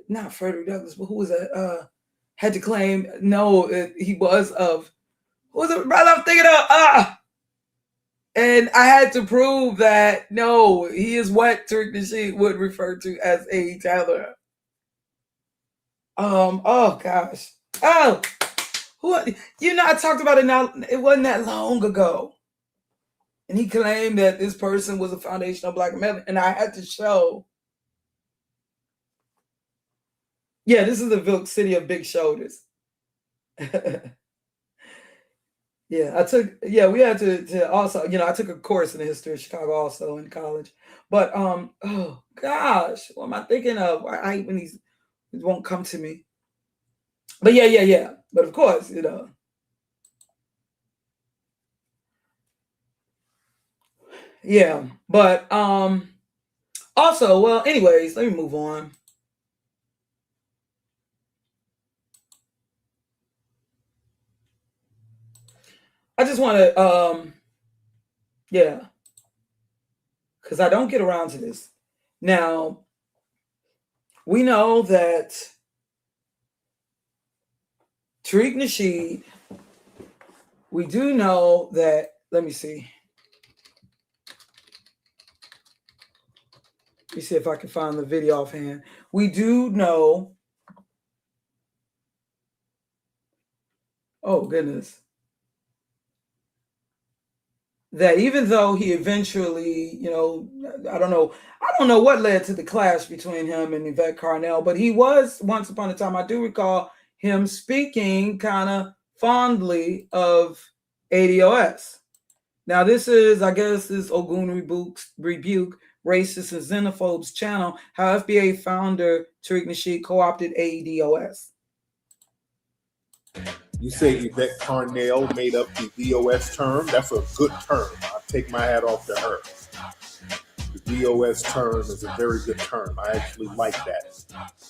Not Frederick Douglass, but who was that? Had to claim, no, he was of, who was it, brother? I'm thinking of, and I had to prove that, no, he is what Tariq Nasheed would refer to as a Taylor. Oh gosh. Oh, you know, I talked about it now. It wasn't that long ago. And he claimed that this person was a foundational Black American. And I had to show. Yeah, this is the city of big shoulders. Yeah, we had to also, you know, I took a course in the history of Chicago also in college. But, oh gosh, what am I thinking of? I hate when these won't come to me. But yeah. But of course, you know. Yeah, but also, well, anyways, let me move on. I just want to yeah, because I don't get around to this. Now, we know that Tariq Nasheed, we do know that, let me see. Let me see if I can find the video offhand. We do know, oh goodness, that even though he eventually, you know, I don't know what led to the clash between him and Yvette Carnell, but he was, once upon a time, I do recall him speaking kind of fondly of ADOS. Now, this is, I guess, this Ogun Rebuke Racist and Xenophobes channel, how FBA founder Tariq Nasheed co-opted ADOS. You say Yvette Carnell made up the DOS term. That's a good term. I take my hat off to her. The DOS term is a very good term. I actually like that.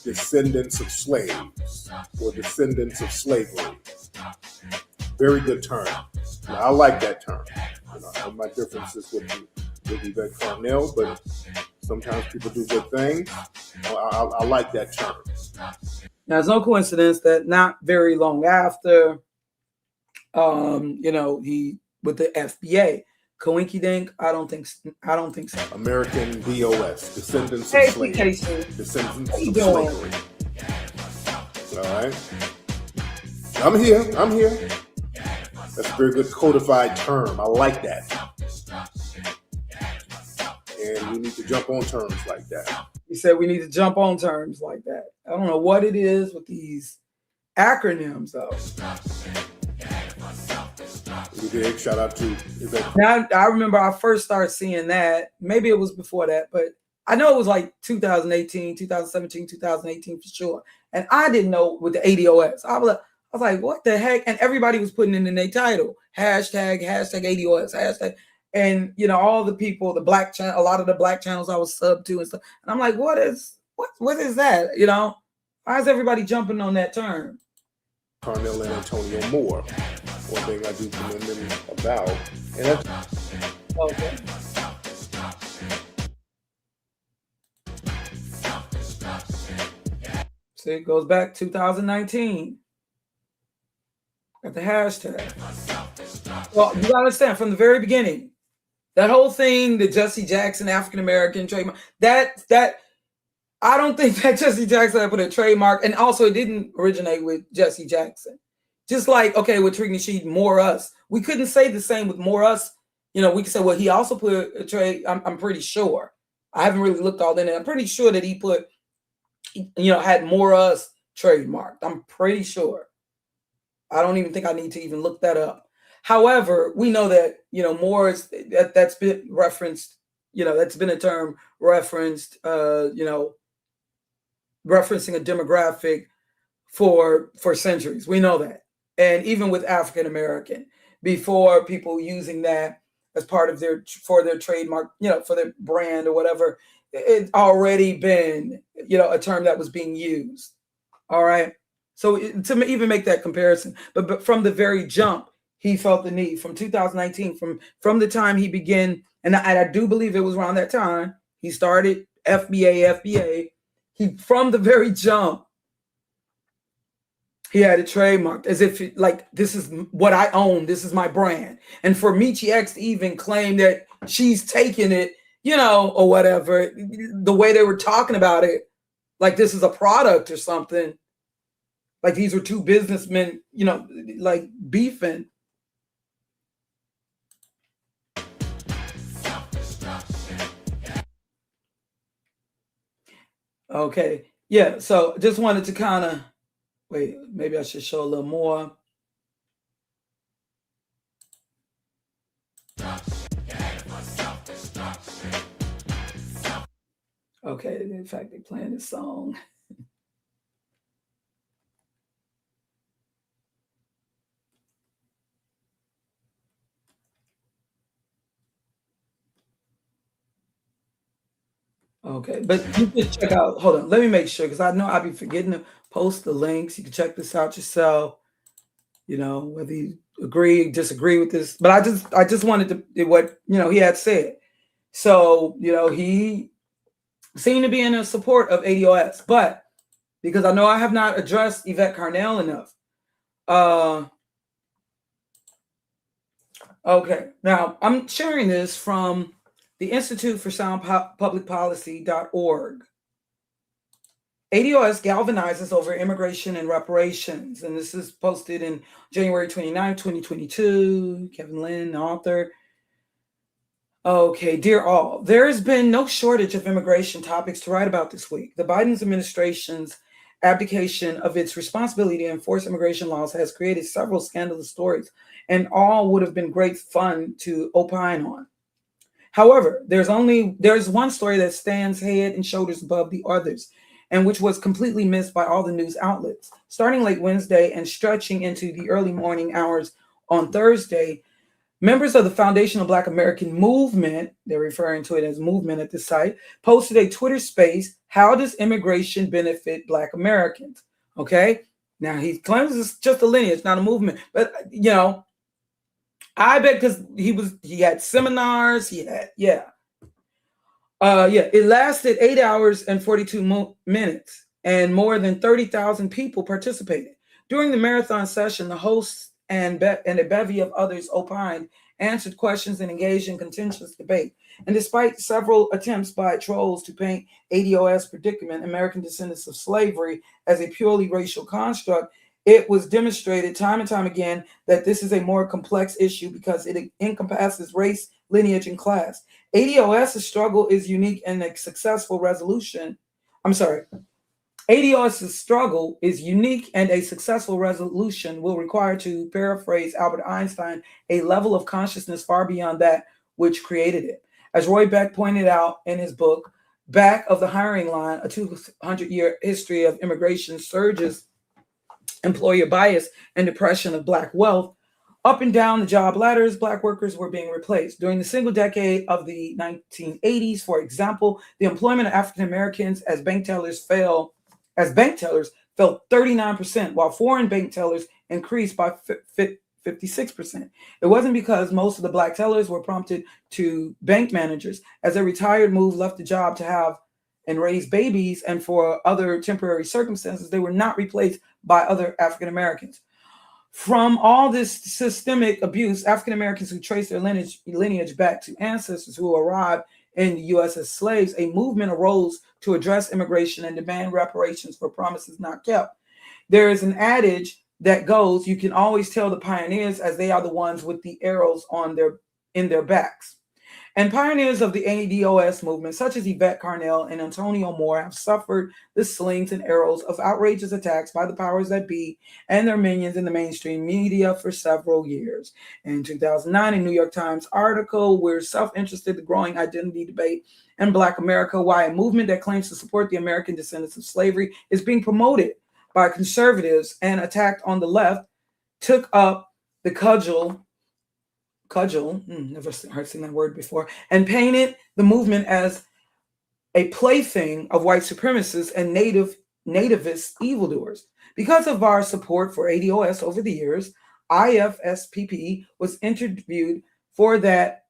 Descendants of slaves or descendants of slavery. Very good term. Now, I like that term. You know, I have my differences with Yvette Carnell, but sometimes people do good things. I like that term. Now, it's no coincidence that not very long after, you know, he with the FBA, Coinky Dink, I don't think so. American DOS, descendants of slavery. Descendants of slavery. All right. I'm here. That's a very good codified term. I like that. And we need to jump on terms like that. He said we need to jump on terms like that. I don't know what it is with these acronyms, though. Big shout out to Yvette. Now, I remember I first started seeing that. Maybe it was before that, but I know it was like 2018, 2017, 2018 for sure. And I didn't know with the ADOS. I was like, what the heck? And everybody was putting it in their title. Hashtag ADOS, hashtag. And, you know, all the people, the black channel, a lot of the black channels I was subbed to and stuff. And I'm like, what is that? You know, why is everybody jumping on that term? Carnell and Antonio Moore. One thing I do commend them about. And that's Okay. So it goes back 2019. Got the hashtag. Well, you gotta understand from the very beginning, that whole thing, the Jesse Jackson African American trademark, that I don't think that Jesse Jackson had put a trademark, and also it didn't originate with Jesse Jackson. Just like, okay, with Tariq Nasheed, More Us. We couldn't say the same with More Us. You know, we could say, well, he also put a trade. I'm pretty sure. I haven't really looked all in it. I'm pretty sure that he put, you know, had More Us trademarked. I'm pretty sure. I don't even think I need to even look that up. However, we know that, you know, more is that's been referenced, you know, that's been a term referenced, you know, referencing a demographic for centuries. We know that. And even with African American, before people using that as part of their trademark, you know, for their brand or whatever, it's already been, you know, a term that was being used. All right. So to even make that comparison, but from the very jump, he felt the need from 2019, from the time he began, and I do believe it was around that time he started FBA. He from the very jump, he had it trademarked as if like, this is what I own, this is my brand. And for Michi X to even claim that she's taking it, you know, or whatever, the way they were talking about it, like this is a product or something. Like these were two businessmen, you know, like beefing. Okay. Yeah. So just wanted to kind of wait. Maybe I should show a little more. Okay. In fact, they're playing this song. Okay, but you can check out, hold on, let me make sure, because I know I'll be forgetting to post the links. You can check this out yourself, you know, whether you agree, disagree with this. But I just wanted to, what, you know, he had said. So, you know, he seemed to be in a support of ADOS, but because I know I have not addressed Yvette Carnell enough. Okay, now I'm sharing this from the Institute for Sound Public Policy.org. ADOS galvanizes over immigration and reparations. And this is posted in January 29, 2022. Kevin Lynn, author. Okay, dear all, there has been no shortage of immigration topics to write about this week. The Biden administration's abdication of its responsibility to enforce immigration laws has created several scandalous stories, and all would have been great fun to opine on. However, there's one story that stands head and shoulders above the others, and which was completely missed by all the news outlets. Starting late Wednesday and stretching into the early morning hours on Thursday, members of the Foundational Black American Movement, they're referring to it as movement at this site, posted a Twitter space, how does immigration benefit Black Americans? Okay, now he claims it's just a lineage, not a movement, but you know, I bet because he had seminars, it lasted 8 hours and 42 minutes, and more than 30,000 people participated. During the marathon session, the hosts and a bevy of others opined, answered questions, and engaged in contentious debate. And despite several attempts by trolls to paint ADOS predicament, American descendants of slavery, as a purely racial construct, it was demonstrated time and time again that this is a more complex issue because it encompasses race, lineage, and class. ADOS's struggle is unique and a successful resolution. ADOS's struggle is unique and a successful resolution will require, to paraphrase Albert Einstein, a level of consciousness far beyond that which created it. As Roy Beck pointed out in his book, Back of the Hiring Line, a 200-year history of immigration surges, employer bias, and depression of Black wealth, up and down the job ladders, Black workers were being replaced. During the single decade of the 1980s, for example, the employment of African Americans as bank tellers fell 39%, while foreign bank tellers increased by 56%. It wasn't because most of the Black tellers were prompted to bank managers. As a retired move left the job to have and raise babies, and for other temporary circumstances, they were not replaced by other African Americans. From all this systemic abuse, African Americans who trace their lineage back to ancestors who arrived in the U.S. as slaves, a movement arose to address immigration and demand reparations for promises not kept. There is an adage that goes, you can always tell the pioneers as they are the ones with the arrows in their backs. And pioneers of the ADOS movement, such as Yvette Carnell and Antonio Moore, have suffered the slings and arrows of outrageous attacks by the powers that be and their minions in the mainstream media for several years. In 2009, a New York Times article, "We're Self-Interested, the Growing Identity Debate in Black America, Why a Movement That Claims to Support the American Descendants of Slavery is Being Promoted by Conservatives and Attacked on the Left," took up the cudgel, never heard seen that word before, and painted the movement as a plaything of white supremacists and nativist evildoers. Because of our support for ADOS over the years, IFSPP was interviewed for that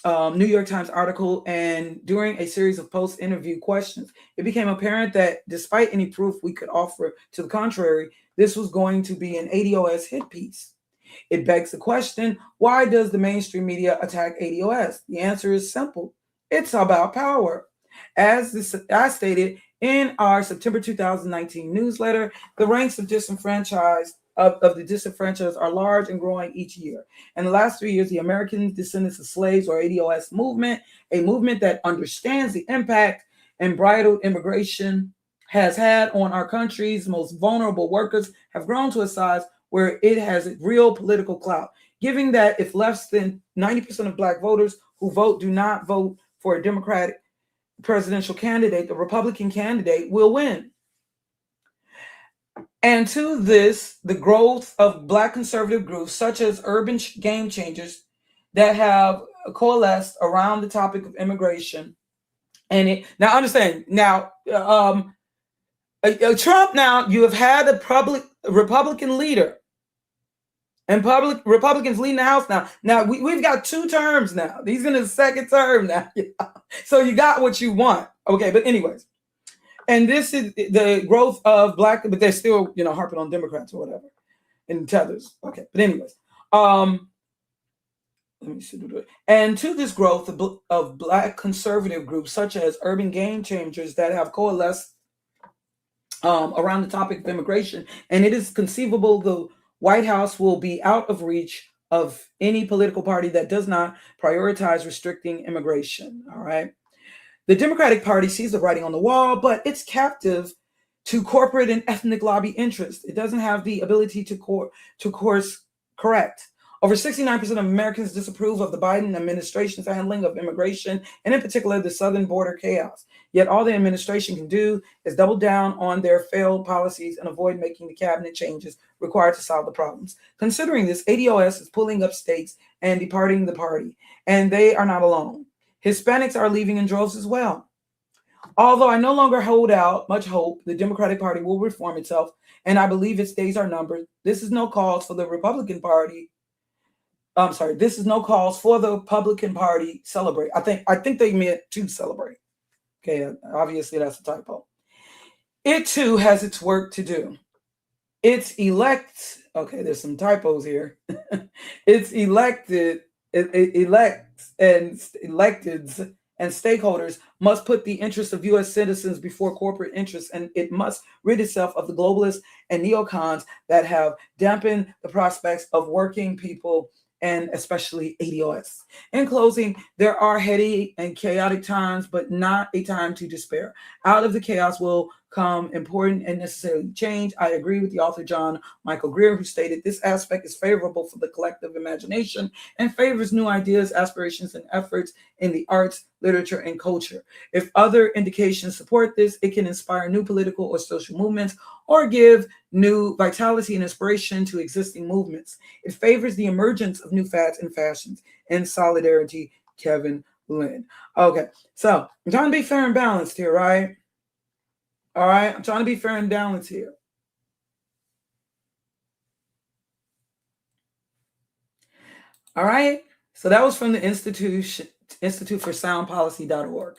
New York Times article, and during a series of post-interview questions, it became apparent that despite any proof we could offer to the contrary, this was going to be an ADOS hit piece. It begs the question, why does the mainstream media attack ADOS? The answer is simple. It's about power. As I stated in our September 2019 newsletter, the ranks of the disenfranchised are large and growing each year. In the last 3 years, the American Descendants of Slaves, or ADOS movement, a movement that understands the impact unbridled immigration has had on our country's most vulnerable workers, have grown to a size where it has real political clout, given that if less than 90% of Black voters who vote do not vote for a Democratic presidential candidate, the Republican candidate will win. And to this, the growth of Black conservative groups such as urban game changers that have coalesced around the topic of immigration. And it now understand, now Trump, now you have had a Republican leader and Republicans leading the House now. Now we've got 2 terms now. He's in his 2nd term now. So you got what you want. Okay, but anyways. And this is the growth of Black, but they're still, harping on Democrats or whatever in tethers. Okay, but anyways. Let me see. And to this growth of Black conservative groups such as urban game changers that have coalesced around the topic of immigration, and it is conceivable the White House will be out of reach of any political party that does not prioritize restricting immigration. All right. The Democratic Party sees the writing on the wall, but it's captive to corporate and ethnic lobby interests. It doesn't have the ability to course correct. Over 69% of Americans disapprove of the Biden administration's handling of immigration, and in particular, the southern border chaos. Yet all the administration can do is double down on their failed policies and avoid making the cabinet changes required to solve the problems. Considering this, ADOS is pulling up states and departing the party, and they are not alone. Hispanics are leaving in droves as well. Although I no longer hold out much hope the Democratic Party will reform itself, and I believe its days are numbered, this is no cause for the Republican Party. This is no cause for the Republican Party celebrate. I think they meant to celebrate. Okay, obviously that's a typo. It too has its work to do. Its elect Okay, there's some typos here. It's elected, elects and electeds and stakeholders must put the interests of U.S. citizens before corporate interests, and it must rid itself of the globalists and neocons that have dampened the prospects of working people and especially ADOS. In closing, there are heady and chaotic times, but not a time to despair. Out of the chaos will come important and necessary change. I agree with the author John Michael Greer, who stated this aspect is favorable for the collective imagination and favors new ideas, aspirations, and efforts in the arts, literature, and culture. If other indications support this, it can inspire new political or social movements or give new vitality and inspiration to existing movements. It favors the emergence of new fads and fashions. In solidarity, Kevin Lynn. Okay, so I'm trying to be fair and balanced here, right? All right, I'm trying to be fair and balanced here. All right, so that was from the Institute for Sound Policy.org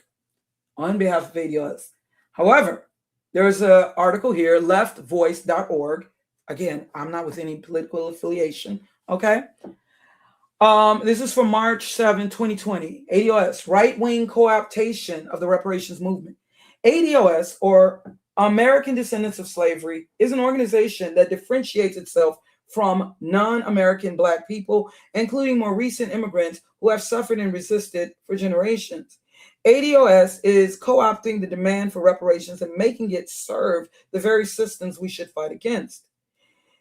on behalf of ADOS. However, there's an article here, leftvoice.org. Again, I'm not with any political affiliation, okay? This is from March 7, 2020. ADOS, right-wing co-optation of the reparations movement. ADOS, or American Descendants of Slavery, is an organization that differentiates itself from non-American Black people, including more recent immigrants who have suffered and resisted for generations. ADOS is co-opting the demand for reparations and making it serve the very systems we should fight against.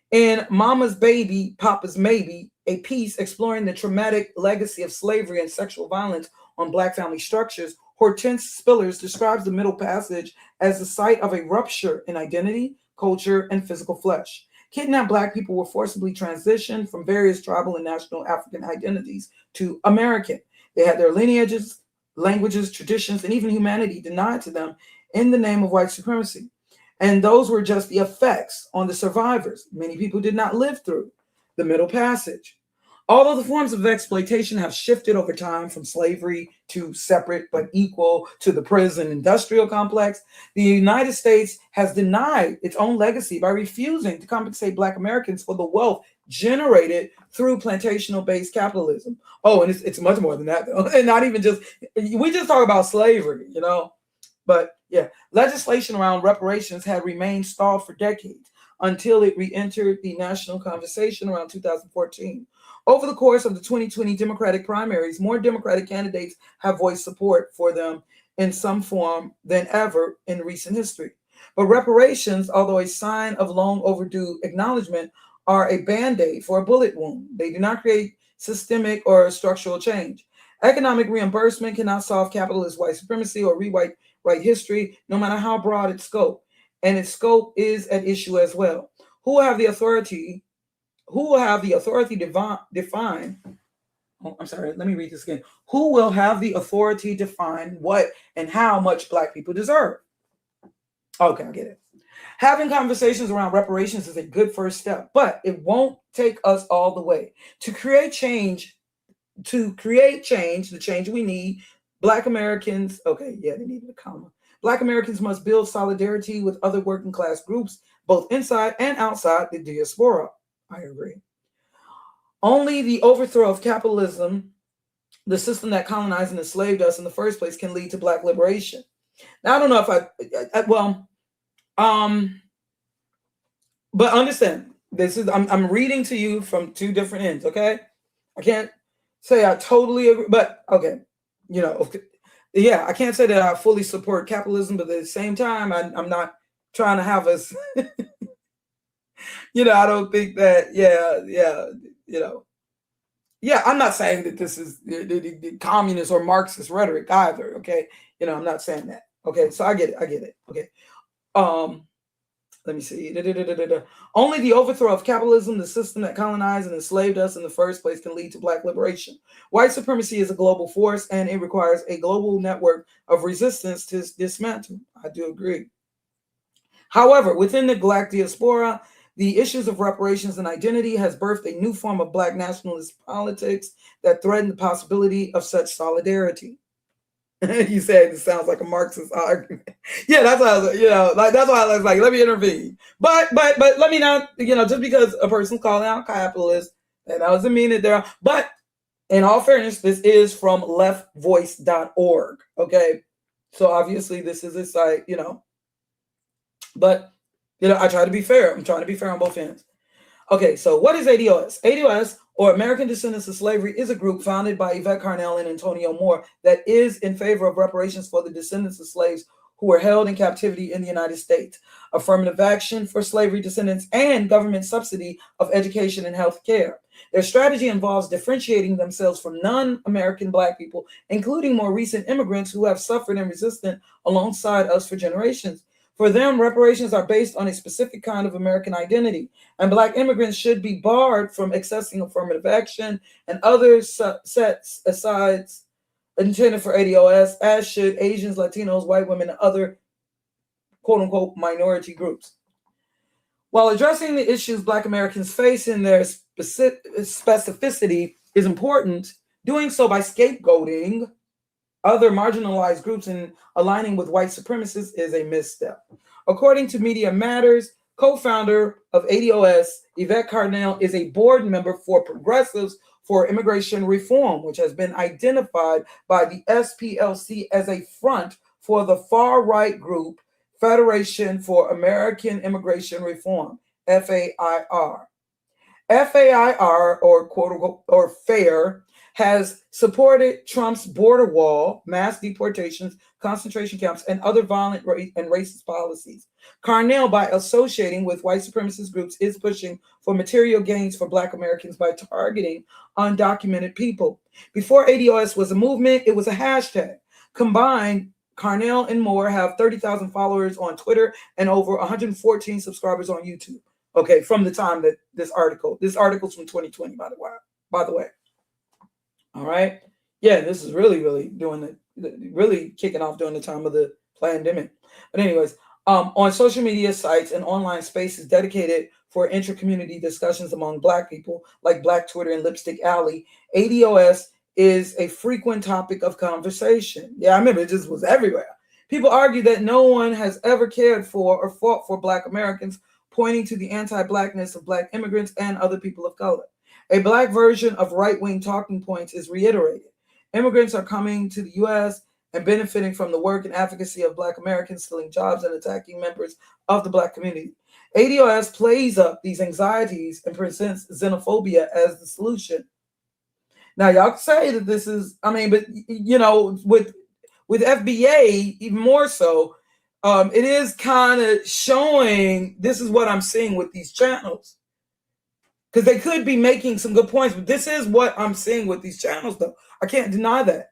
In Mama's Baby, Papa's Maybe, a piece exploring the traumatic legacy of slavery and sexual violence on Black family structures, Hortense Spillers describes the Middle Passage as the site of a rupture in identity, culture, and physical flesh. Kidnapped Black people were forcibly transitioned from various tribal and national African identities to American. They had their lineages, languages, traditions, and even humanity denied to them in the name of white supremacy. And those were just the effects on the survivors. Many people did not live through the Middle Passage. Although the forms of exploitation have shifted over time from slavery to separate but equal to the prison industrial complex, the United States has denied its own legacy by refusing to compensate Black Americans for the wealth generated through plantational-based capitalism. Oh, and it's much more than that, though. And not even just, we just talk about slavery, you know? But yeah, legislation around reparations had remained stalled for decades until it re-entered the national conversation around 2014. Over the course of the 2020 Democratic primaries, more Democratic candidates have voiced support for them in some form than ever in recent history. But reparations, although a sign of long overdue acknowledgement, are a band-aid for a bullet wound. They do not create systemic or structural change. Economic reimbursement cannot solve capitalist white supremacy or rewrite history, no matter how broad its scope. And its scope is at issue as well. Who will have the authority define? Oh, I'm sorry, let me read this again. Who will have the authority to define what and how much Black people deserve? Okay, I get it. Having conversations around reparations is a good first step, but it won't take us all the way. To create change, the change we need, Black Americans, okay, yeah, they needed a comma. Black Americans must build solidarity with other working class groups, both inside and outside the diaspora. I agree. Only the overthrow of capitalism, the system that colonized and enslaved us in the first place, can lead to Black liberation. Now, I don't know if but understand, this is, I'm reading to you from two different ends, okay? I can't say I totally agree, but okay, you know, yeah, I can't say that I fully support capitalism, but at the same time, I'm not trying to have us, you know, I don't think that, you know, yeah, I'm not saying that this is the communist or Marxist rhetoric either, okay? You know, I'm not saying that, okay? So I get it, okay? Let me see. Only the overthrow of capitalism, the system that colonized and enslaved us in the first place, can lead to Black liberation. White supremacy is a global force, and it requires a global network of resistance to dismantle. I do agree. However, within the Black diaspora, the issues of reparations and identity has birthed a new form of Black nationalist politics that threaten the possibility of such solidarity. You said it sounds like a Marxist argument. Yeah, that's why I was, like that's why I was like, let me intervene. But let me not, just because a person's calling out capitalist, that doesn't mean that they're. But in all fairness, this is from leftvoice.org. Okay, so obviously this is a site, but I try to be fair. I'm trying to be fair on both ends. Okay, so what is ADOS? ADOS, or American Descendants of Slavery, is a group founded by Yvette Carnell and Antonio Moore that is in favor of reparations for the descendants of slaves who were held in captivity in the United States, affirmative action for slavery descendants, and government subsidy of education and health care. Their strategy involves differentiating themselves from non-American Black people, including more recent immigrants who have suffered and resisted alongside us for generations. For them, reparations are based on a specific kind of American identity, and Black immigrants should be barred from accessing affirmative action and other sets asides intended for ADOS, as should Asians, Latinos, white women, and other quote-unquote minority groups. While addressing the issues Black Americans face in their specificity is important, doing so by scapegoating other marginalized groups and aligning with white supremacists is a misstep. According to Media Matters, co-founder of ADOS, Yvette Carnell, is a board member for Progressives for Immigration Reform, which has been identified by the SPLC as a front for the far-right group Federation for American Immigration Reform, FAIR. FAIR, or quote unquote, or FAIR, has supported Trump's border wall, mass deportations, concentration camps, and other violent and racist policies. Carnell, by associating with white supremacist groups, is pushing for material gains for Black Americans by targeting undocumented people. Before ADOS was a movement, it was a hashtag. Combined, Carnell and Moore have 30,000 followers on Twitter and over 114 subscribers on YouTube. Okay, from the time that this article's from 2020, by the way. All right. Yeah, this is really really kicking off during the time of the pandemic. But anyways, on social media sites and online spaces dedicated for intra-community discussions among Black people, like Black Twitter and Lipstick Alley, ADOS is a frequent topic of conversation. Yeah, I remember it just was everywhere. People argue that no one has ever cared for or fought for Black Americans, pointing to the anti-Blackness of Black immigrants and other people of color. A Black version of right-wing talking points is reiterated. Immigrants are coming to the U.S. and benefiting from the work and advocacy of Black Americans, stealing jobs and attacking members of the Black community. ADOS plays up these anxieties and presents xenophobia as the solution. Now, y'all can say that this is, but with FBA, even more so, it is kind of showing this is what I'm seeing with these channels. Because they could be making some good points, but this is what I'm seeing with these channels, though. I can't deny that.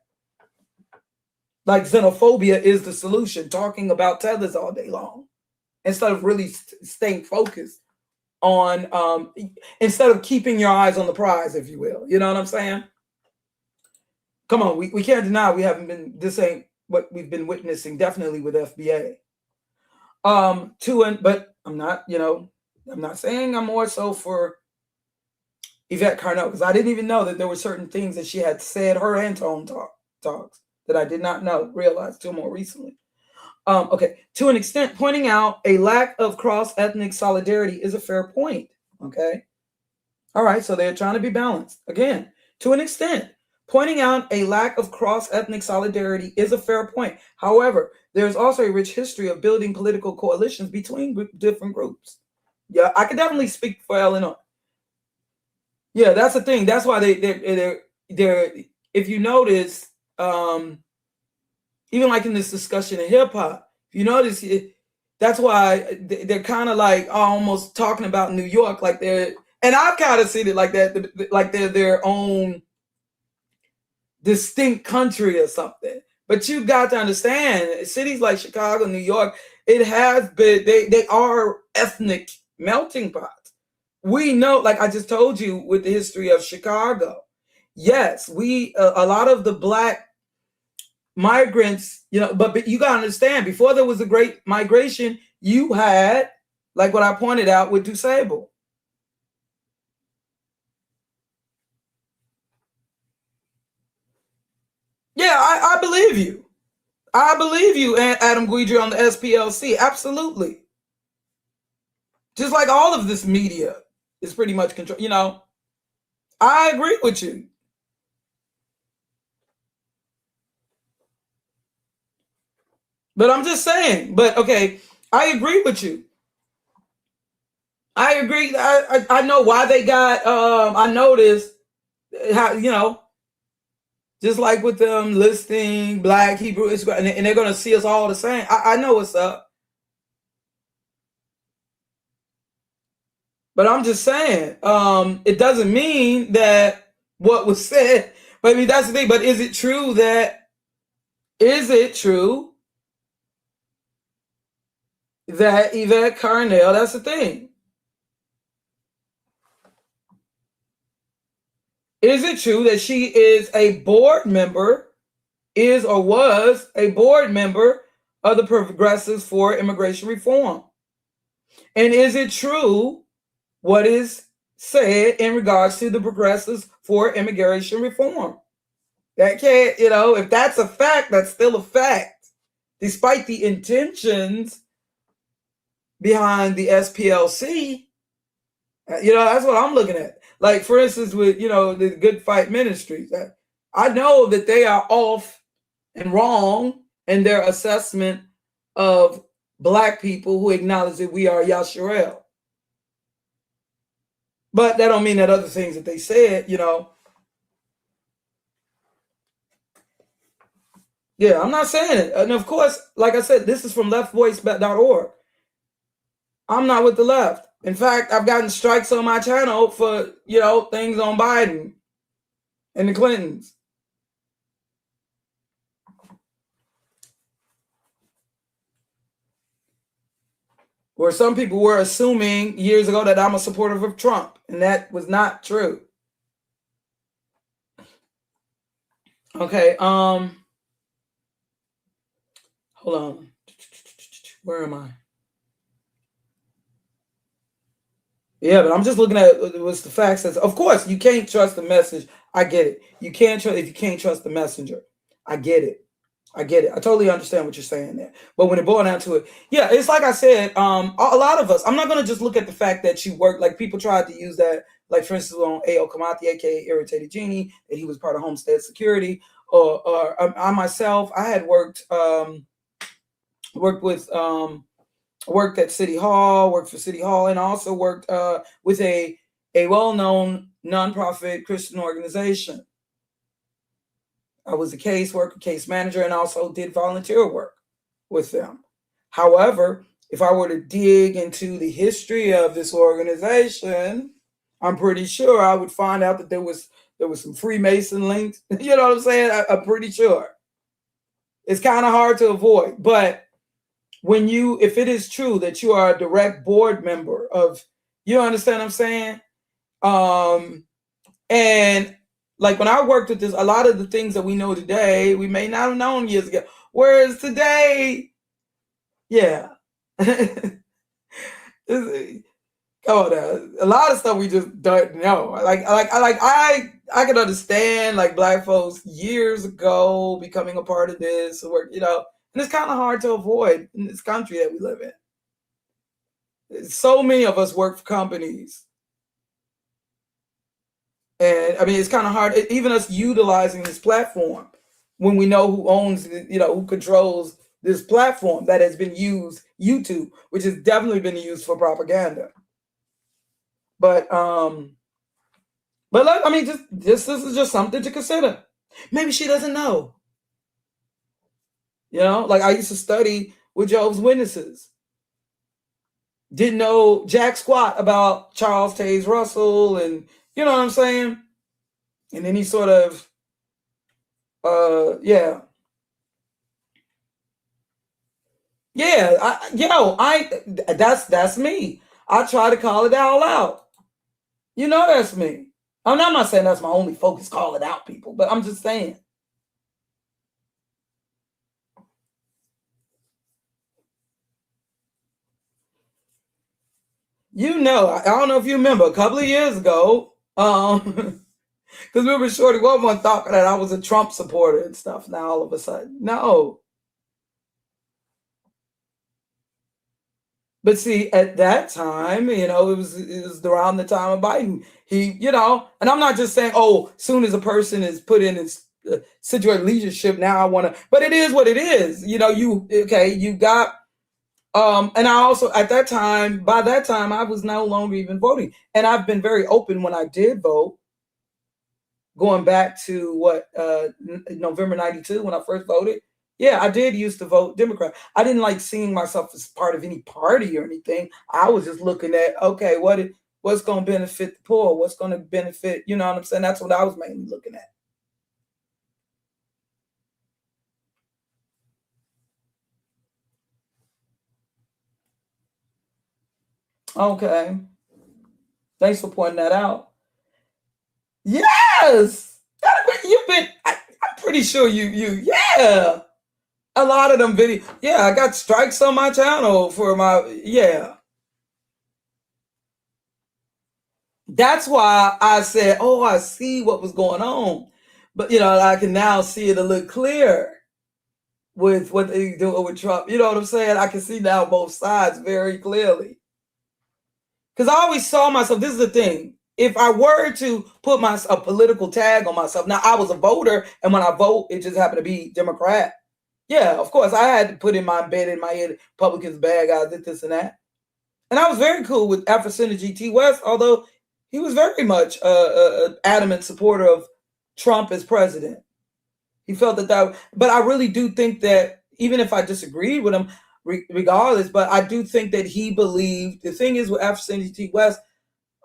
Like xenophobia is the solution, talking about tethers all day long, instead of really staying focused on, instead of keeping your eyes on the prize, if you will. You know what I'm saying? Come on, we can't deny this ain't what we've been witnessing, definitely with FBA. But I'm not, I'm not saying I'm more so for Yvette Carnell, because I didn't even know that there were certain things that she had said, her and Tone Talks, that I did not realize till more recently. Okay, to an extent, pointing out a lack of cross-ethnic solidarity is a fair point, okay? All right, so they're trying to be balanced. Again, to an extent, pointing out a lack of cross-ethnic solidarity is a fair point. However, there's also a rich history of building political coalitions between different groups. Yeah, I could definitely speak for Illinois. Yeah, that's the thing. That's why they're if you notice, even like in this discussion in hip hop, if you notice, that's why they're kind of like almost talking about New York, like and I've kind of seen it like that, like they're their own distinct country or something. But you got to understand, cities like Chicago, New York, it has been, they are ethnic melting pots. We know, like I just told you with the history of Chicago, yes, a lot of the Black migrants, but you got to understand, before there was a great migration, you had, like what I pointed out with DuSable. Yeah, I believe you. I believe you, Adam Guidry, on the SPLC. Absolutely. Just like all of this media is pretty much control. You know, I agree with you. But I'm just saying. But okay, I agree with you. I agree. I know why they got. I noticed how, you know, just like with them listing Black, Hebrew, Israel, and they're gonna see us all the same. I know what's up. But I'm just saying, it doesn't mean that what was said. But I mean, that's the thing. But is it true that? Is it true that Yvette Carnell? That's the thing. Is it true that she is a board member? Is or was a board member of the Progressives for Immigration Reform? And is it true what is said in regards to the Progressives for Immigration Reform? That can't, you know, if that's a fact, that's still a fact, despite the intentions behind the SPLC. You know, that's what I'm looking at. Like, for instance, with, you know, the Good Fight Ministries, I know that they are off and wrong in their assessment of Black people who acknowledge that we are Yasharel. But that don't mean that other things that they said, you know. Yeah, I'm not saying it. And of course, like I said, this is from leftvoice.org. I'm not with the left. In fact, I've gotten strikes on my channel for, you know, things on Biden and the Clintons. Where some people were assuming years ago that I'm a supporter of Trump, and that was not true. Okay, hold on. Where am I? Yeah, but I'm just looking at what's the facts. Of course, you can't trust the message. I get it. You can't trust if you can't trust the messenger. I get it. I get it. I totally understand what you're saying there. But when it boils down to it, yeah, it's like I said, a lot of us, I'm not going to just look at the fact that you work, like people tried to use that, like for instance, on A.O. Kamati, aka Irritated Genie, that he was part of Homestead Security, or I myself, I had worked at City Hall, worked for City Hall, and also worked with a well-known nonprofit Christian organization. I was a caseworker, case manager, and also did volunteer work with them. However, if I were to dig into the history of this organization, I'm pretty sure I would find out that there was some Freemason links. You know what I'm saying? I'm pretty sure. It's kind of hard to avoid, but if it is true that you are a direct board member of, you understand what I'm saying? And like when I worked with this, a lot of the things that we know today, we may not have known years ago. Whereas today, yeah. Come on now. A lot of stuff we just don't know. I can understand like Black folks years ago becoming a part of this work, you know, and it's kind of hard to avoid in this country that we live in. So many of us work for companies. And I mean, it's kind of hard, even us utilizing this platform when we know who owns, you know, who controls this platform that has been used, YouTube, which has definitely been used for propaganda. But I mean, this is just something to consider. Maybe she doesn't know. You know, like I used to study with Jehovah's Witnesses. Didn't know jack squat about Charles Taze Russell, and you know what I'm saying? And then he sort of, yeah. That's me. I try to call it all out. You know, that's me. I'm not saying that's my only focus, call it out, people, but I'm just saying. You know, I don't know if you remember a couple of years ago, because we were Shorty one thought that I was a Trump supporter and stuff. Now all of a sudden, no. But see, at that time, it was around the time of Biden. He, and I'm not just saying, oh, soon as a person is put in this situated leadership, now I want to. But it is what it is. You got. And I also by that time, I was no longer even voting, and I've been very open when I did vote. Going back to November '92 when I first voted. Yeah, I did used to vote Democrat. I didn't like seeing myself as part of any party or anything. I was just looking at, okay, what's going to benefit the poor? What's going to benefit, you know what I'm saying? That's what I was mainly looking at. Okay. Thanks for pointing that out. Yes! I'm pretty sure yeah. A lot of them videos. Yeah, I got strikes on my channel for yeah. That's why I said, oh, I see what was going on. But, I can now see it a little clearer with what they do with Trump. You know what I'm saying? I can see now both sides very clearly. Because I always saw myself, this is the thing. If I were to put a political tag on myself, now I was a voter, and when I vote, it just happened to be Democrat. Yeah, of course, I had to put in my head, Republicans bad guys, this and that. And I was very cool with Alpha Synergy T. West, although he was very much an adamant supporter of Trump as president. He felt that, but I really do think that even if I disagreed with him, regardless, but I do think that he believed, the thing is with Alpha Synergy T. West,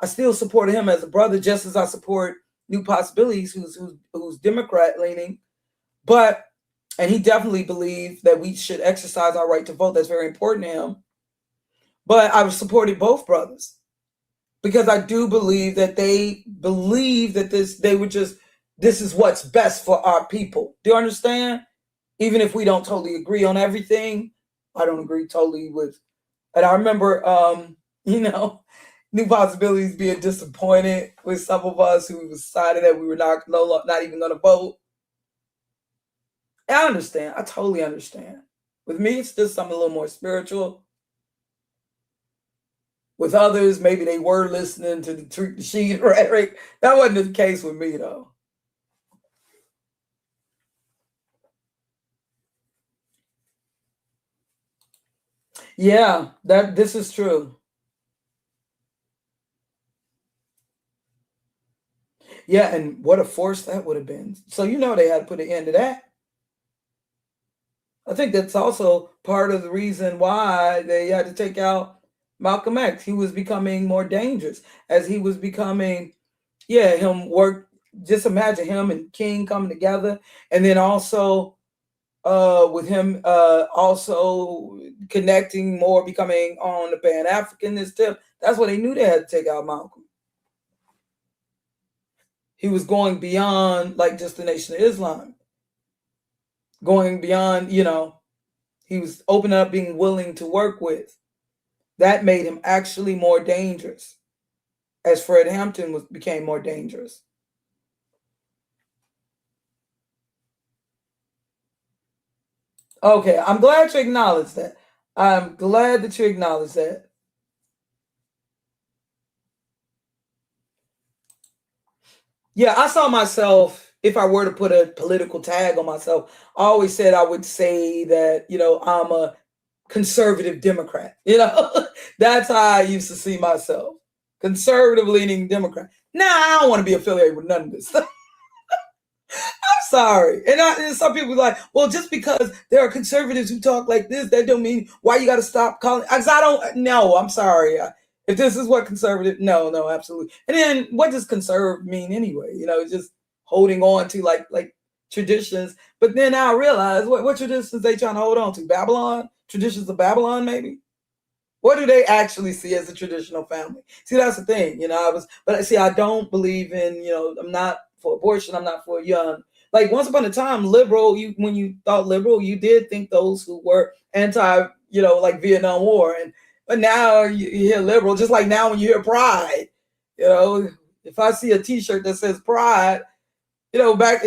I still supported him as a brother, just as I support New Possibilities, who's Democrat leaning. And he definitely believed that we should exercise our right to vote. That's very important to him. But I supported both brothers because I do believe that they believe that this is what's best for our people. Do you understand? Even if we don't totally agree on everything, I don't agree totally with. And I remember, New Possibilities being disappointed with some of us who decided that we were not even going to vote. I understand. I totally understand. With me, it's just something a little more spiritual. With others, maybe they were listening to the treat the sheet rhetoric. That wasn't the case with me, though. Yeah, this is true. Yeah, and what a force that would have been. So they had to put an end to that. I think that's also part of the reason why they had to take out Malcolm X. He was becoming more dangerous as he was becoming, just imagine him and King coming together. And then also with him also connecting more, becoming on the Pan-Africanist tip. That's what they knew they had to take out Malcolm. He was going beyond like just the Nation of Islam. Going beyond, he was opening up, being willing to work with. That made him actually more dangerous, as Fred Hampton became more dangerous. Okay, I'm glad you acknowledge that. I'm glad that you acknowledge that. Yeah, I saw myself, if I were to put a political tag on myself, I always said I would say that, I'm a conservative Democrat. That's how I used to see myself. Conservative leaning Democrat. Now, I don't want to be affiliated with none of this stuff. I'm sorry. And some people are like, well, just because there are conservatives who talk like this, that don't mean why you got to stop calling. Because I don't know. I'm sorry. If this is what conservative, no, absolutely. And then what does conserve mean anyway? Just holding on to like traditions. But then I realize what traditions they trying to hold on to? Babylon? Traditions of Babylon, maybe? What do they actually see as a traditional family? See, that's the thing, I don't believe in, I'm not for abortion. I'm not for young. Like once upon a time, liberal, when you thought liberal, you did think those who were anti, like Vietnam War. But now you hear liberal, just like now when you hear pride, if I see a t-shirt that says pride, back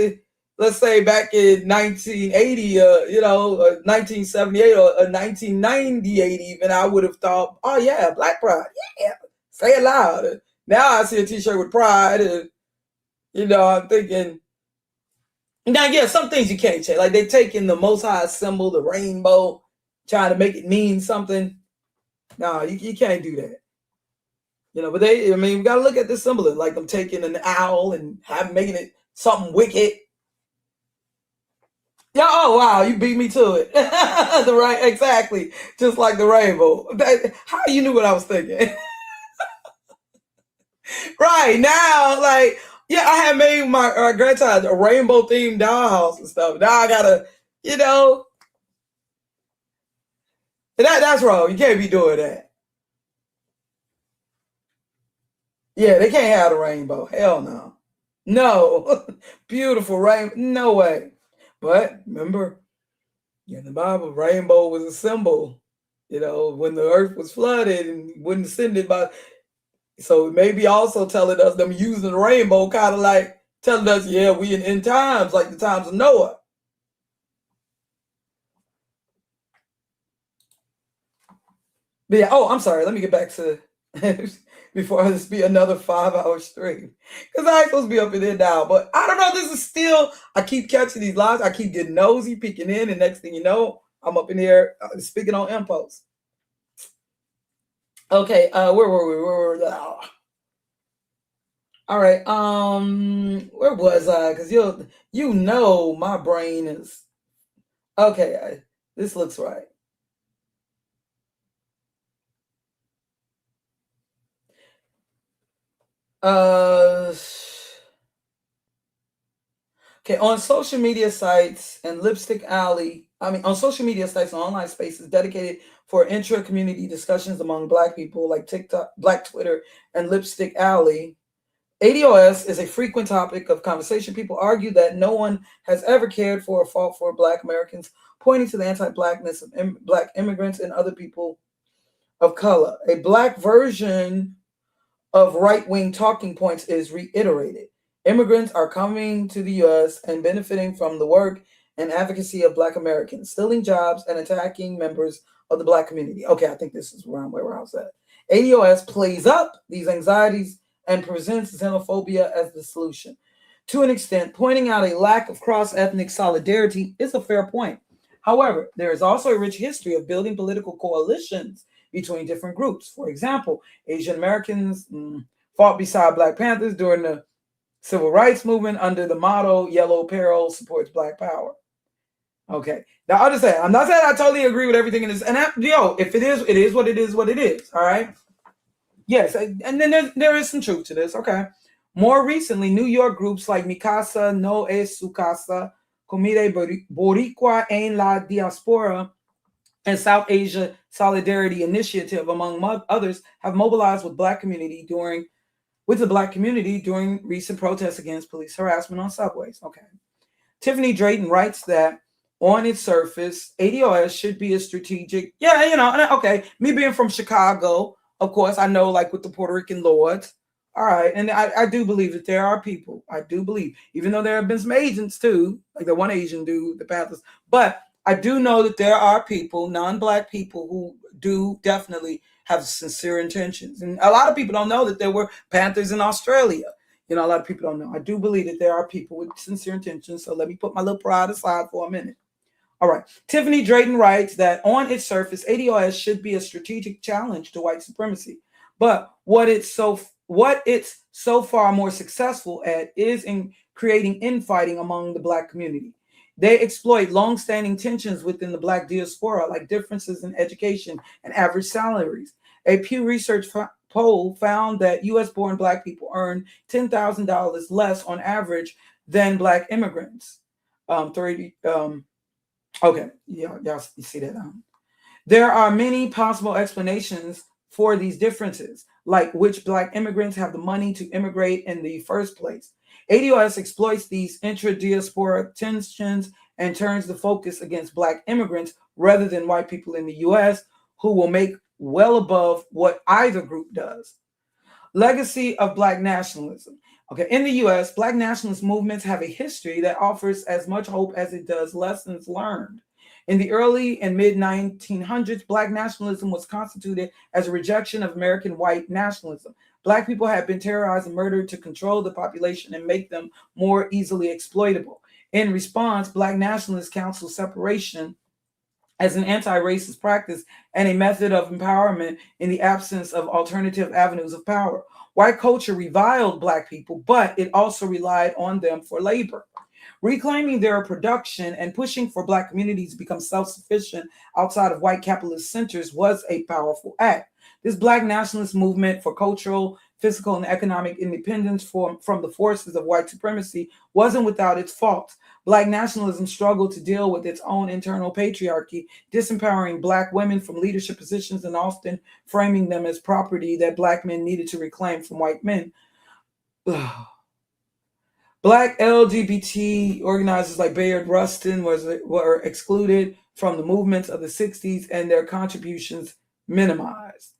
let's say back in 1980, 1978 or 1998 even, I would have thought, oh yeah, Black Pride, yeah, say it loud. Now I see a T-shirt with Pride, and I'm thinking, now yeah, some things you can't change. Like they taking the Most High symbol, the rainbow, trying to make it mean something. No, you can't do that. But we got to look at the symbol, like them taking an owl and making it something wicked. Yeah, oh wow, you beat me to it. Exactly, just like the rainbow. How you knew what I was thinking? Right now, like, yeah, I had made my grandchild a rainbow themed dollhouse and stuff. Now I gotta, that's wrong. You can't be doing that. Yeah, they can't have the rainbow. Hell no. No. Beautiful rainbow. No way. But remember, in the Bible, rainbow was a symbol, when the earth was flooded and wasn't descended by. So maybe also telling us them using the rainbow, kind of like telling us, yeah, we in end times, like the times of Noah. But yeah, I'm sorry. Let me get back to before this be another 5-hour stream, because I ain't supposed to be up in there now. But I don't know. This is still. I keep catching these lives. I keep getting nosy, peeking in, and next thing you know, I'm up in here speaking on impulse. Okay, where were we? All right. Where was I? Because my brain is okay. This looks right. Okay, on social media sites and Lipstick Alley, on social media sites and online spaces dedicated for intra-community discussions among Black people, like TikTok, Black Twitter, and Lipstick Alley, ADOS is a frequent topic of conversation. People argue that no one has ever cared for or fought for Black Americans, pointing to the anti-Blackness of Black immigrants and other people of color. A Black version of right-wing talking points is reiterated. Immigrants are coming to the U.S. and benefiting from the work and advocacy of Black Americans, stealing jobs and attacking members of the Black community. Okay, I think this is around where I was at. ADOS plays up these anxieties and presents xenophobia as the solution. To an extent, pointing out a lack of cross-ethnic solidarity is a fair point. However, there is also a rich history of building political coalitions between different groups. For example, Asian Americans fought beside Black Panthers during the Civil Rights Movement under the motto, Yellow Peril supports Black Power. Okay. Now, I'll just say, I'm not saying I totally agree with everything in this. And if it is what it is, what it is. All right. Yes. And then there is some truth to this. Okay. More recently, New York groups like Mi Casa No Es Su Casa, Comida Boricua en la Diaspora, and South Asia Solidarity Initiative, among others, have mobilized with the Black community during recent protests against police harassment on subways. Okay. Tiffany Drayton writes that on its surface, ADOS should be a strategic. Yeah, okay. Me being from Chicago, of course, I know, like with the Puerto Rican Lords. All right. And I do believe that there are people. I do believe, even though there have been some agents too, like the one Asian dude, the Panthers. But I do know that there are people, non-Black people, who do definitely have sincere intentions. And a lot of people don't know that there were Panthers in Australia. A lot of people don't know. I do believe that there are people with sincere intentions. So let me put my little pride aside for a minute. All right. Tiffany Drayton writes that on its surface, ADOS should be a strategic challenge to white supremacy. But what it's so far more successful at is in creating infighting among the Black community. They exploit long-standing tensions within the Black diaspora, like differences in education and average salaries. A Pew Research poll found that U.S.-born Black people earn $10,000 less on average than Black immigrants. Okay, yeah, y'all see that. There are many possible explanations for these differences, like which Black immigrants have the money to immigrate in the first place. ADOS exploits these intra-diaspora tensions and turns the focus against Black immigrants rather than white people in the U.S., who will make well above what either group does. Legacy of Black nationalism. Okay, in the US, Black nationalist movements have a history that offers as much hope as it does lessons learned. In the early and mid 1900s, Black nationalism was constituted as a rejection of American white nationalism. Black people had been terrorized and murdered to control the population and make them more easily exploitable. In response, Black nationalists counseled separation as an anti-racist practice and a method of empowerment in the absence of alternative avenues of power. White culture reviled Black people, but it also relied on them for labor. Reclaiming their production and pushing for Black communities to become self-sufficient outside of white capitalist centers was a powerful act. This Black nationalist movement for cultural, physical, and economic independence from the forces of white supremacy wasn't without its faults. Black nationalism struggled to deal with its own internal patriarchy, disempowering Black women from leadership positions and often framing them as property that Black men needed to reclaim from white men. Black LGBT organizers like Bayard Rustin were excluded from the movements of the 60s and their contributions minimized.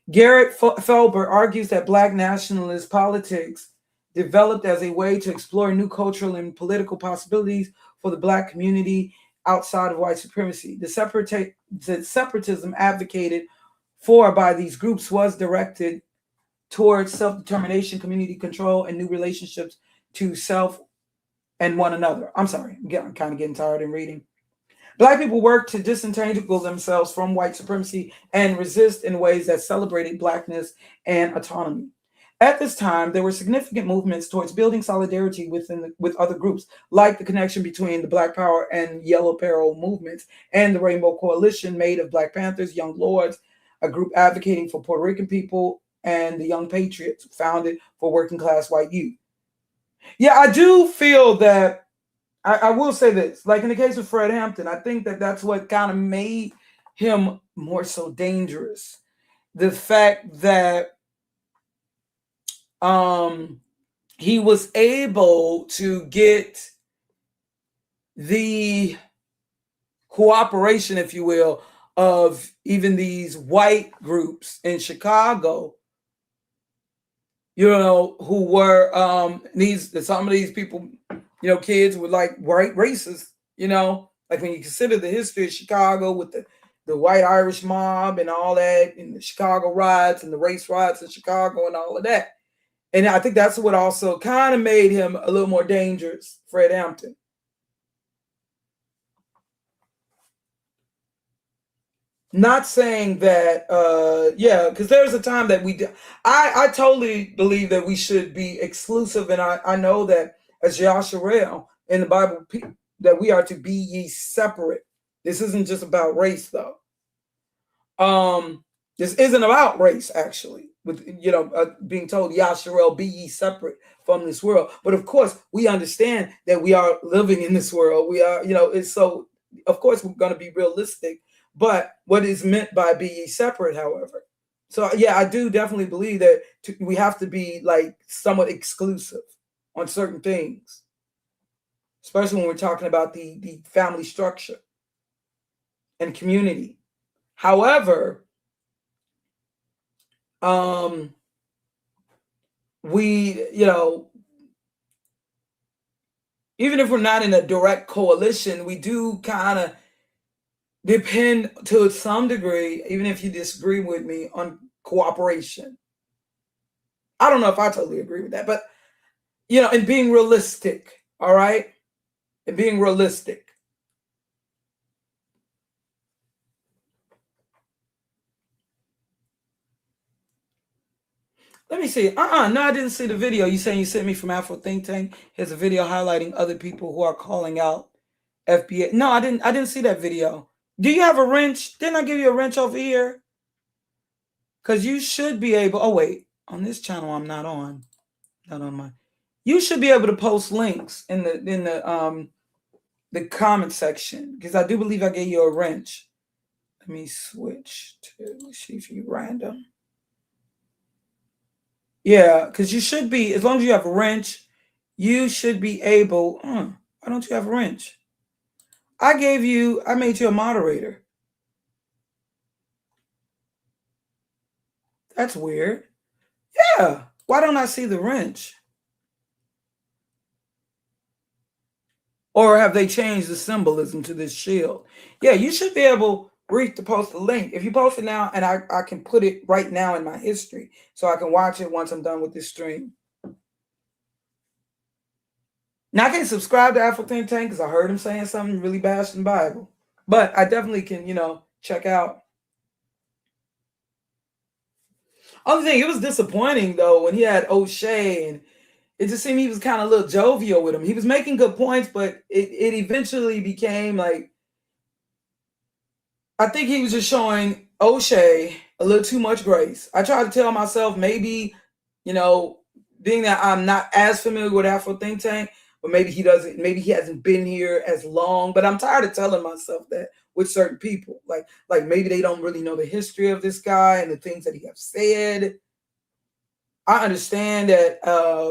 Garrett Felber argues that Black nationalist politics developed as a way to explore new cultural and political possibilities for the Black community outside of white supremacy. The separatism advocated for by these groups was directed towards self-determination, community control, and new relationships to self and one another. I'm sorry, I'm kind of getting tired in reading. Black people worked to disentangle themselves from white supremacy and resist in ways that celebrated Blackness and autonomy. At this time, there were significant movements towards building solidarity with other groups, like the connection between the Black Power and Yellow Peril movements and the Rainbow Coalition made of Black Panthers, Young Lords, a group advocating for Puerto Rican people, and the Young Patriots, founded for working class white youth. Yeah, I do feel that I will say this, like in the case of Fred Hampton, I think that that's what kind of made him more so dangerous. The fact that he was able to get the cooperation, if you will, of even these white groups in Chicago, you know, who were some of these people, you know, kids were like white racists, you know, like when you consider the history of Chicago with the white Irish mob and all that, and the Chicago riots and the race riots in Chicago and all of that. And I think that's what also kind of made him a little more dangerous, Fred Hampton. Not saying that, because there's a time that I totally believe that we should be exclusive. And I know that as Yasharel in the Bible, that we are to be ye separate. This isn't just about race, though. This isn't about race, actually, with, you know, being told, Yasharel, be ye separate from this world. But of course, we understand that we are living in this world. We are, you know, it's so, of course, we're going to be realistic. But what is meant by be ye separate, however. So, yeah, I do definitely believe that we have to be like somewhat exclusive on certain things, especially when we're talking about the family structure and community. However, we, you know, even if we're not in a direct coalition, we do kind of depend to some degree, even if you disagree with me, on cooperation. I don't know if I totally agree with that, but, you know, and being realistic, all right? And being realistic. Let me see. No, I didn't see the video. You saying you sent me from Afro Think Tank? Here's a video highlighting other people who are calling out FBA. No, I didn't see that video. Do you have a wrench? Didn't I give you a wrench over here? Because you should be able. Oh wait, on this channel I'm not on. Not on mine. You should be able to post links in the comment section, because I do believe I gave you a wrench. Let me switch to see if you random. Yeah, because you should be, as long as you have a wrench, you should be able. Why don't you have a wrench? I made you a moderator. That's weird. Yeah. Why don't I see the wrench? Or have they changed the symbolism to this shield? Yeah, you should be able, Reef, to post the link. If you post it now, and I can put it right now in my history so I can watch it once I'm done with this stream. Now, I can't subscribe to Afro Think Tank because I heard him saying something really bashing the Bible. But I definitely can, check out. Other thing, it was disappointing, though, when he had O'Shea, and it just seemed he was kind of a little jovial with him. He was making good points, but it eventually became like, I think he was just showing O'Shea a little too much grace. I tried to tell myself maybe, being that I'm not as familiar with Afro Think Tank, but maybe he hasn't been here as long. But I'm tired of telling myself that with certain people. Like maybe they don't really know the history of this guy and the things that he has said. I understand that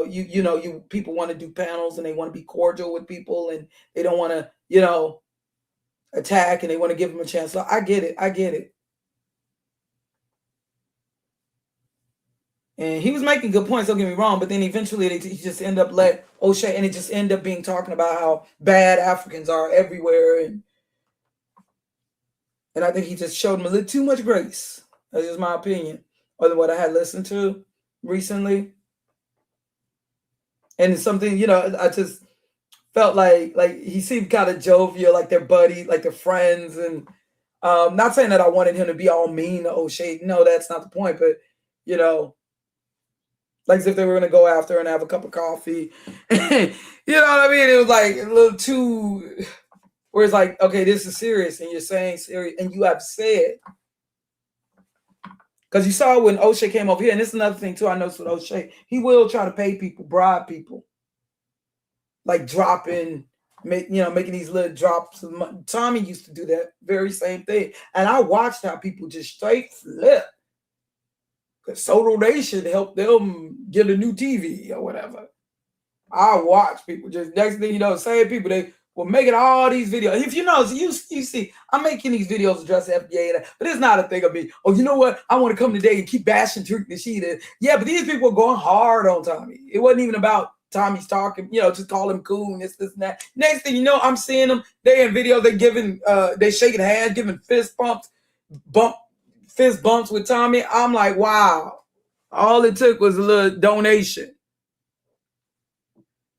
you people want to do panels and they want to be cordial with people and they don't want to, attack and they want to give them a chance. So I get it. And he was making good points, don't get me wrong, but then eventually he just end up let O'Shea, and it just end up being talking about how bad Africans are everywhere. And I think he just showed him a little too much grace. That's just my opinion, other than what I had listened to recently. And it's something, I just felt like he seemed kind of jovial, like they're buddies, like they're friends. And not saying that I wanted him to be all mean to O'Shea. No, that's not the point. But, like as if they were going to go after and have a cup of coffee. You know what I mean? It was like a little too, where it's like, okay, this is serious. And you're saying serious. And you have said. Because you saw when O'Shea came over here, and this is another thing too I noticed with O'Shea, he will try to pay people, bribe people. Like dropping, making these little drops. Tommy used to do that very same thing. And I watched how people just straight flip. Because so they should help them get a new TV or whatever. I watch people just, next thing you know, same people, they were making all these videos. If you know, you see, I'm making these videos address FBA, but it's not a thing of me, oh, you know what? I want to come today and keep bashing Tariq Nasheed. Yeah, but these people are going hard on Tommy. It wasn't even about Tommy's talking, just call him coon, this and that. Next thing you know, I'm seeing them, they in videos, they shaking hands, giving fist bumps with Tommy. I'm like, wow. All it took was a little donation.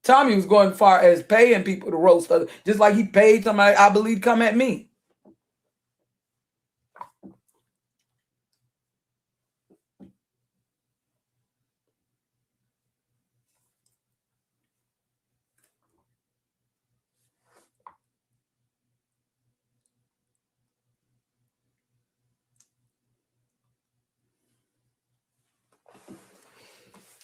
Tommy was going far as paying people to roast others, just like he paid somebody, I believe, come at me.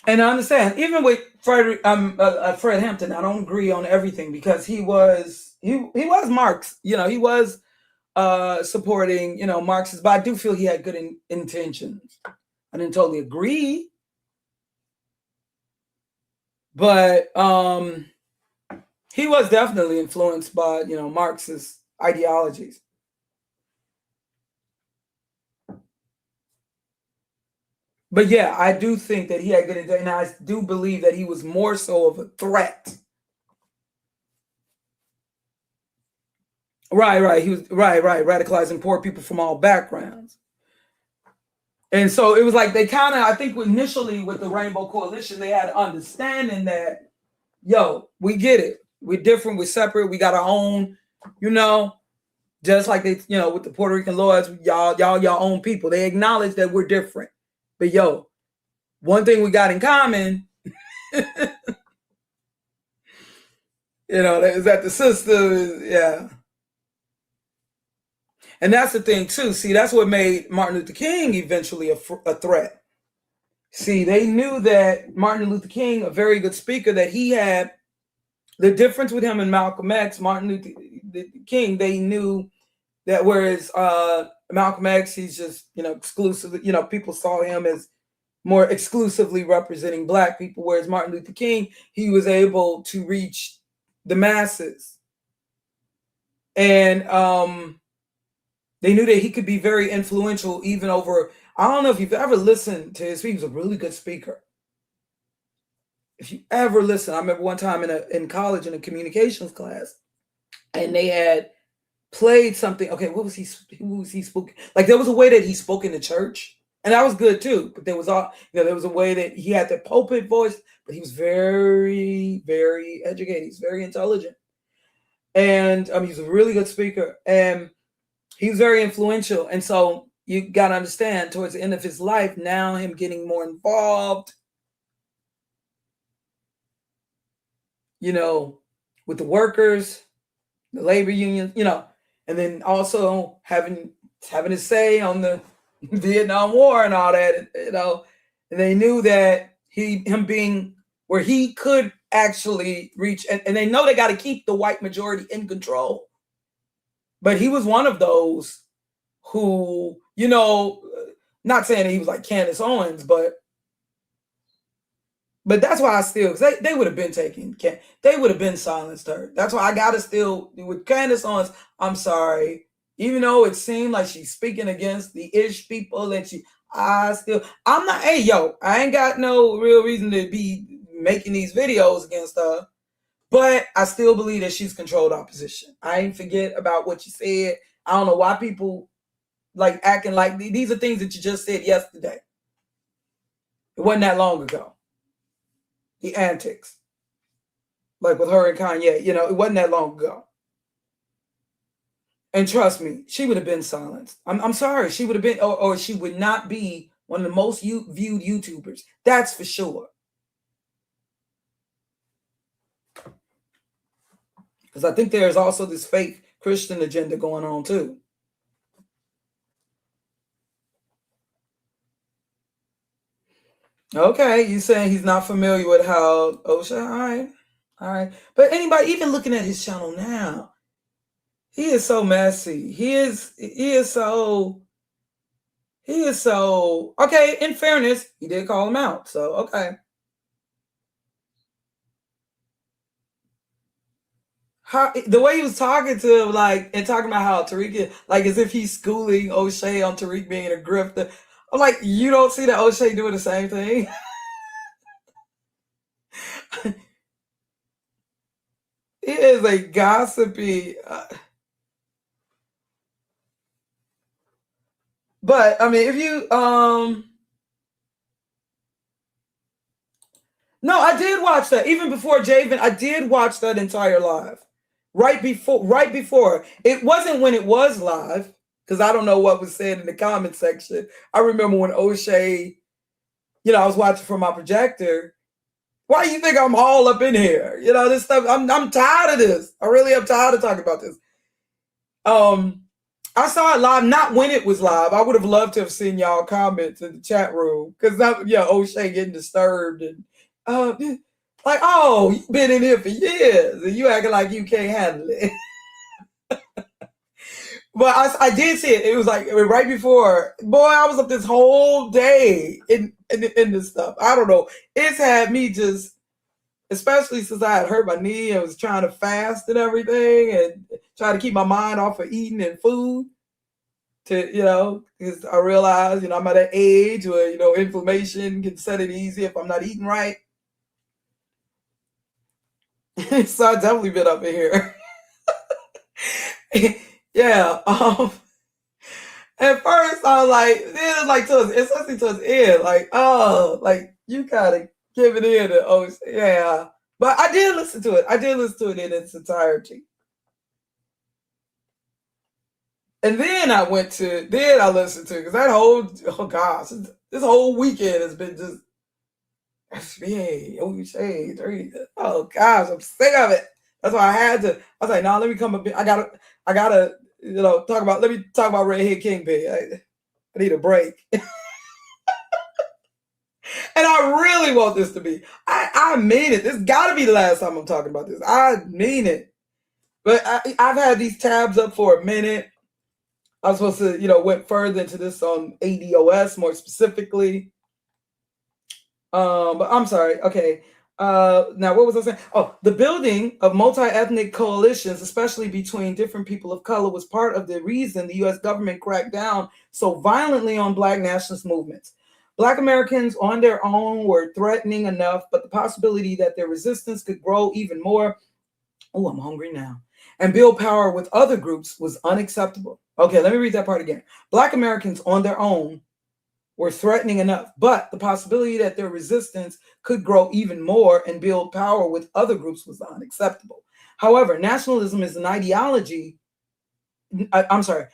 And I understand, even with Fred Hampton, I don't agree on everything because he was Marx. He was supporting Marxists, but I do feel he had good intentions. I didn't totally agree, but he was definitely influenced by Marxist ideologies. But yeah, I do think that he had good intentions, and I do believe that he was more so of a threat. Right. He was radicalizing poor people from all backgrounds. And so it was like they kind of, I think initially with the Rainbow Coalition, they had understanding that, we get it. We're different, we're separate, we got our own, just like they, with the Puerto Rican Lords, y'all own people. They acknowledge that we're different. But one thing we got in common, is that the system is, yeah. And that's the thing too. See, that's what made Martin Luther King eventually a threat. See, they knew that Martin Luther King, a very good speaker, that he had the difference with him and Malcolm X, Martin Luther King, they knew that whereas Malcolm X, he's just, exclusively, people saw him as more exclusively representing Black people, whereas Martin Luther King, he was able to reach the masses. And they knew that he could be very influential even over, I don't know if you've ever listened to his speech, he was a really good speaker. if you ever listen, I remember one time in college in a communications class, and they had played something. Okay, what was he? Who was he spoken? Like there was a way that he spoke in the church, and that was good too. But there was there was a way that he had the pulpit voice, but he was very, very educated. He's very intelligent, and he's a really good speaker, and he was very influential. And so you got to understand, towards the end of his life, now him getting more involved, with the workers, the labor unions, and then also having his say on the Vietnam War and all that, and they knew that him being where he could actually reach, and they know they got to keep the white majority in control. But he was one of those who, not saying that he was like Candace Owens, but that's why I still, because they would have been they would have been silenced her. That's why I gotta still, with Candace Owens, I'm sorry. Even though it seemed like she's speaking against the ish people, and I'm not, hey, yo, I ain't got no real reason to be making these videos against her, but I still believe that she's controlled opposition. I ain't forget about what you said. I don't know why people like acting like these are things that you just said yesterday. It wasn't that long ago. The antics, like with her and Kanye, it wasn't that long ago. And trust me, she would have been silenced. I'm sorry, she would have been, or she would not be one of the most viewed YouTubers. That's for sure. Because I think there's also this fake Christian agenda going on too. Okay, you saying he's not familiar with how OSHA? All right. But anybody, even looking at his channel now, he is so messy. He is so. Okay, in fairness, he did call him out. So, okay. The way he was talking to him, like, and talking about how Tariq, like, as if he's schooling O'Shea on Tariq being a grifter. I'm like, you don't see that O'Shea doing the same thing? He is a gossipy. But I mean, if you no, I did watch that even before Javen. I did watch that entire live. Right before. It wasn't when it was live, because I don't know what was said in the comment section. I remember when O'Shea, I was watching from my projector. Why do you think I'm all up in here? This stuff. I'm tired of this. I really am tired of talking about this. I saw it live, not when it was live. I would have loved to have seen y'all comments in the chat room, because O'Shea getting disturbed and like, oh, you've been in here for years and you acting like you can't handle it. But I did see it. It was like right before. Boy, I was up this whole day in this stuff. I don't know. It's had me just, especially since I had hurt my knee and was trying to fast and everything and try to keep my mind off of eating and food. Because I realized, I'm at an age where, inflammation can set it easy if I'm not eating right. So I've definitely been up in here. Yeah. At first I was like, then it's like especially towards the end, like, oh, like you gotta give it in to yeah. But I did listen to it. I did listen to it in its entirety. And then I listened to it, because that whole, oh gosh, this whole weekend has been just FBA, OJ, oh gosh, I'm sick of it. That's why I was like, nah, let me come a bit. I gotta, let me talk about Redhead Kingpin. I need a break. And I really want this to be, I mean it. This gotta be the last time I'm talking about this. I mean it. But I've had these tabs up for a minute. I was supposed to, went further into this on ADOS more specifically. But I'm sorry. Okay. Now, what was I saying? Oh, the building of multi-ethnic coalitions, especially between different people of color, was part of the reason the U.S. government cracked down so violently on Black nationalist movements. Black Americans on their own were threatening enough, but the possibility that their resistance could grow even more, oh, I'm hungry now, and build power with other groups was unacceptable. Okay, let me read that part again. Black Americans on their own were threatening enough, but the possibility that their resistance could grow even more and build power with other groups was unacceptable. However, nationalism is an ideology.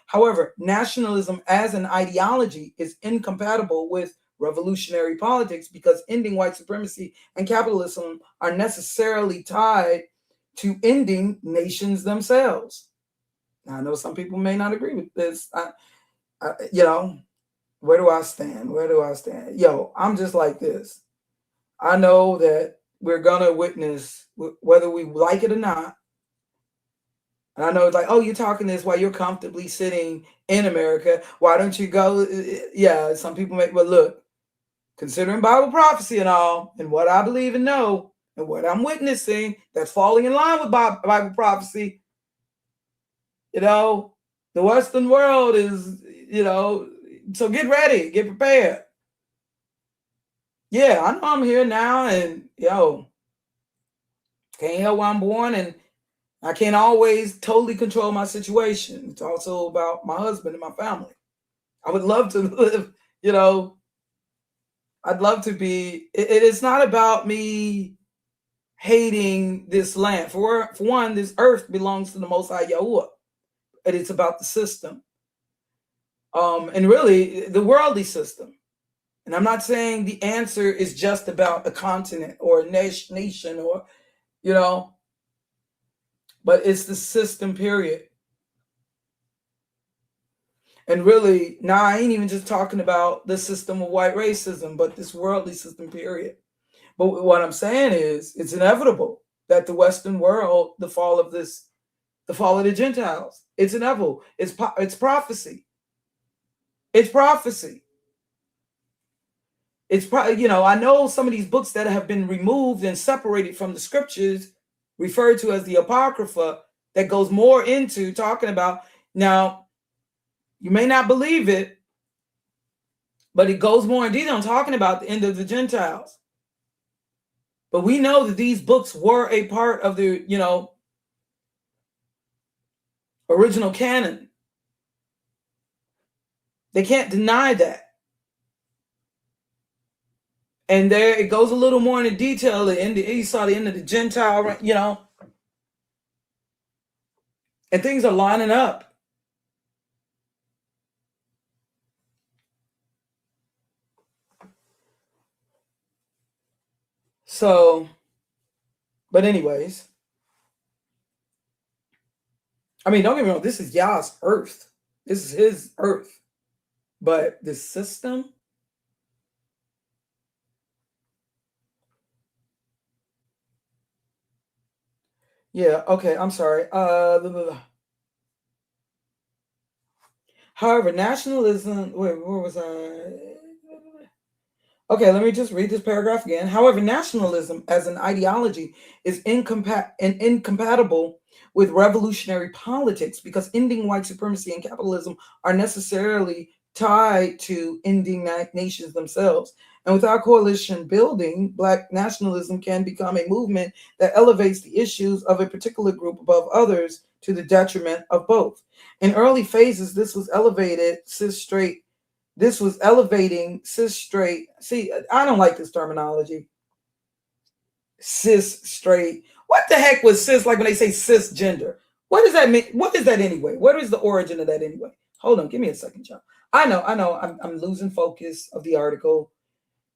However, nationalism as an ideology is incompatible with revolutionary politics because ending white supremacy and capitalism are necessarily tied to ending nations themselves. Now, I know some people may not agree with this. Where do I stand? Where do I stand? Yo, I'm just like this. I know that we're going to witness, whether we like it or not. And I know it's like, oh, you're talking this while you're comfortably sitting in America. Why don't you go? Yeah, some people make, but look, considering Bible prophecy and all, and what I believe and know, and what I'm witnessing that's falling in line with Bible prophecy, the Western world is, so get ready, get prepared. Yeah, I know I'm here now, and can't help where I'm born, and I can't always totally control my situation. It's also about my husband and my family. I would love to live, I'd love to be, it's not about me hating this land. For one, this earth belongs to the Most High Yahuwah, and it's about the system. And really, the worldly system. And I'm not saying the answer is just about a continent or a nation or, but it's the system, period. And really, now I ain't even just talking about the system of white racism, but this worldly system, period. But what I'm saying is, it's inevitable that the Western world, the fall of the Gentiles, it's inevitable. It's prophecy. It's prophecy. It's probably, I know some of these books that have been removed and separated from the scriptures, referred to as the Apocrypha, that goes more into talking about, now, you may not believe it, but it goes more in detail talking about the end of the Gentiles. But we know that these books were a part of the, original canon. They can't deny that. And there it goes a little more into detail. You saw the end of the Gentile, and things are lining up. So, but anyways, I mean, don't get me wrong, this is Yah's earth. This is his earth. But the system, yeah, okay, I'm sorry. However, nationalism, wait, where was I? Okay, let me just read this paragraph again. However, nationalism as an ideology is incompatible with revolutionary politics because ending white supremacy and capitalism are necessarily tied to ending nations themselves. And without coalition building, Black nationalism can become a movement that elevates the issues of a particular group above others to the detriment of both. In early phases, this was elevating cis straight. See, I don't like this terminology. Cis straight. What the heck was cis like when they say cisgender? What does that mean? What is that anyway? What is the origin of that anyway? Hold on, give me a second, John. I know. I'm losing focus of the article.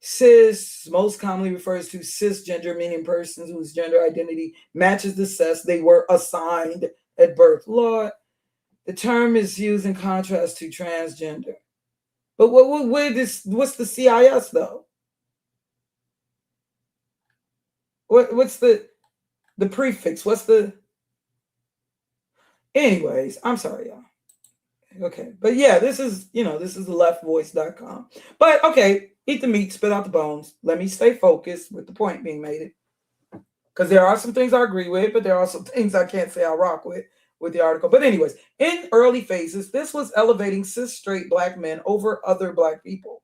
Cis most commonly refers to cisgender, meaning persons whose gender identity matches the sex they were assigned at birth. Lord, the term is used in contrast to transgender. But what's the CIS though? What's the prefix? What's the? Anyways, I'm sorry, y'all. Okay, but yeah, this is the leftvoice.com. But okay, eat the meat, spit out the bones. Let me stay focused with the point being made. Because there are some things I agree with, but there are some things I can't say I rock with the article. But anyways, in early phases, this was elevating cis straight Black men over other Black people.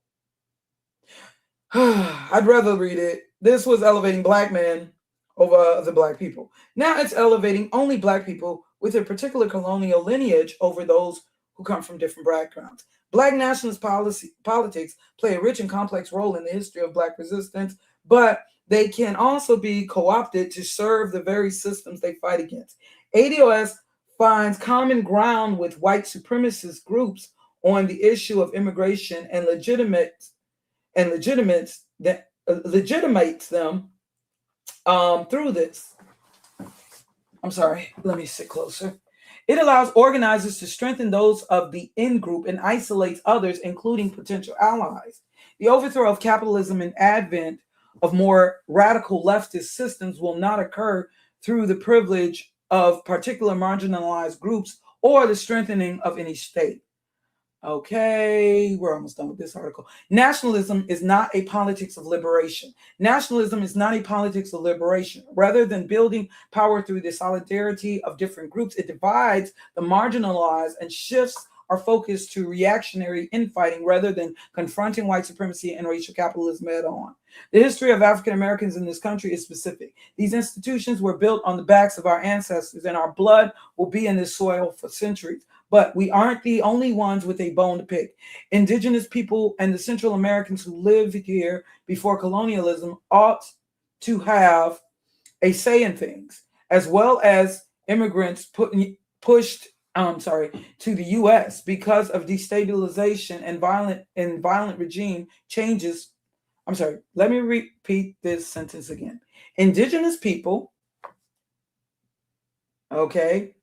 I'd rather read it. This was elevating black men over other black people. Now it's elevating only black people with a particular colonial lineage over those who come from different backgrounds. Black nationalist politics play a rich and complex role in the history of black resistance, but they can also be co-opted to serve the very systems they fight against. ADOS finds common ground with white supremacist groups on the issue of immigration and legitimates them through this. I'm sorry, let me sit closer. It allows organizers to strengthen those of the in-group and isolates others, including potential allies. The overthrow of capitalism and advent of more radical leftist systems will not occur through the privilege of particular marginalized groups or the strengthening of any state. Okay, we're almost done with this article. Nationalism is not a politics of liberation. Nationalism is not a politics of liberation. Rather than building power through the solidarity of different groups, it divides the marginalized and shifts our focus to reactionary infighting rather than confronting white supremacy and racial capitalism head on. The history of African Americans in this country is specific. These institutions were built on the backs of our ancestors, and our blood will be in this soil for centuries. But we aren't the only ones with a bone to pick. Indigenous people and the Central Americans who lived here before colonialism ought to have a say in things, as well as immigrants pushed to the U.S. because of destabilization and violent regime changes. I'm sorry, let me repeat this sentence again. Indigenous people, okay,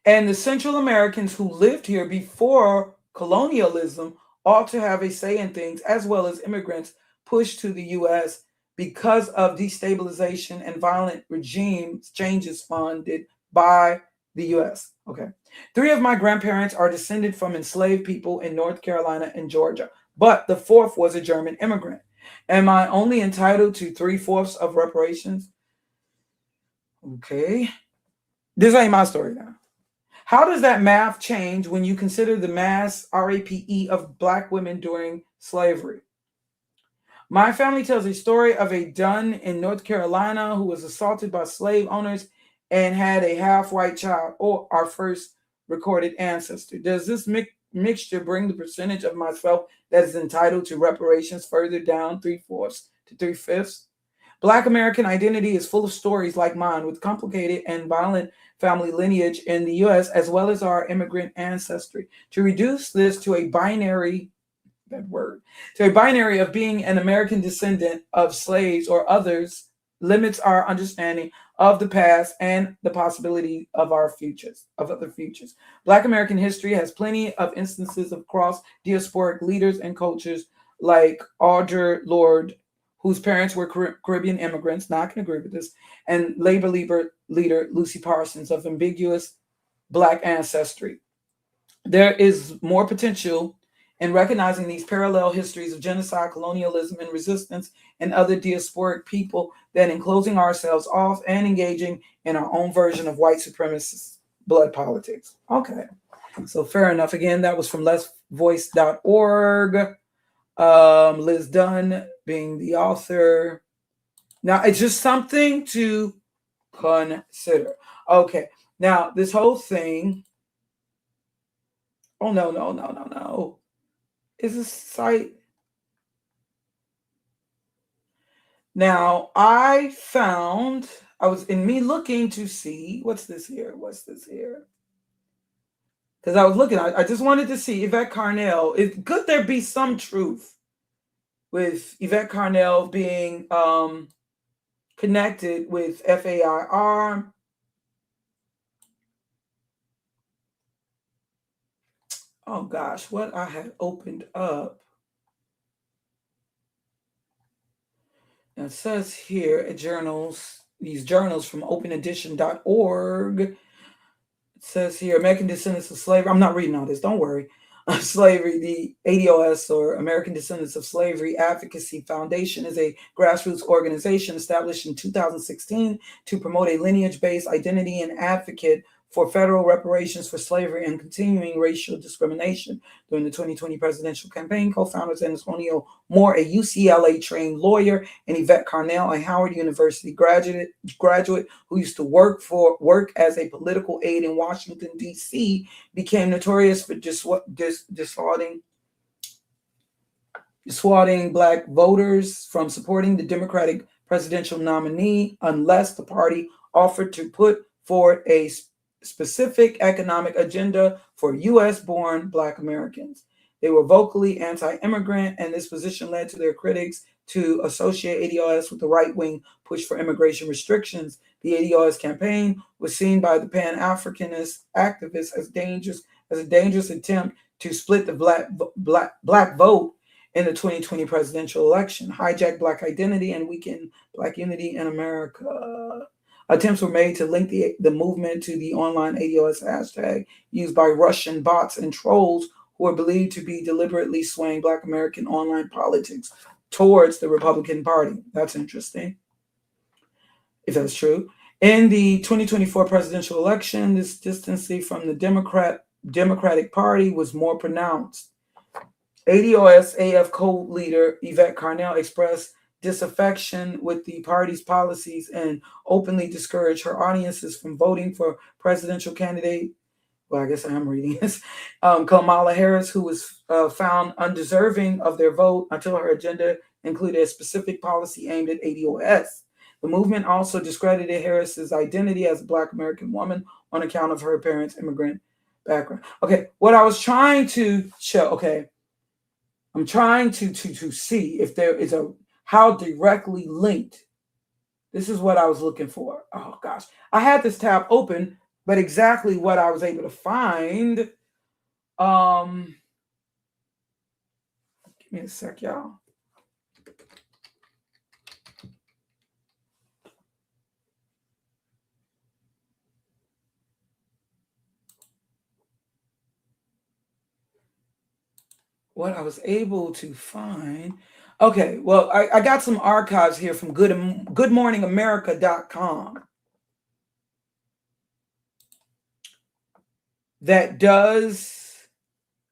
and the Central Americans who lived here before colonialism ought to have a say in things, as well as immigrants pushed to the U.S. because of destabilization and violent regime changes funded by the U.S. Okay. 3 of my grandparents are descended from enslaved people in North Carolina and Georgia, but the 4th was a German immigrant. Am I only entitled to 3/4 of reparations? Okay. This ain't my story now. How does that math change when you consider the mass RAPE of black women during slavery? My family tells a story of a Dunn in North Carolina who was assaulted by slave owners and had a half-white child, or our first recorded ancestor. Does this mixture bring the percentage of myself that is entitled to reparations further down 3/4 to 3/5? Black American identity is full of stories like mine with complicated and violent family lineage in the U.S., as well as our immigrant ancestry. To reduce this to a binary, of being an American descendant of slaves or others limits our understanding of the past and the possibility of other futures. Black American history has plenty of instances of cross-diasporic leaders and cultures like Audre Lorde, whose parents were Caribbean immigrants, not going to agree with this, and labor leader Lucy Parsons of ambiguous Black ancestry. There is more potential in recognizing these parallel histories of genocide, colonialism, and resistance in other diasporic people than in closing ourselves off and engaging in our own version of white supremacist blood politics. Okay, so fair enough. Again, that was from lessvoice.org. Liz Dunn being the author. Now, it's just something to consider. Okay, now this whole thing. Oh, no. Is this site? Now, I was looking to see, what's this here? Because I was looking, I just wanted to see Yvette Carnell. Could there be some truth with Yvette Carnell being connected with FAIR? Oh gosh, what I had opened up. Now it says here at these journals from openedition.org. It says here, American Descendants of Slavery. I'm not reading all this, don't worry. Slavery, the ADOS, or American Descendants of Slavery Advocacy Foundation, is a grassroots organization established in 2016 to promote a lineage-based identity and advocate for federal reparations for slavery and continuing racial discrimination. During the 2020 presidential campaign, co-founders Antonio Moore, a UCLA-trained lawyer, and Yvette Carnell, a Howard University graduate who used to work as a political aide in Washington, D.C., became notorious for dissuading Black voters from supporting the Democratic presidential nominee unless the party offered to put forward a specific economic agenda for U.S.-born Black Americans. They were vocally anti-immigrant, and this position led to their critics to associate ADOS with the right-wing push for immigration restrictions. The ADOS campaign was seen by the Pan-Africanist activists as a dangerous attempt to split the black vote in the 2020 presidential election, hijack Black identity, and weaken Black unity in America. Attempts were made to link the movement to the online ADOS hashtag used by Russian bots and trolls who are believed to be deliberately swaying Black American online politics towards the Republican Party. That's interesting, if that's true. In the 2024 presidential election, this distancing from the Democratic Party was more pronounced. ADOS AF co-leader Yvette Carnell expressed disaffection with the party's policies and openly discouraged her audiences from voting for presidential candidate, well, I guess I am reading this, Kamala Harris, who was found undeserving of their vote until her agenda included a specific policy aimed at ADOS. The movement also discredited Harris's identity as a Black American woman on account of her parents' immigrant background. Okay, what I was trying to show, I'm trying to see if there is how directly linked. This is what I was looking for. Oh gosh, I had this tab open, but exactly what I was able to find. Give me a sec, y'all. What I was able to find. Okay, well, I got some archives here from goodmorningamerica.com that does,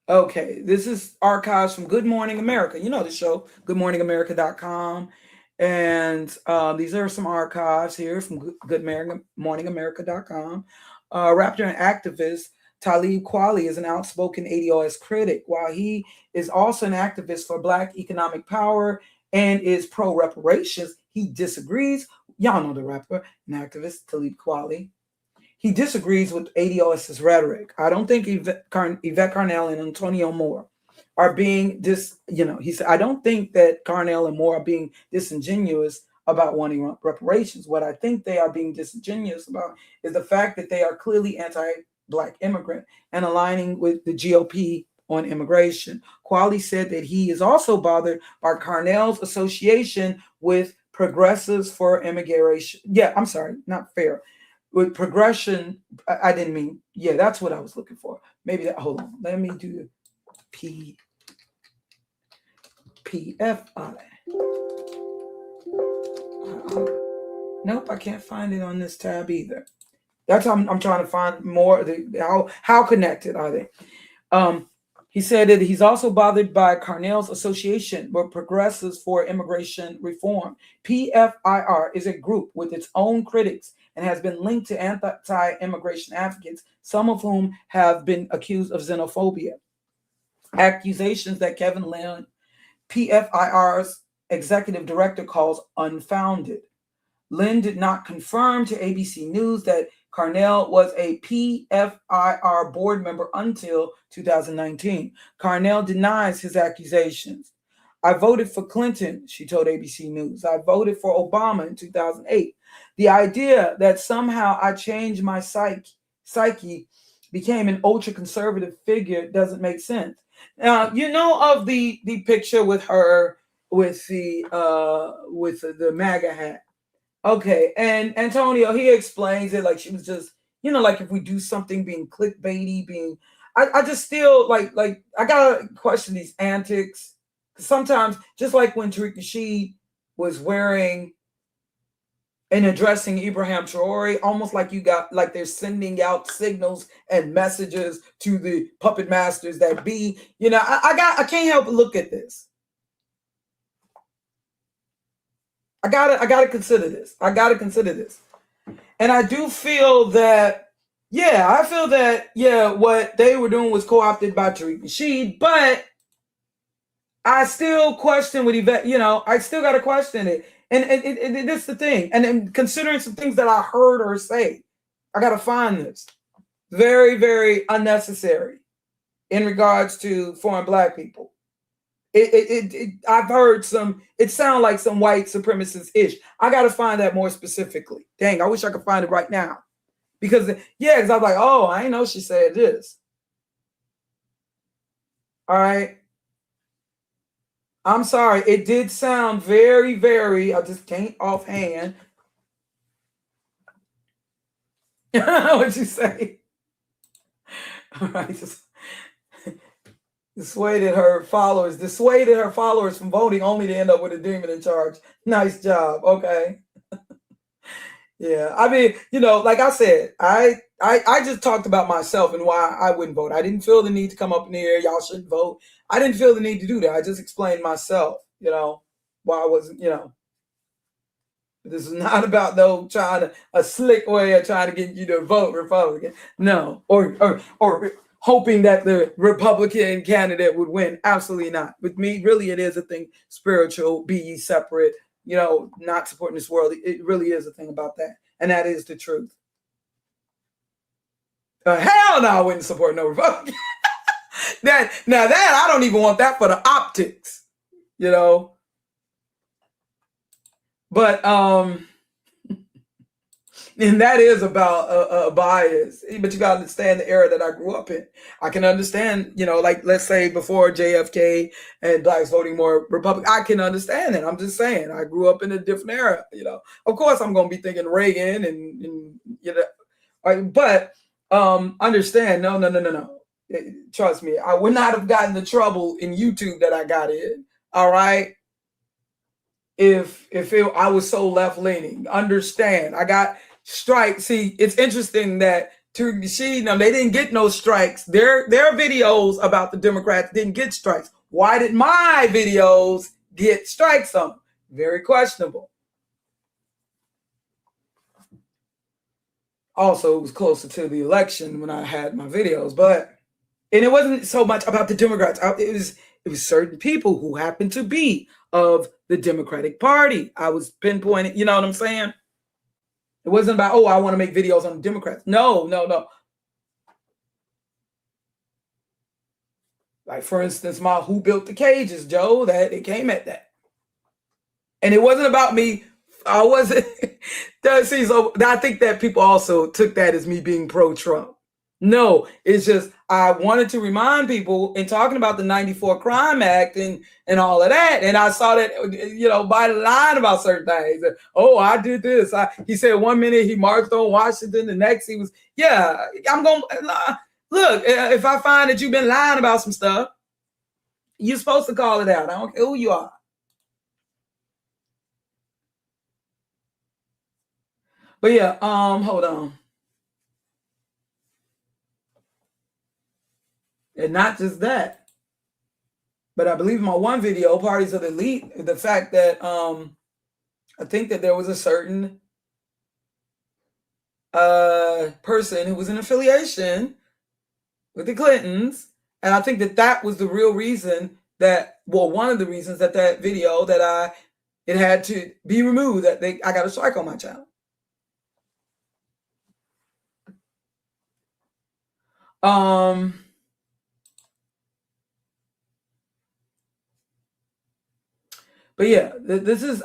okay, this is archives from Good Morning America. You know the show, goodmorningamerica.com. And these are some archives here from goodmorningamerica.com. Rapper and activist Talib Kweli is an outspoken ADOS critic. While he is also an activist for Black economic power and is pro-reparations, he disagrees. Y'all know the rapper and activist Talib Kweli. He disagrees with ADOS's rhetoric. I don't think Yvette Carnell and Antonio Moore are being he said, I don't think that Carnell and Moore are being disingenuous about wanting reparations. What I think they are being disingenuous about is the fact that they are clearly anti-Black immigrant and aligning with the GOP on immigration. Kweli said that he is also bothered by Carnell's association with progressives for immigration. Yeah, I'm sorry, not fair. With progression, I didn't mean, yeah, that's what I was looking for. Maybe that, hold on, let me do PFI. Nope, I can't find it on this tab either. That's how I'm trying to find more. How connected are they? He said that he's also bothered by Carnell's association with progressives for immigration reform. PFIR is a group with its own critics and has been linked to anti-immigration advocates, some of whom have been accused of xenophobia. Accusations that Kevin Lynn, PFIR's executive director, calls unfounded. Lynn did not confirm to ABC News that Carnell was a PFIR board member until 2019. Carnell denies his accusations. I voted for Clinton, she told ABC News. I voted for Obama in 2008. The idea that somehow I changed my psyche, became an ultra-conservative figure doesn't make sense. Now, you know of the picture with her with the MAGA hat. Okay, and Antonio, he explains it like she was just, like if we do something being clickbaity, I just still like I gotta question these antics. Sometimes, just like when Tariq Nasheed was wearing in addressing Ibrahim Traore, almost like they're sending out signals and messages to the puppet masters that be. I can't help but look at this. I gotta consider this. And I do feel that, what they were doing was co-opted by Tariq Nasheed, but I still question what I still got to question it. And that's the thing. And then considering some things that I heard her say, I got to find this very, very unnecessary in regards to foreign black people. I've heard it sounds like some white supremacist-ish. I got to find that more specifically. Dang, I wish I could find it right now. Because I'm like, oh, I didn't know she said this. All right. I'm sorry. It did sound very, very, I just can't offhand. What'd you say? All right. Dissuaded her followers from voting only to end up with a demon in charge. Nice job. Okay. Yeah. I mean, like I said, I just talked about myself and why I wouldn't vote. I didn't feel the need to come up in here. Y'all shouldn't vote. I didn't feel the need to do that. I just explained myself, why I wasn't, This is not about a slick way of trying to get you to vote Republican. No. Or hoping that the Republican candidate would win. Absolutely not. With me, really, it is a thing. Spiritual, be ye separate, not supporting this world. It really is a thing about that. And that is the truth. Hell no, I wouldn't support no Republican. That I don't even want that for the optics, But and that is about a bias. But you got to understand the era that I grew up in. I can understand, like let's say before JFK and blacks voting more Republican. I can understand it. I'm just saying I grew up in a different era. Of course I'm going to be thinking Reagan and but understand. No. Trust me, I would not have gotten the trouble in YouTube that I got in. All right. If I was so left leaning, understand. I got strikes. See, it's interesting that they didn't get no strikes. Their videos about the Democrats didn't get strikes. Why did my videos get strikes on them? Very questionable. Also, it was closer to the election when I had my videos, and it wasn't so much about the Democrats. It was certain people who happened to be of the Democratic Party. I was pinpointing, you know what I'm saying? It wasn't about, I want to make videos on the Democrats. No. Like, for instance, my Who Built the Cages, Joe, that it came at that. And it wasn't about me. I wasn't. See, so I think that people also took that as me being pro-Trump. No, it's just I wanted to remind people in talking about the 94 Crime Act and all of that. And I saw that, by lying about certain things. I did this. He said 1 minute he marched on Washington. The next he was, I'm going to look, if I find that you've been lying about some stuff, you're supposed to call it out. I don't care who you are. But hold on. And not just that, but I believe my one video, Parties of the Elite, the fact that I think that there was a certain person who was in affiliation with the Clintons, and I think that was the real reason one of the reasons that video that it had to be removed, that I got a strike on my channel. But this is,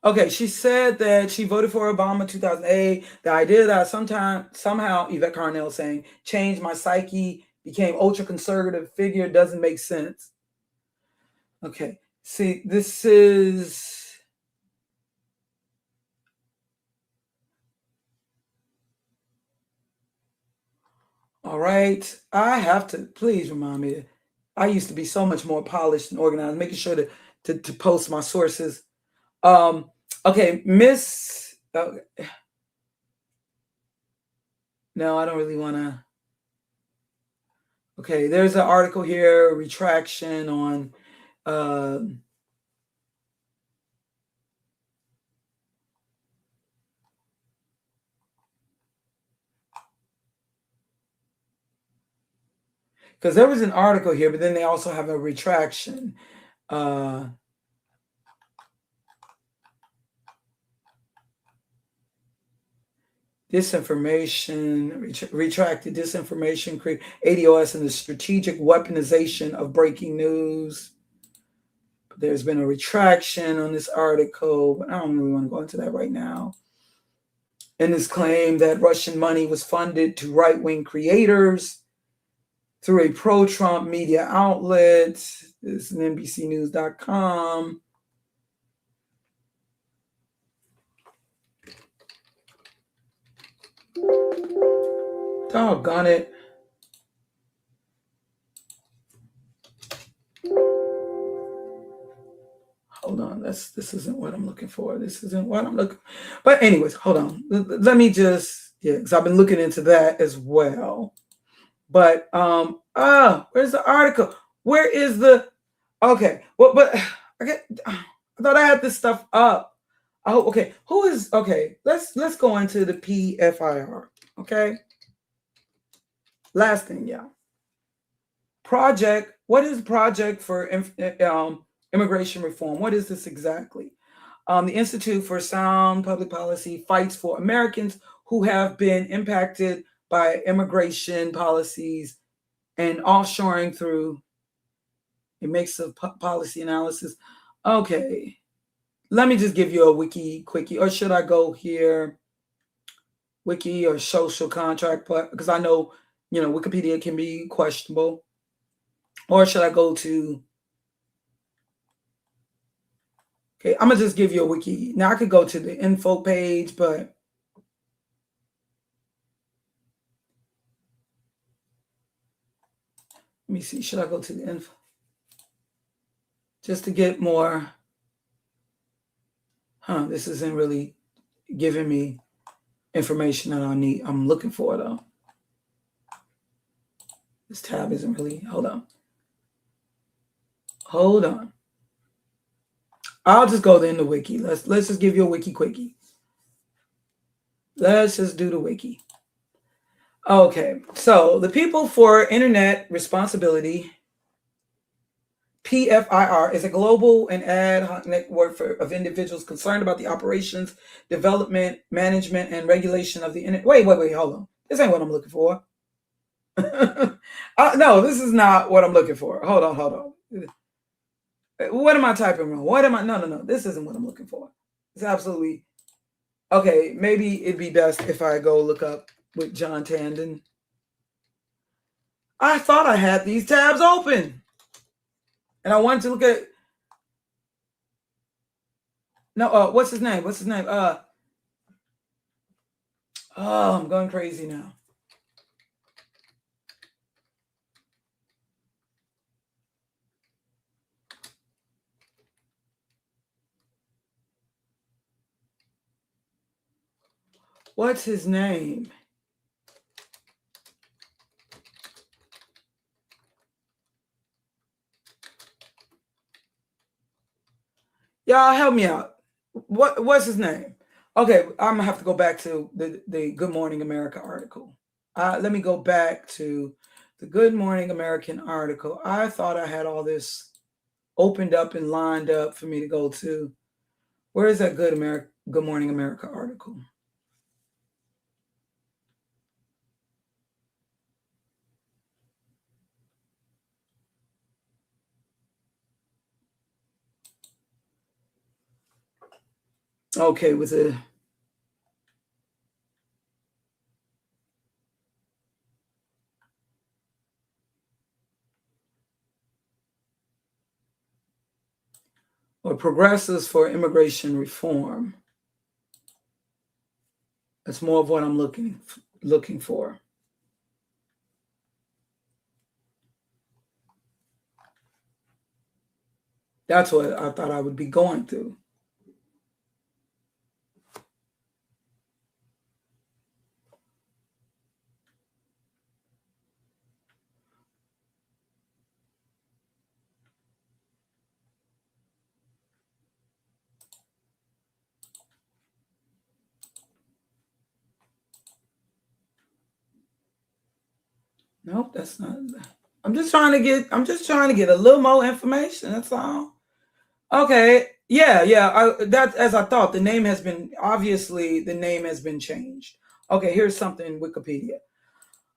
okay, she said that she voted for Obama in 2008. The idea that somehow, Yvette Carnell saying, changed my psyche, became ultra-conservative figure doesn't make sense. Okay, see, this is... All right, I have to, please remind me. I used to be so much more polished and organized, making sure to post my sources Okay, Miss. No, I don't really want to. Okay, there's an article here, retraction on. Because there was an article here, but then they also have a retraction. Disinformation, retracted disinformation, create ADOS and the strategic weaponization of breaking news. There's been a retraction on this article, but I don't really want to go into that right now. And this claim that Russian money was funded to right-wing creators through a pro-Trump media outlet. This is NBCnews.com. Doggone it. Hold on. This isn't what I'm looking for. This isn't what I'm looking for. But anyways, hold on. Let me just, because I've been looking into that as well. But where's the article? Where is the okay? Well, but I thought I had this stuff up. Oh, okay. Who is okay? Let's go into the PFIR. Okay. Last thing, yeah. Project. What is Project for Immigration Reform? What is this exactly? The Institute for Sound Public Policy fights for Americans who have been impacted by immigration policies and offshoring through a mix of policy analysis. Okay. Let me just give you a wiki quickie, or should I go here? Wiki or social contract, because I know, Wikipedia can be questionable. Or should I go to, okay, I'm gonna just give you a wiki. Now I could go to the info page, but let me see, should I go to the info? Just to get more, this isn't really giving me information that I'm looking for though. This tab isn't really, hold on. I'll just go in the wiki. Let's just give you a wiki quickie. Let's just do the wiki. Okay, so the People for Internet Responsibility, PFIR, is a global and ad hoc network of individuals concerned about the operations, development, management, and regulation of the internet. Wait, hold on. This ain't what I'm looking for. No, this is not what I'm looking for. Hold on. What am I typing wrong? No. This isn't what I'm looking for. It's absolutely, okay, maybe it'd be best if I go look up with John Tandon. I thought I had these tabs open. And I wanted to look at, no, what's his name? Oh, I'm going crazy now. What's his name? Y'all help me out. What's his name? Okay, I'm gonna have to go back to the Good Morning America article. Let me go back to the Good Morning American article. I thought I had all this opened up and lined up for me to go to. Where is that Good Morning America article? Okay, with a or Progressives for Immigration Reform. That's more of what I'm looking for. That's what I thought I would be going through. Nope, that's not. I'm just trying to get a little more information. That's all. Okay. Yeah. That as I thought, the name has been changed. Okay, here's something Wikipedia.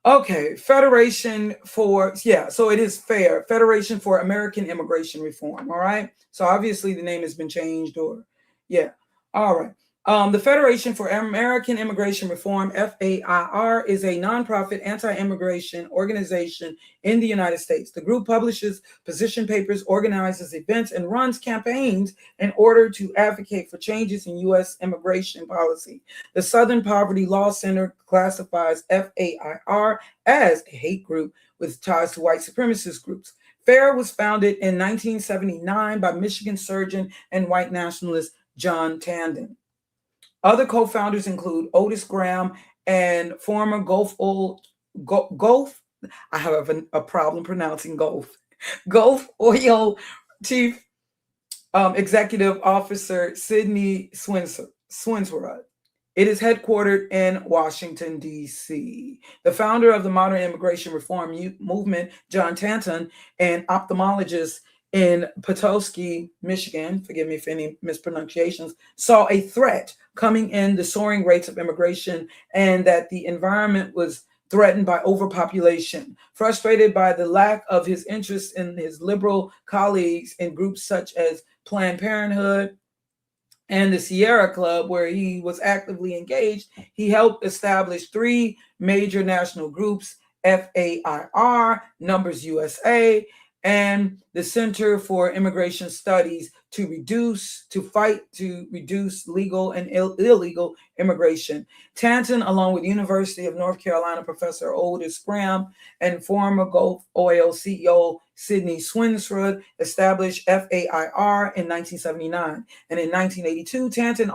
Okay, Federation for, yeah, so it is FAIR, Federation for American Immigration Reform. All right. So obviously the name has been changed, or yeah. All right. The Federation for American Immigration Reform, FAIR, is a nonprofit anti-immigration organization in the United States. The group publishes position papers, organizes events, and runs campaigns in order to advocate for changes in U.S. immigration policy. The Southern Poverty Law Center classifies FAIR as a hate group with ties to white supremacist groups. FAIR was founded in 1979 by Michigan surgeon and white nationalist John Tandon. Other co-founders include Otis Graham and former Gulf Oil chief executive officer Sidney Swinsworth. It is headquartered in Washington, D.C. The founder of the modern immigration reform movement, John Tanton, an ophthalmologist in Petoskey, Michigan, forgive me for any mispronunciations, saw a threat coming in the soaring rates of immigration and that the environment was threatened by overpopulation. Frustrated by the lack of his interest in his liberal colleagues in groups such as Planned Parenthood and the Sierra Club, where he was actively engaged, he helped establish three major national groups: FAIR, Numbers USA, and the Center for Immigration Studies to reduce legal and illegal immigration. Tanton, along with University of North Carolina professor Otis Graham and former Gulf Oil CEO Sidney Swinsworth, established FAIR in 1979. And in 1982, Tanton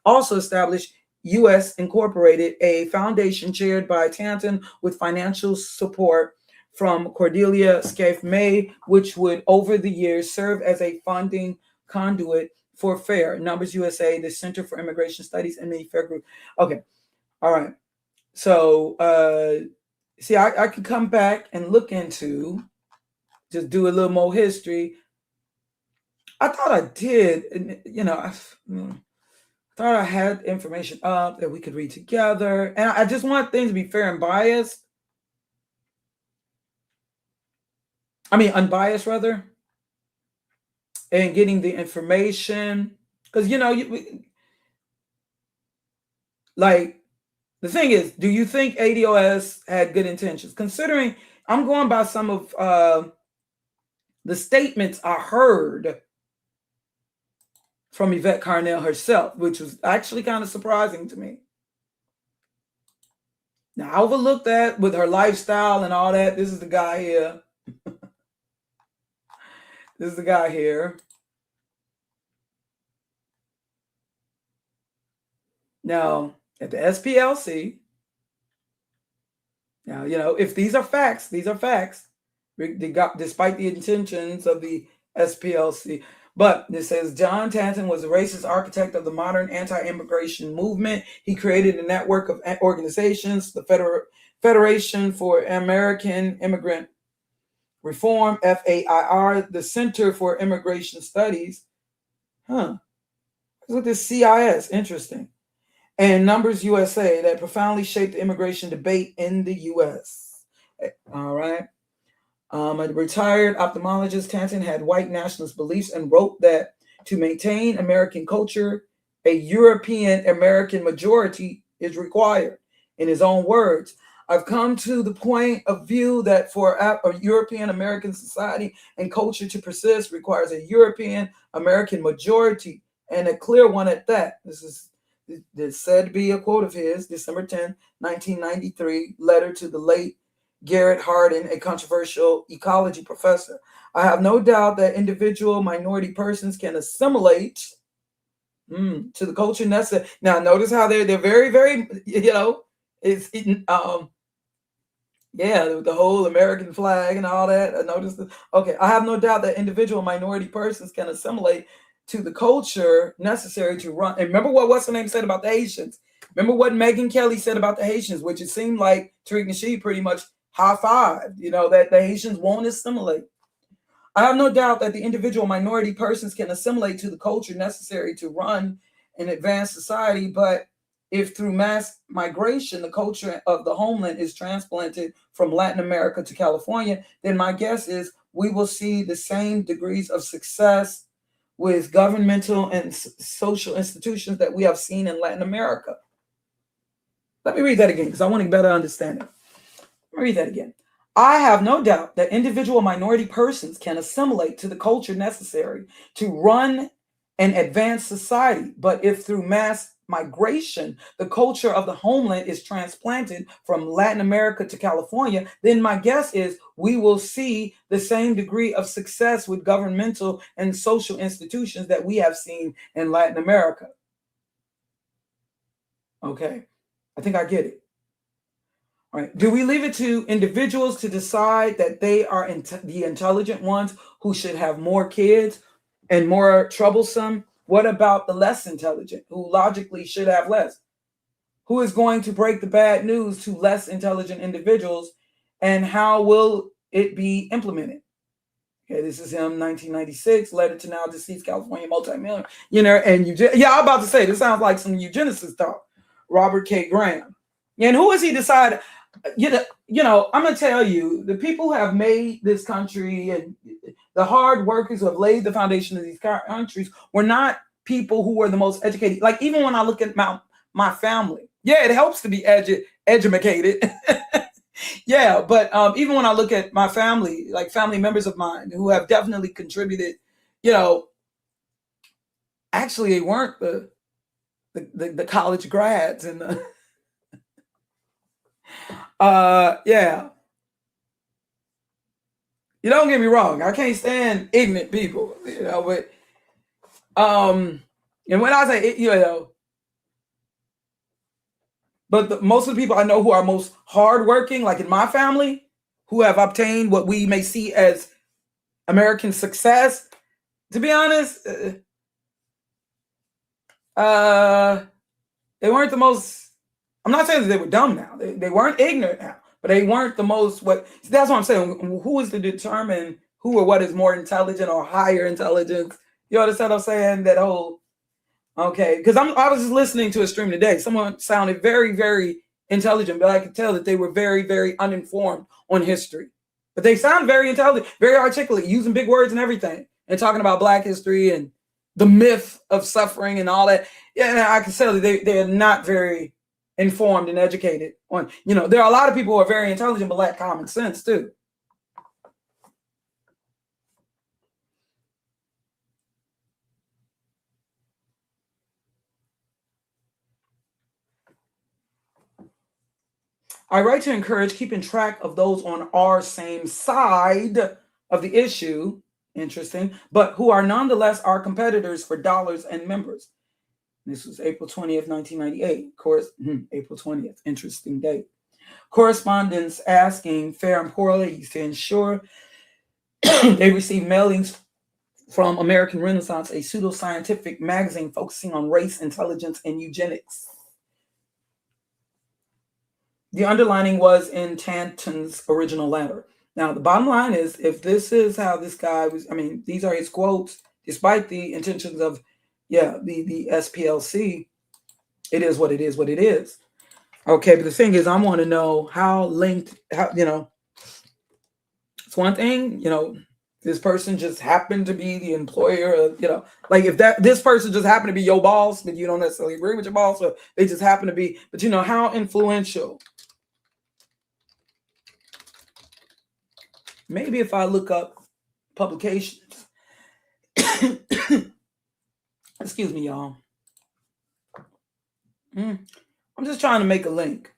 also established U.S. Incorporated, a foundation chaired by Tanton with financial support from Cordelia Scaife May, which would over the years serve as a funding conduit for FAIR, Numbers USA, the Center for Immigration Studies, and many FAIR groups. Okay, all right. So, see, I could come back and look into, just do a little more history. I thought I did, I thought I had information up that we could read together. And I just want things to be fair and biased. Unbiased rather, and getting the information, because like the thing is, do you think ADOS had good intentions? Considering I'm going by some of the statements I heard from Yvette Carnell herself, which was actually kind of surprising to me. Now, I overlooked that with her lifestyle and all that. This is the guy here. This is the guy here. Now, at the SPLC, now, if these are facts, despite the intentions of the SPLC. But it says John Tanton was a racist architect of the modern anti-immigration movement. He created a network of organizations, the Federation for American Immigrant Reform, FAIR, the Center for Immigration Studies. Look at this CIS, interesting. And Numbers USA, that profoundly shaped the immigration debate in the U.S. All right. A retired ophthalmologist, Tanton had white nationalist beliefs and wrote that to maintain American culture, a European American majority is required. In his own words, I've come to the point of view that for a European American society and culture to persist requires a European American majority, and a clear one at that. This said to be a quote of his, December 10, 1993, letter to the late Garrett Hardin, a controversial ecology professor. I have no doubt that individual minority persons can assimilate to the culture necessary. Now, notice how they're very, very, the whole American flag and all that. I noticed that. Okay, I have no doubt that individual minority persons can assimilate to the culture necessary to run. And remember what what's her name said about the Haitians. Remember what Megyn Kelly said about the Haitians, which it seemed like Tariq Nasheed pretty much high five, that the Haitians won't assimilate. I have no doubt that the individual minority persons can assimilate to the culture necessary to run an advanced society, but if through mass migration the culture of the homeland is transplanted from Latin America to California, then my guess is we will see the same degrees of success with governmental and social institutions that we have seen in Latin America. Let me read that again because I want to better understand it. Let me read that again. I have no doubt that individual minority persons can assimilate to the culture necessary to run an advanced society, but if through mass migration the culture of the homeland is transplanted from Latin America to California, then my guess is we will see the same degree of success with governmental and social institutions that we have seen in Latin America. Okay, I think I get it. All right. Do we leave it to individuals to decide that they are the intelligent ones who should have more kids and more troublesome? What about the less intelligent who logically should have less? Who is going to break the bad news to less intelligent individuals, and how will it be implemented? Okay, this is him, 1996, letter to now deceased California multimillionaire. And I'm about to say, this sounds like some eugenicist talk. Robert K. Graham. And who has he decided? I'm going to tell you, the people who have made this country and the hard workers who have laid the foundation of these countries were not people who were the most educated. Like, even when I look at my family, yeah, it helps to be educated. Yeah, but even when I look at my family, like family members of mine who have definitely contributed, actually they weren't the college grads and the yeah. You don't get me wrong. I can't stand ignorant people, but and when I say but most of the people I know who are most hardworking, like in my family, who have obtained what we may see as American success, to be honest, they weren't the most. I'm not saying that they were dumb now. They weren't ignorant now, but they weren't the most. That's what I'm saying. Who is to determine who or what is more intelligent or higher intelligence? You understand what I'm saying? That whole, okay, because I was just listening to a stream today. Someone sounded very, very intelligent, but I could tell that they were very, very uninformed on history. But they sound very intelligent, very articulate, using big words and everything, and talking about Black history and the myth of suffering and all that. Yeah, I can tell that they are not very informed and educated on, there are a lot of people who are very intelligent but lack common sense too. I write to encourage keeping track of those on our same side of the issue, interesting, but who are nonetheless our competitors for dollars and members. This was April 20th, 1998. Of course, April 20th, interesting date. Correspondents asking fair and poor ladies to ensure they receive mailings from American Renaissance, a pseudoscientific magazine focusing on race, intelligence, and eugenics. The underlining was in Tanton's original letter. Now, the bottom line is, if this is how this guy was, these are his quotes, despite the intentions of, the SPLC, it is what it is, what it is. Okay, but the thing is, I want to know how linked, it's one thing, this person just happened to be the employer of, like if this person just happened to be your boss, but you don't necessarily agree with your boss, or they just happen to be, but how influential. Maybe if I look up publications, excuse me, y'all. I'm just trying to make a link.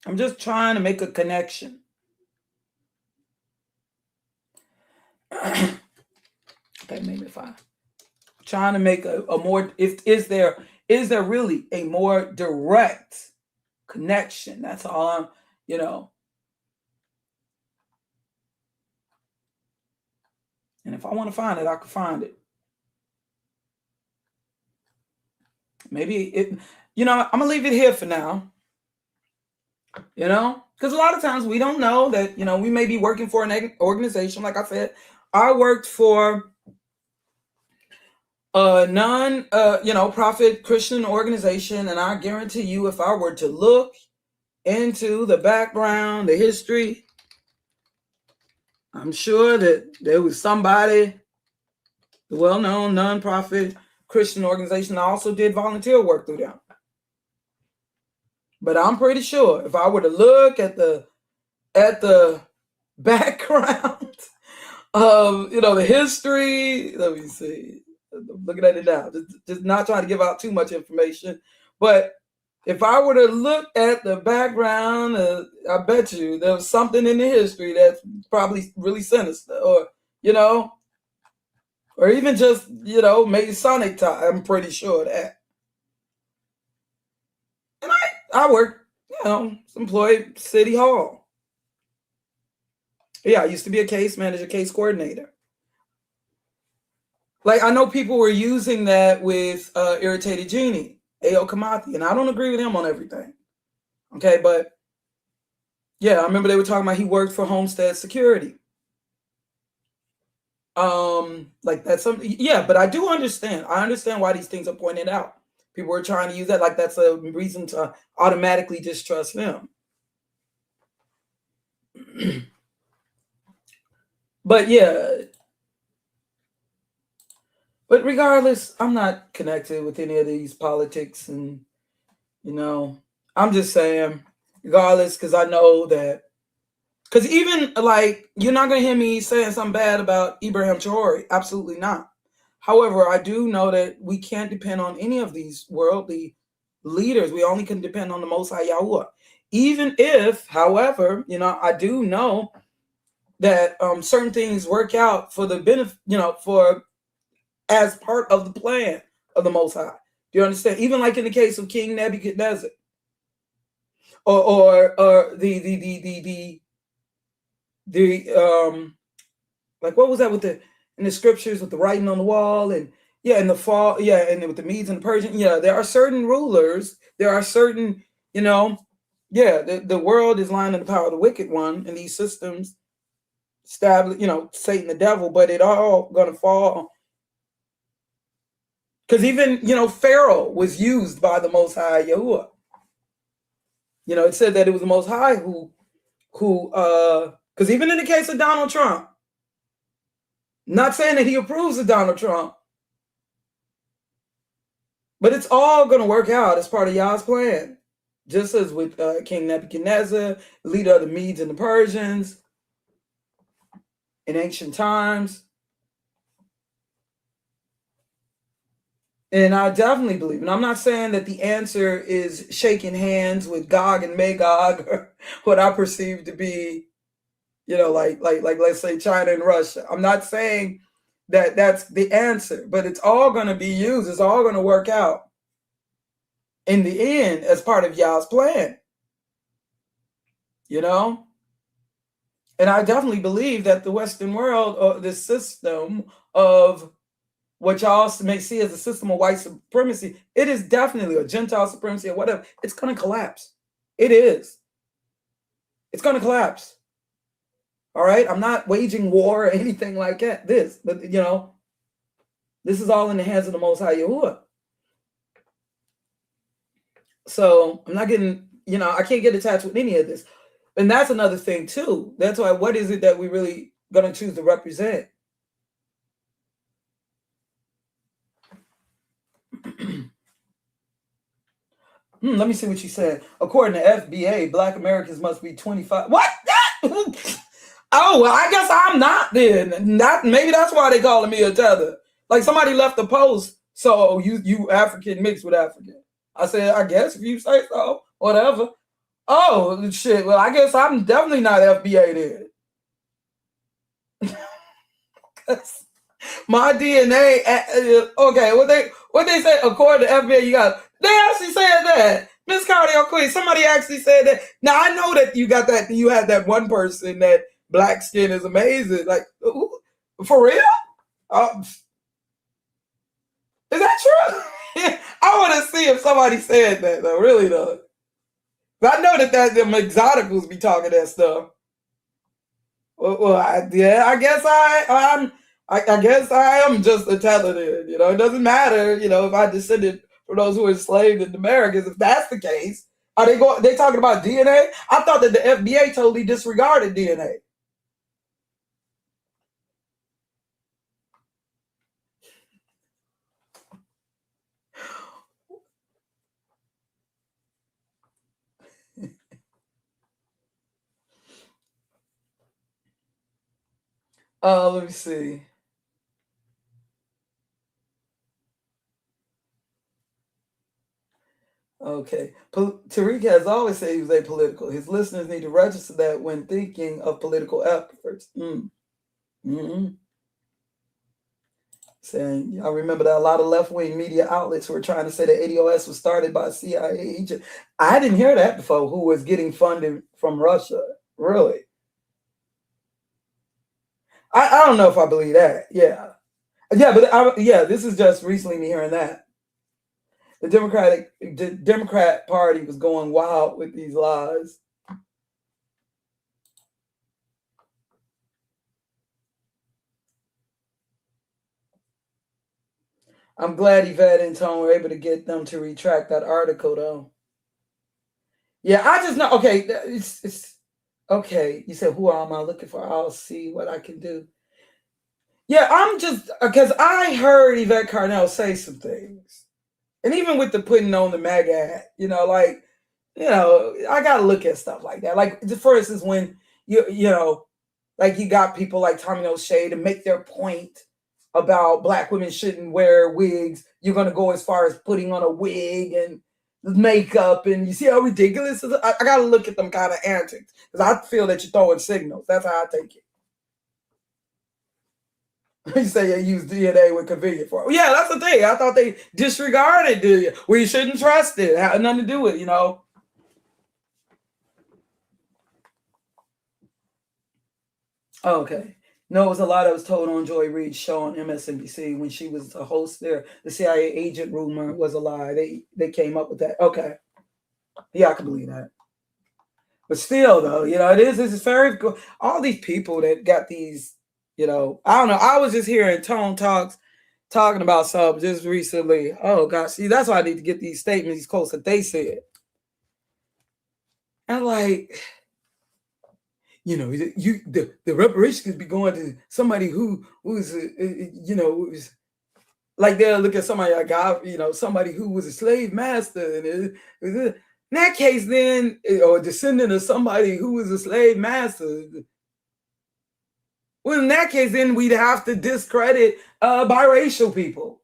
I'm just trying to make a connection. Okay, maybe if I'm trying to make a more, is there really a more direct connection? That's all I'm, And if I want to find it, I can find it. Maybe I'm going to leave it here for now. Because a lot of times we don't know that, we may be working for an organization. Like I said, I worked for a profit Christian organization. And I guarantee you, if I were to look into the background, the history, I'm sure that there was somebody, the well-known nonprofit Christian organization. I also did volunteer work through them. But I'm pretty sure if I were to look at the background of the history, let me see. I'm looking at it now. Just not trying to give out too much information, but if I were to look at the background, I bet you there was something in the history that's probably really sinister, or or even just Masonic tie. I'm pretty sure of that. And I worked, employed City Hall. Yeah, I used to be a case manager, case coordinator. Like, I know people were using that with Irritated Genie, A.O. Kamathi, and I don't agree with him on everything. Okay, but yeah, I remember they were talking about he worked for Homestead Security. Like that's something, yeah, but I do understand. I understand why these things are pointed out. People are trying to use that like that's a reason to automatically distrust them. But yeah, but regardless, I'm not connected with any of these politics, and I'm just saying, regardless, because I know that, because even like you're not gonna hear me saying something bad about Ibrahim Traore, absolutely not. However, I do know that we can't depend on any of these worldly leaders. We only can depend on the Most High Yahuwah. Even if, however, I do know that certain things work out for the benefit, for as part of the plan of the Most High. Do you understand? Even like in the case of King Nebuchadnezzar, or the like what was that with in the scriptures with the writing on the wall, and in the fall, and with the Medes and the Persians, there are certain rulers, there are certain, the world is lying in the power of the wicked one, and these systems establish, Satan the devil, but it all gonna fall. Because even, Pharaoh was used by the Most High Yahuwah. It said that it was the Most High who because even in the case of Donald Trump, not saying that he approves of Donald Trump, but it's all going to work out as part of Yah's plan. Just as with King Nebuchadnezzar, leader of the Medes and the Persians in ancient times. And I definitely believe, and I'm not saying that the answer is shaking hands with Gog and Magog, or what I perceive to be, like let's say China and Russia. I'm not saying that that's the answer, but it's all going to be used. It's all going to work out in the end as part of Yah's plan. And I definitely believe that the Western world, or the system of what y'all may see as a system of white supremacy, it is definitely, or Gentile supremacy, or whatever, it's going to collapse. It is. It's going to collapse. All right? I'm not waging war or anything like that. But this is all in the hands of the Most High Yahuwah. So I'm not getting, I can't get attached with any of this. And that's another thing too. That's why, what is it that we really going to choose to represent? Let me see what you said. According to FBA, Black Americans must be 25. What? Oh, well, I guess I'm not then. Maybe that's why they calling me a tether. Like somebody left a post, so you African mixed with African. I said, I guess if you say so, whatever. Oh, shit. Well, I guess I'm definitely not FBA then. My DNA, okay, what they say, according to FBA, they actually said that. Miss Cardio Queen, somebody actually said that. Now, I know that you had that one person that black skin is amazing. Like, for real? Is that true? I want to see if somebody said that, though, really, though. I know that them exoticals be talking that stuff. Well, I guess I guess I am just a talented. It doesn't matter. If I descended from those who were enslaved in the Americas. If that's the case, are they talking about DNA? I thought that the FBA totally disregarded DNA. Let me see. Okay. Tariq has always said he was apolitical. His listeners need to register that when thinking of political efforts. Mm-hmm. Saying, I remember that a lot of left-wing media outlets were trying to say that ADOS was started by a CIA agent. I didn't hear that before, who was getting funded from Russia. Really? I don't know if I believe that. Yeah. Yeah, but this is just recently me hearing that. The Democrat Party was going wild with these lies. I'm glad Yvette and Tone were able to get them to retract that article, though. Yeah, I just know. Okay, it's okay. You said, who am I looking for? I'll see what I can do. Yeah, I'm just because I heard Yvette Carnell say some things, and even with the putting on the MAGA hat, I gotta look at stuff like that. Like, for instance, when like you got people like Tommy O'Shea to make their point about Black women shouldn't wear wigs. You're gonna go as far as putting on a wig and makeup, and you see how ridiculous it is? I gotta look at them kind of antics because I feel that you're throwing signals. That's how I take it. You say you use DNA with convenient for it. Yeah, that's the thing. I thought they disregarded it. We shouldn't trust it. It had nothing to do with it, Okay. No, it was a lot that was told on Joy Reid's show on MSNBC when she was a host there. The CIA agent rumor was a lie. They came up with that. Okay. Yeah, I can believe that. But still, though, it's very good. All these people that got these, I don't know. I was just hearing Tone talking about something just recently. Oh, gosh. See, that's why I need to get these statements, these quotes that they said. And like, the reparations could be going to somebody who's like they'll look at somebody like somebody who was a slave master, and in that case, then, or descendant of somebody who was a slave master. Well, in that case, then we'd have to discredit biracial people.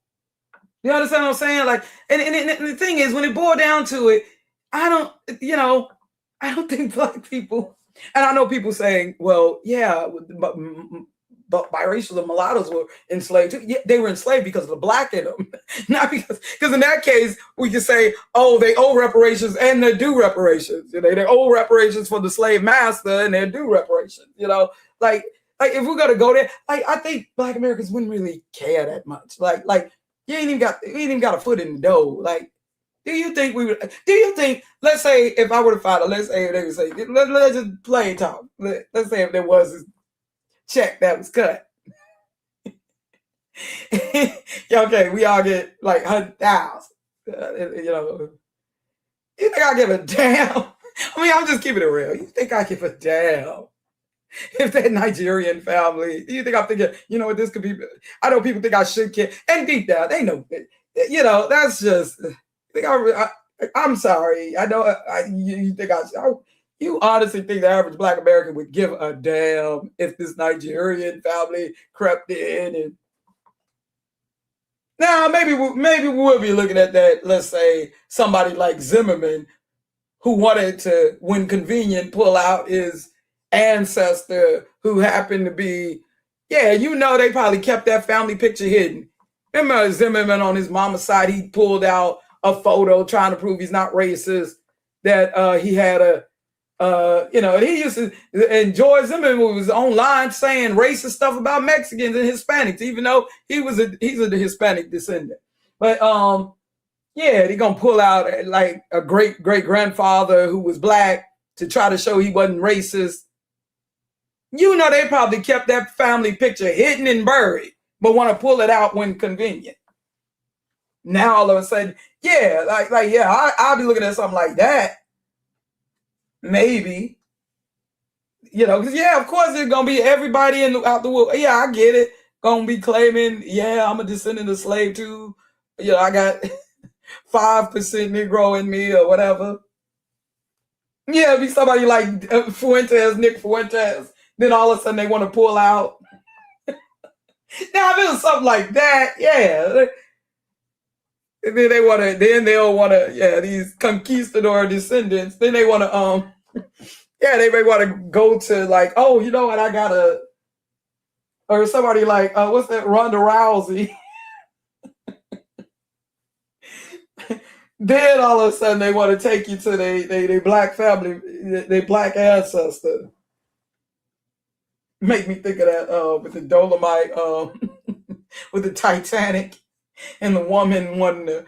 You understand what I'm saying? Like, and the thing is, when it boiled down to it, I don't think Black people. And I know people saying, well, yeah, but biracial and mulattoes were enslaved too. Yeah, they were enslaved because of the Black in them. Not because in that case, we could say, oh, they owe reparations and they do reparations. They owe reparations for the slave master and they do reparations. Like if we're going to go there, like, I think Black Americans wouldn't really care that much. Like you ain't even got a foot in the door. Like, do you think, let's say if I were to file, let's say they would say, let's just plain talk. Let's say if there was a check that was cut. Okay, we all get like 100,000. You think I give a damn? I mean, I'm just keeping it real. You think I give a damn if that Nigerian family, do you think I'm thinking, what this could be? I know people think I should care. And deep down, they know, that's just... I'm sorry. I know you think you honestly think the average Black American would give a damn if this Nigerian family crept in? And now maybe we'll be looking at that. Let's say somebody like Zimmerman, who wanted to, when convenient, pull out his ancestor who happened to be, they probably kept that family picture hidden. Remember Zimmerman on his mama's side, he pulled out a photo trying to prove he's not racist, that he had and he used to, and George Zimmerman was online saying racist stuff about Mexicans and Hispanics, even though he's a Hispanic descendant. But Yeah, they're gonna pull out like a great great grandfather who was black to try to show he wasn't racist. You know, they probably kept that family picture hidden and buried, but want to pull it out when convenient. Now all of a sudden, yeah, I'll be looking at something like that. Maybe, because yeah, of course there's gonna be everybody out the world. Yeah, I get it. Gonna be claiming, yeah, I'm a descendant of slave too. I got 5% Negro in me or whatever. Yeah, be somebody like Nick Fuentes. Then all of a sudden they want to pull out. Now if it was something like that, yeah. And then they'll want to, yeah, these conquistador descendants. Then they want to, yeah, they may want to go to like, oh, you know what, I gotta, or somebody like, what's that, Ronda Rousey. Then all of a sudden they want to take you to they black family, they black ancestor. Make me think of that with the Dolomite, with the Titanic, and the woman wanting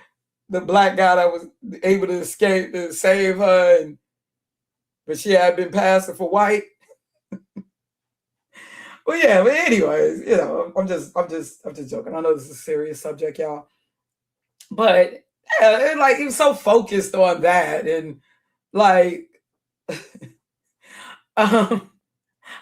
the black guy that was able to escape to save her, but she had been passing for white. Well, yeah, but anyways, I'm just joking. I know this is a serious subject, y'all, but yeah, like he was so focused on that, and like,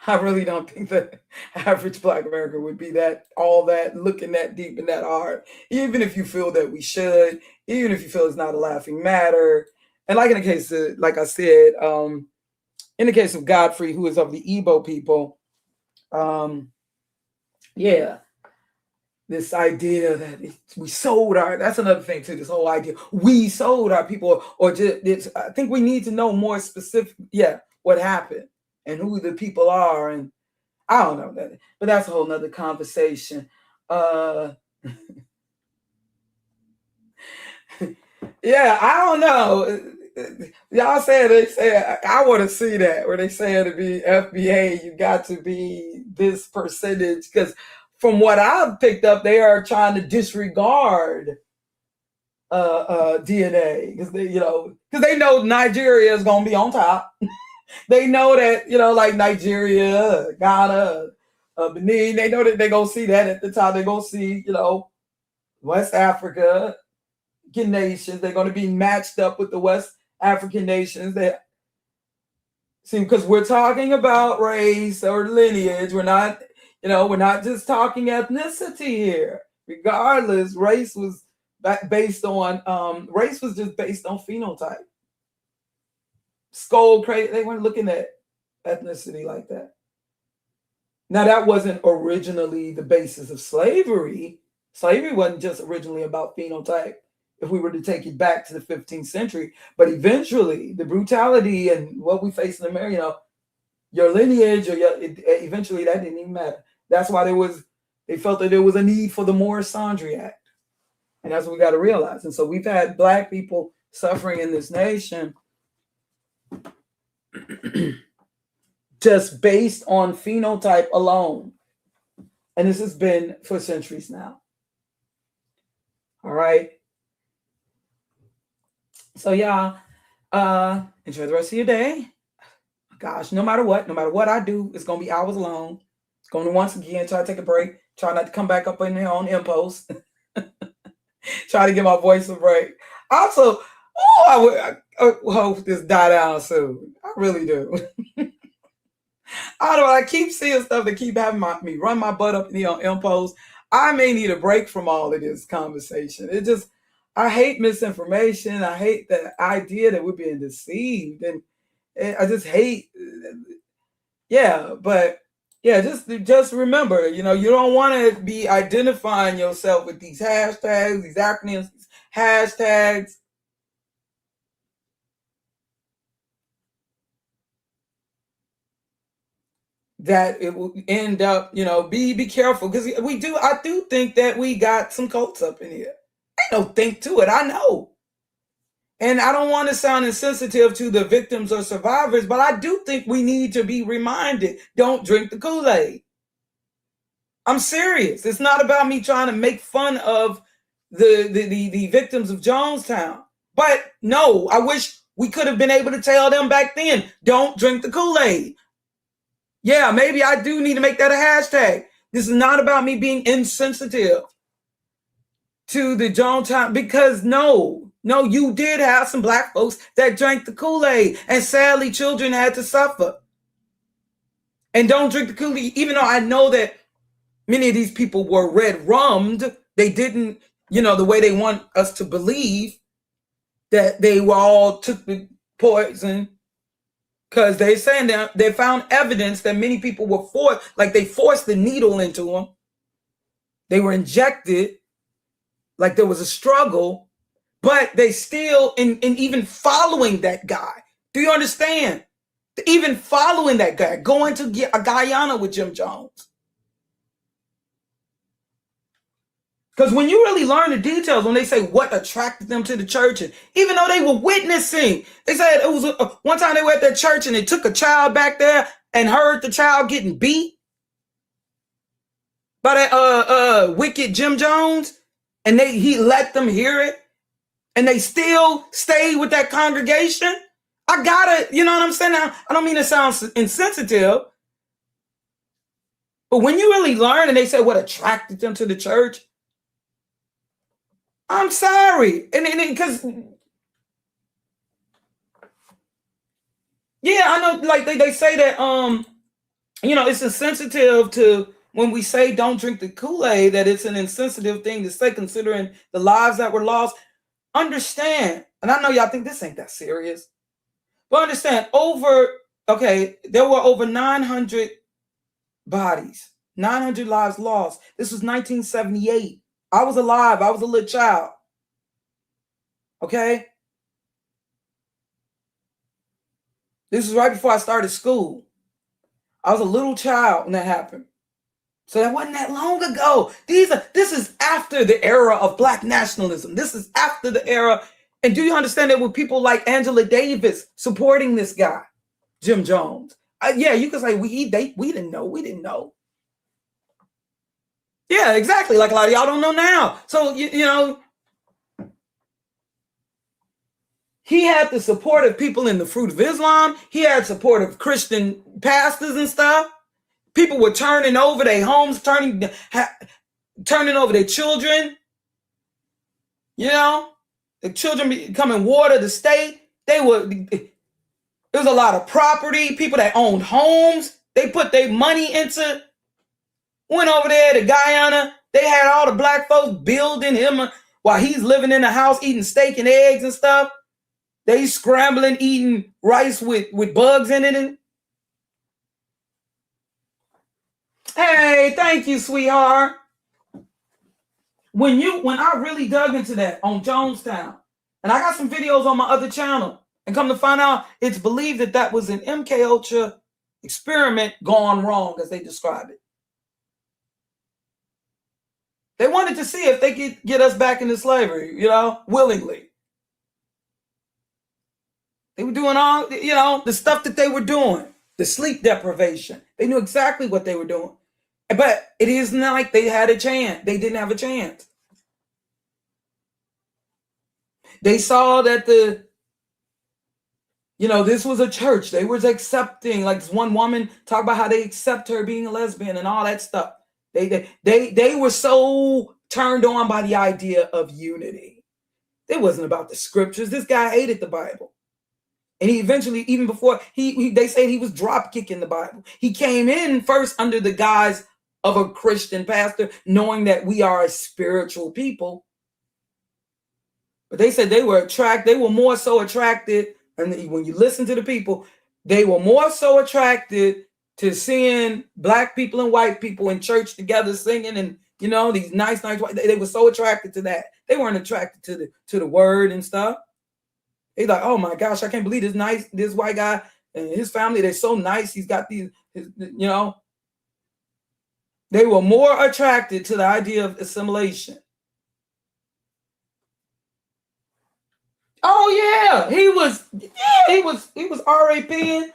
I really don't think the average Black American would be all that looking that deep and that hard. Even if you feel that we should, even if you feel it's not a laughing matter, and like in the case of, like I said, in the case of Godfrey, who is of the Igbo people, yeah. This idea that we sold that's another thing too, this whole idea, we sold our people, or just, I think we need to know more specific, what happened and who the people are. And I don't know that, but that's a whole nother conversation. Yeah, I don't know. Y'all they say, I want to see that where they say to be FBA, you got to be this percentage, because from what I've picked up, they are trying to disregard DNA because they know Nigeria is going to be on top. They know that, like Nigeria, Ghana, Benin, they know that they're going to see that at the time. They're going to see, West Africa nations. They're going to be matched up with the West African nations. Because we're talking about race or lineage. We're not just talking ethnicity here. Regardless, race was based on race was just based on phenotype. Skull crazy. They weren't looking at ethnicity like that. Now that wasn't originally the basis of slavery. Slavery wasn't just originally about phenotype. If we were to take it back to the 15th century, but eventually the brutality and what we face in America, your lineage or eventually that didn't even matter. That's why they felt that there was a need for the Morris-Sandry Act. And that's what we got to realize. And so we've had Black people suffering in this nation just based on phenotype alone. And this has been for centuries now. All right. So y'all, enjoy the rest of your day. Gosh, no matter what I do, it's going to be hours long. It's going to once again try to take a break. Try not to come back up in here on impulse. Try to give my voice a break. Also, I hope this die down soon. I really do. I don't know. I keep seeing stuff that keep having me run my butt up in here on impulse. I may need a break from all of this conversation. I hate misinformation. I hate the idea that we're being deceived. And I just hate, but just remember, you don't want to be identifying yourself with these hashtags, these acronyms, hashtags. That it will end up, be careful, because I do think that we got some cults up in here. Ain't no think to it, I know. And I don't want to sound insensitive to the victims or survivors, but I do think we need to be reminded, don't drink the Kool-Aid. I'm serious. It's not about me trying to make fun of the victims of Jonestown. But no, I wish we could have been able to tell them back then, don't drink the Kool-Aid. Yeah, maybe I do need to make that a hashtag. This is not about me being insensitive to the Jonestown, because no, you did have some black folks that drank the Kool-Aid, and sadly children had to suffer. And don't drink the Kool-Aid, even though I know that many of these people were red rummed. They didn't, the way they want us to believe that they were all took the poison, because they're saying that they found evidence that many people were forced, like they forced the needle into them. They were injected, like there was a struggle, but they still, in even following that guy. Do you understand? Even following that guy, going to get a Guyana with Jim Jones. Because when you really learn the details, when they say what attracted them to the church, and even though they were witnessing, they said it was one time they were at their church and they took a child back there and heard the child getting beat by that wicked Jim Jones, and he let them hear it, and they still stayed with that congregation. I gotta, you know what I'm saying? Now, I don't mean to sound insensitive, but when you really learn, and they say what attracted them to the church, I'm sorry. And because, yeah, I know, like they say that, it's insensitive to, when we say don't drink the Kool-Aid, that it's an insensitive thing to say, considering the lives that were lost. Understand, and I know y'all think this ain't that serious, but understand, there were over 900 bodies, 900 lives lost. This was 1978. I was alive. I was a little child. Okay? This was right before I started school. I was a little child when that happened. So that wasn't that long ago. This is after the era of black nationalism. This is after the era. And do you understand that with people like Angela Davis supporting this guy, Jim Jones? Yeah, you could say we didn't know. We didn't know. Yeah, exactly. Like a lot of y'all don't know now. So, he had the support of people in the Fruit of Islam. He had support of Christian pastors and stuff. People were turning over their homes, turning over their children. The children becoming ward of the state. There was a lot of property. People that owned homes, they put their money into. Went over there to Guyana. They had all the black folks building him while he's living in the house, eating steak and eggs and stuff. They scrambling, eating rice with bugs in it. And hey, thank you, sweetheart. When I really dug into that on Jonestown, and I got some videos on my other channel, and come to find out, it's believed that was an MK Ultra experiment gone wrong, as they describe it. They wanted to see if they could get us back into slavery, willingly. They were doing all, the stuff that they were doing, the sleep deprivation. They knew exactly what they were doing. But it isn't like they had a chance. They didn't have a chance. They saw that this was a church. They was accepting, like this one woman talked about how they accept her being a lesbian and all that stuff. They were so turned on by the idea of unity. It wasn't about the scriptures. This guy hated the Bible. And he eventually, even before, they said he was drop kicking the Bible. He came in first under the guise of a Christian pastor, knowing that we are a spiritual people. But they said they were more so attracted, and when you listen to the people, they were more so attracted to seeing black people and white people in church together singing, and these nice white. They were so attracted to that. They weren't attracted to the word and stuff. They like, oh my gosh, I can't believe this white guy and his family. They're so nice. He's got these, They were more attracted to the idea of assimilation. Oh yeah, he was RAPing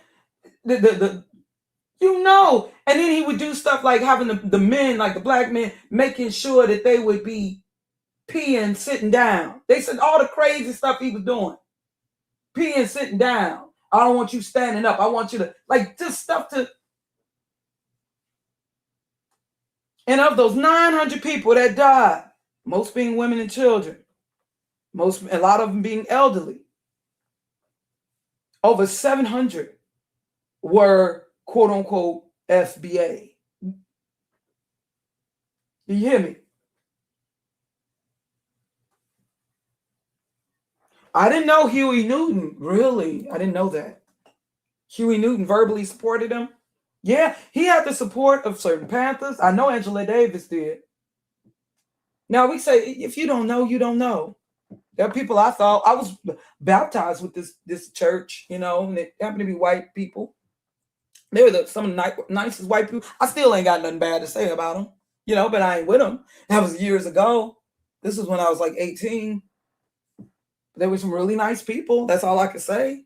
and then he would do stuff like having the men, like the black men, making sure that they would be peeing sitting down. They said all the crazy stuff he was doing. Peeing sitting down. I don't want you standing up. I want you to, like, just stuff to. And of those 900 people that died, most being women and children, a lot of them being elderly, over 700 were quote unquote FBA. Do you hear me? I didn't know Huey Newton, really. I didn't know that. Huey Newton verbally supported him. Yeah, he had the support of certain Panthers. I know Angela Davis did. Now, we say, if you don't know, you don't know. There are people I thought, I was baptized with this church, you know, and it happened to be white people. They were some of the nicest white people. I still ain't got nothing bad to say about them, you know, but I ain't with them. That was years ago. This was when I was like 18. There were some really nice people. That's all I could say.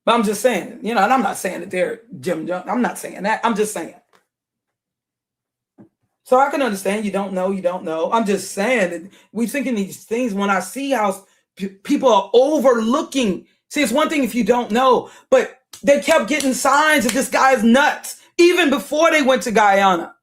But I'm just saying, you know, and I'm not saying that they're Jim Jones. I'm not saying that. I'm just saying. So I can understand you don't know, you don't know. I'm just saying that we thinking these things when I see how people are overlooking. See, it's one thing if you don't know, but they kept getting signs that this guy is nuts even before they went to Guyana.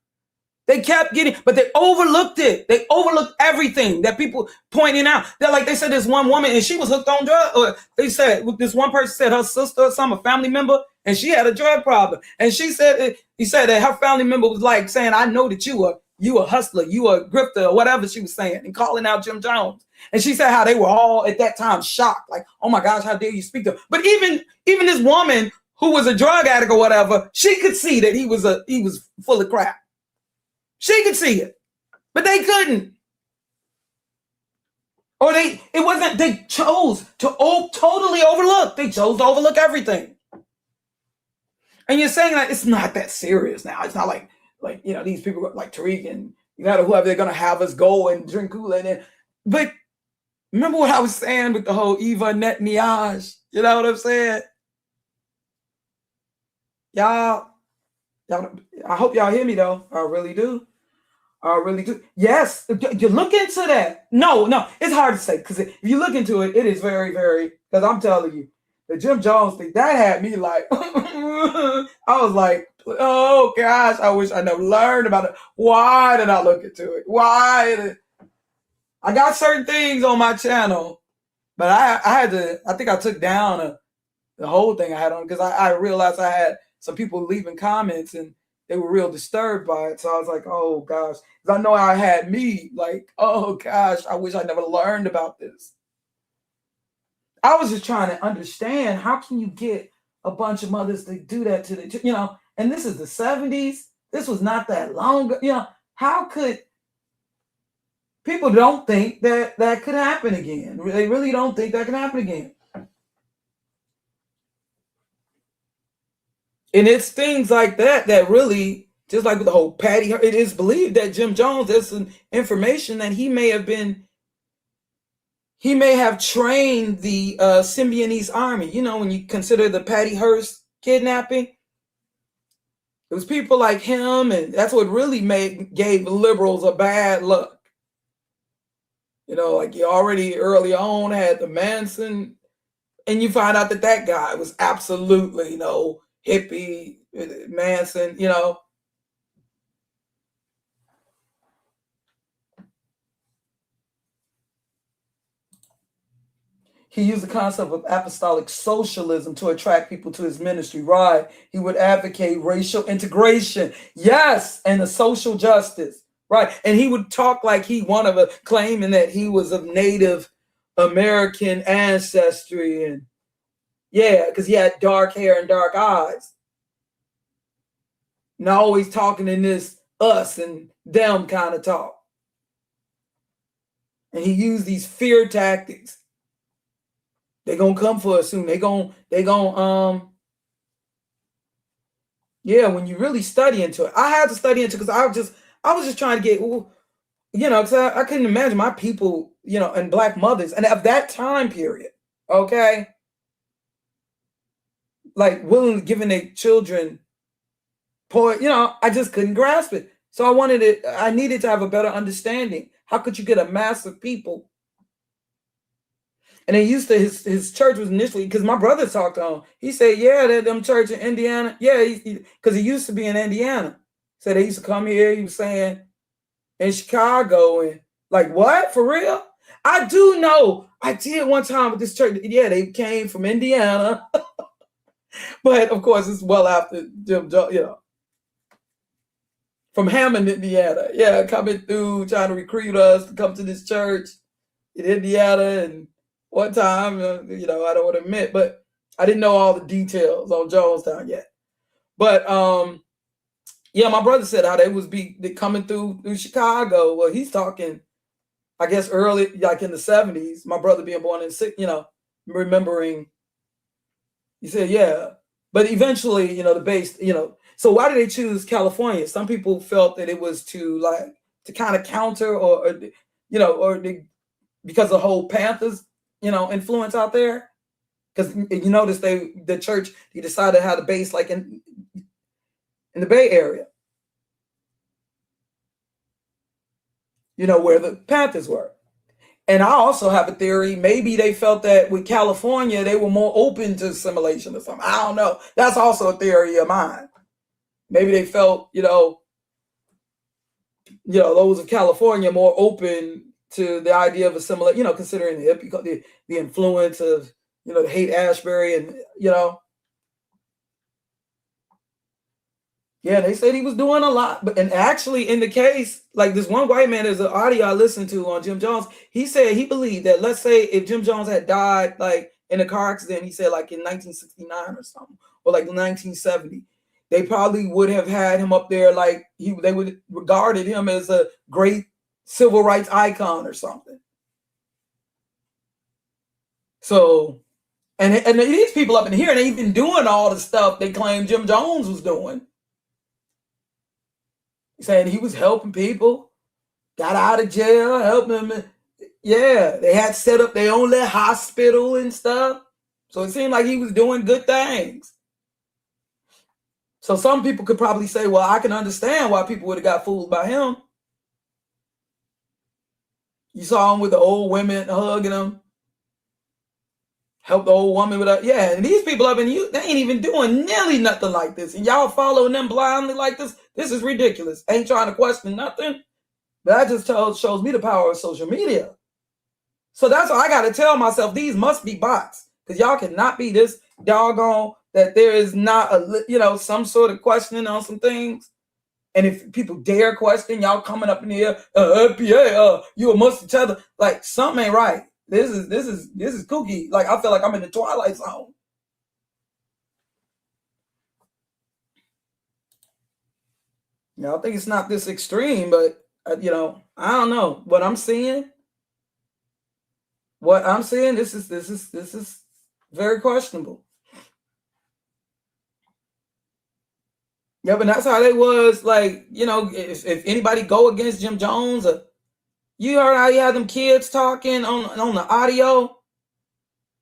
They kept getting, but they overlooked it. They overlooked everything that people pointing out. They're like, they said this one woman and she was hooked on drugs. Or they said, this one person said her sister or some, a family member, and she had a drug problem. And she said, he said that her family member was like saying, I know that you a hustler, you a grifter, or whatever she was saying, and calling out Jim Jones. And she said how they were all at that time shocked, like, oh my gosh, how dare you speak to him? But even this woman who was a drug addict or whatever, she could see that he was full of crap. She could see it, but they couldn't. Or they chose to totally overlook. They chose to overlook everything. And you're saying that it's not that serious now. It's not like, you know, these people like Tariq and, you know, whoever, they're going to have us go and drink Kool-Aid. But remember what I was saying with the whole Eva Netanyahu? You know what I'm saying? Y'all, I hope y'all hear me though. I really do. I really do. Yes, you look into that. No, it's hard to say because if you look into it, it is very, very, because I'm telling you, the Jim Jones thing, that had me like, I was like, oh gosh, I wish I never learned about it. Why did I look into it? I got certain things on my channel, but I think I took down the whole thing I had on because I realized I had some people leaving comments and they were real disturbed by it. So I was like, oh gosh, because I know I had me like, oh gosh, I wish I never learned about this. I was just trying to understand, how can you get a bunch of mothers to do that to the, you know, and this is the 70s. This was not that long ago. You know, how could people don't think that could happen again? They really don't think that can happen again. And it's things like that really, just like with the whole Patty, it is believed that Jim Jones, there's some information that he may have trained the Symbionese army. You know, when you consider the Patty Hearst kidnapping, it was people like him, and that's what really gave liberals a bad look. You know, like you already early on had the Manson, and you find out that guy was absolutely, you know, hippie, Manson, you know. He used the concept of apostolic socialism to attract people to his ministry. Right. He would advocate racial integration. Yes. And the social justice. Right. And he would talk like claiming that he was of Native American ancestry. And yeah, because he had dark hair and dark eyes. And always talking in this us and them kind of talk. And he used these fear tactics. They're gonna come for us soon. They gonna yeah, when you really study into it. I had to study into it because I was just trying to get, you know, because I couldn't imagine my people, you know, and black mothers, and of that time period, okay, like willingly giving their children you know, I just couldn't grasp it. So I needed to have a better understanding. How could you get a mass of people? And they used to, his church was initially, because my brother talked on, he said, yeah, that them church in Indiana. Yeah, because he used to be in Indiana. So they used to come here, he was saying, in Chicago. And like, what? For real? I do know. I did one time with this church. Yeah, they came from Indiana. But of course, it's well after Jim Jones, from Hammond, Indiana. Yeah, coming through, trying to recruit us to come to this church in Indiana. And one time, I don't want to admit, but I didn't know all the details on Jonestown yet. But yeah, my brother said how they coming through Chicago. Well, he's talking, I guess, early, like in the 70s. My brother being born in, remembering. He said, yeah, but eventually, the base, So why did they choose California? Some people felt that it was to kind of counter, or because of the whole Panthers, influence out there. Because you notice the church, he decided to have the base like in the Bay Area, where the Panthers were. And I also have a theory. Maybe they felt that with California, they were more open to assimilation or something. I don't know. That's also a theory of mine. Maybe they felt, those of California more open to the idea of assimilation, considering the influence of, the Haight-Ashbury and, Yeah, they said he was doing a lot. And actually, in the case, like this one white man, there's an audio I listened to on Jim Jones. He said he believed that, let's say, if Jim Jones had died like in a car accident, he said like in 1969 or something, or like 1970, they probably would have had him up there like they would regarded him as a great civil rights icon or something. So, and these people up in here, they even doing all the stuff they claim Jim Jones was doing. Saying he was helping people, got out of jail, helping them. Yeah, they had set up their own little hospital and stuff. So it seemed like he was doing good things. So some people could probably say, well, I can understand why people would have got fooled by him. You saw him with the old women hugging him. Help the old woman with that. Yeah, and these people up in you, they ain't even doing nearly nothing like this. And y'all following them blindly like this. This is ridiculous. Ain't trying to question nothing. But that just shows me the power of social media. So that's why I got to tell myself, these must be bots. Because y'all cannot be this doggone that there is not some sort of questioning on some things. And if people dare question, y'all coming up in here, FBA, you amongst each other. Like, something ain't right. This is kooky. Like, I feel like I'm in the Twilight Zone. I think it's not this extreme, but I don't know what I'm seeing. This is very questionable. Yeah, but that's how they was. Like, if anybody go against Jim Jones, you heard how he had them kids talking on the audio.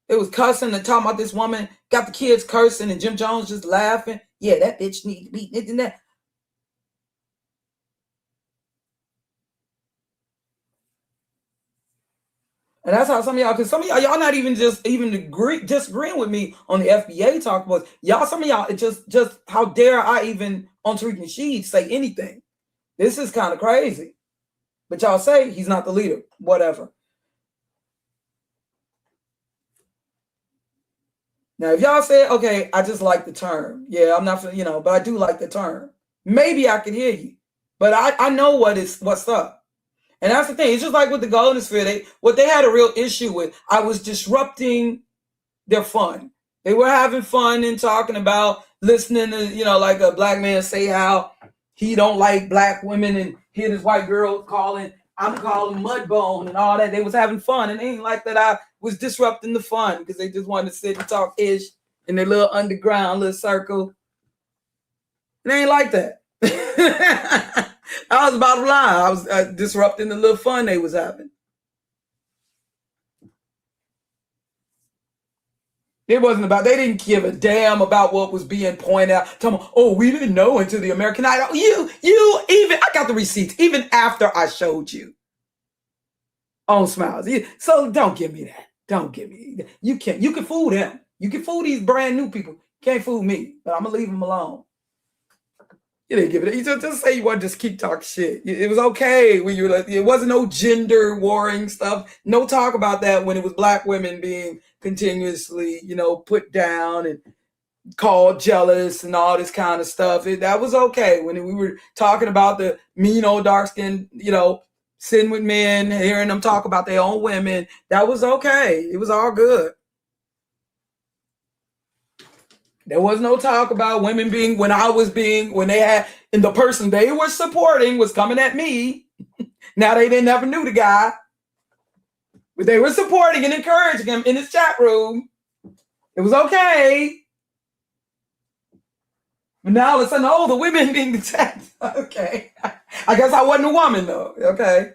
It was cussing and talking about this woman, got the kids cursing, and Jim Jones just laughing. Yeah, that bitch need to be and that. And that's how some of y'all, because some of y'all not even disagreeing with me on the FBA talk was y'all. Some of y'all, it just how dare I even on Tariq Nasheed say anything? This is kind of crazy. But y'all say he's not the leader, whatever. Now, if y'all say, okay, I just like the term. Yeah, I'm not, but I do like the term. Maybe I can hear you, but I know what's up. And that's the thing. It's just like with the Golden Sphere. What they had a real issue with, I was disrupting their fun. They were having fun and talking about listening to, like a black man say how he don't like black women and hear this white girl I'm calling Mudbone and all that. They was having fun. And it ain't like that I was disrupting the fun because they just wanted to sit and talk ish in their little underground little circle. It ain't like that. I was about to lie. I was disrupting the little fun they was having. It wasn't about, they didn't give a damn about what was being pointed out. Tell them, oh, we didn't know until the American Idol. I got the receipts, even after I showed you on Smiles. So don't give me that. Don't give me that. You can fool them. You can fool these brand new people. Can't fool me, but I'm going to leave them alone. You didn't give it. You just say you want to just keep talking shit. It was okay when you were like, it wasn't no gender warring stuff. No talk about that when it was black women being continuously, put down and called jealous and all this kind of stuff. That was okay when we were talking about the mean old dark skinned, sitting with men, hearing them talk about their own women. That was okay. It was all good. There was no talk about women being, when they had, and the person they were supporting was coming at me. Now they never knew the guy, but they were supporting and encouraging him in his chat room. It was okay. But now all of a sudden, the women being attacked. Okay. I guess I wasn't a woman though. Okay.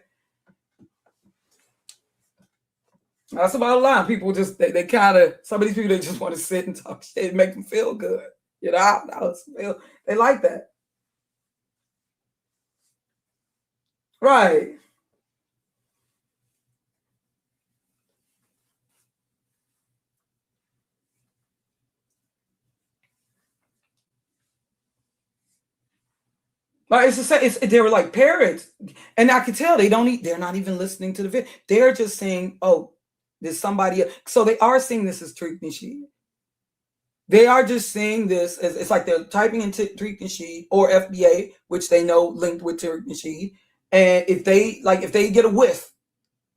That's about a lot of people. Just they kind of, some of these people, they just want to sit and talk shit and make them feel good. They like that. Right. Like they were like parrots, and I could tell they're not even listening to the video. They're just saying, "Oh, there's somebody else." So they are seeing this as Tariq Nasheed. They are just seeing this as, it's like they're typing into Tariq Nasheed or FBA, which they know linked with Tariq Nasheed, and if they get a whiff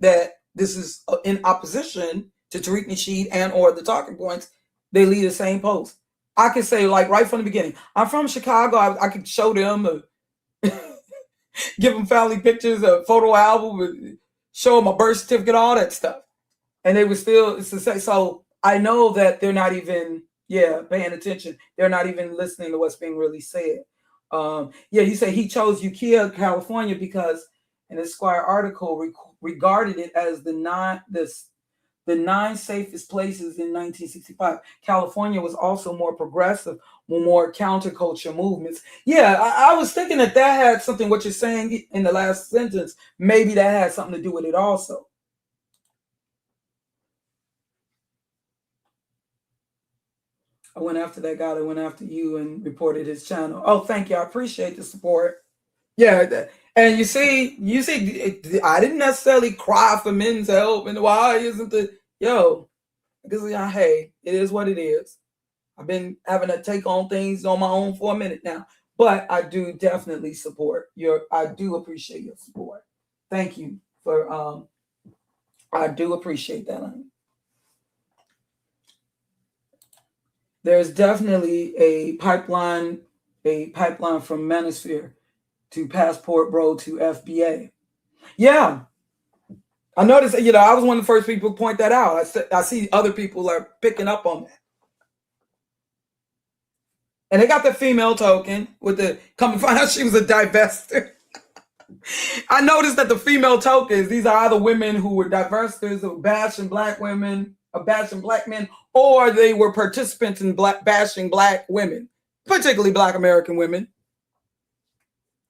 that this is in opposition to Tariq Nasheed and or the talking points, they leave the same post. I can say, like, right from the beginning, I'm from Chicago. I could show them give them family pictures, a photo album, show them a birth certificate, all that stuff. And they would still, so I know that they're not even, paying attention. They're not even listening to what's being really said. You say he chose Ukiah, California, because an Esquire article regarded it as the nine safest places in 1965. California was also more progressive, more counterculture movements. I was thinking that had something, what you're saying in the last sentence, maybe that had something to do with it also. I went after that guy that went after you and reported his channel. Oh, thank you. I appreciate the support. And you see, I didn't necessarily cry for men's help and why isn't because hey, it is what it is. I've been having to take on things on my own for a minute now, but I do definitely support I do appreciate your support. Thank you for, I do appreciate that. There's definitely a pipeline from Manosphere to Passport Bro to FBA. Yeah. I noticed, I was one of the first people to point that out. I see other people are picking up on that. And they got the female token with come to find out she was a divester. I noticed that the female tokens, these are either women who were divestors of bashing black women, or bashing black men, or they were participants in bashing black women, particularly black American women.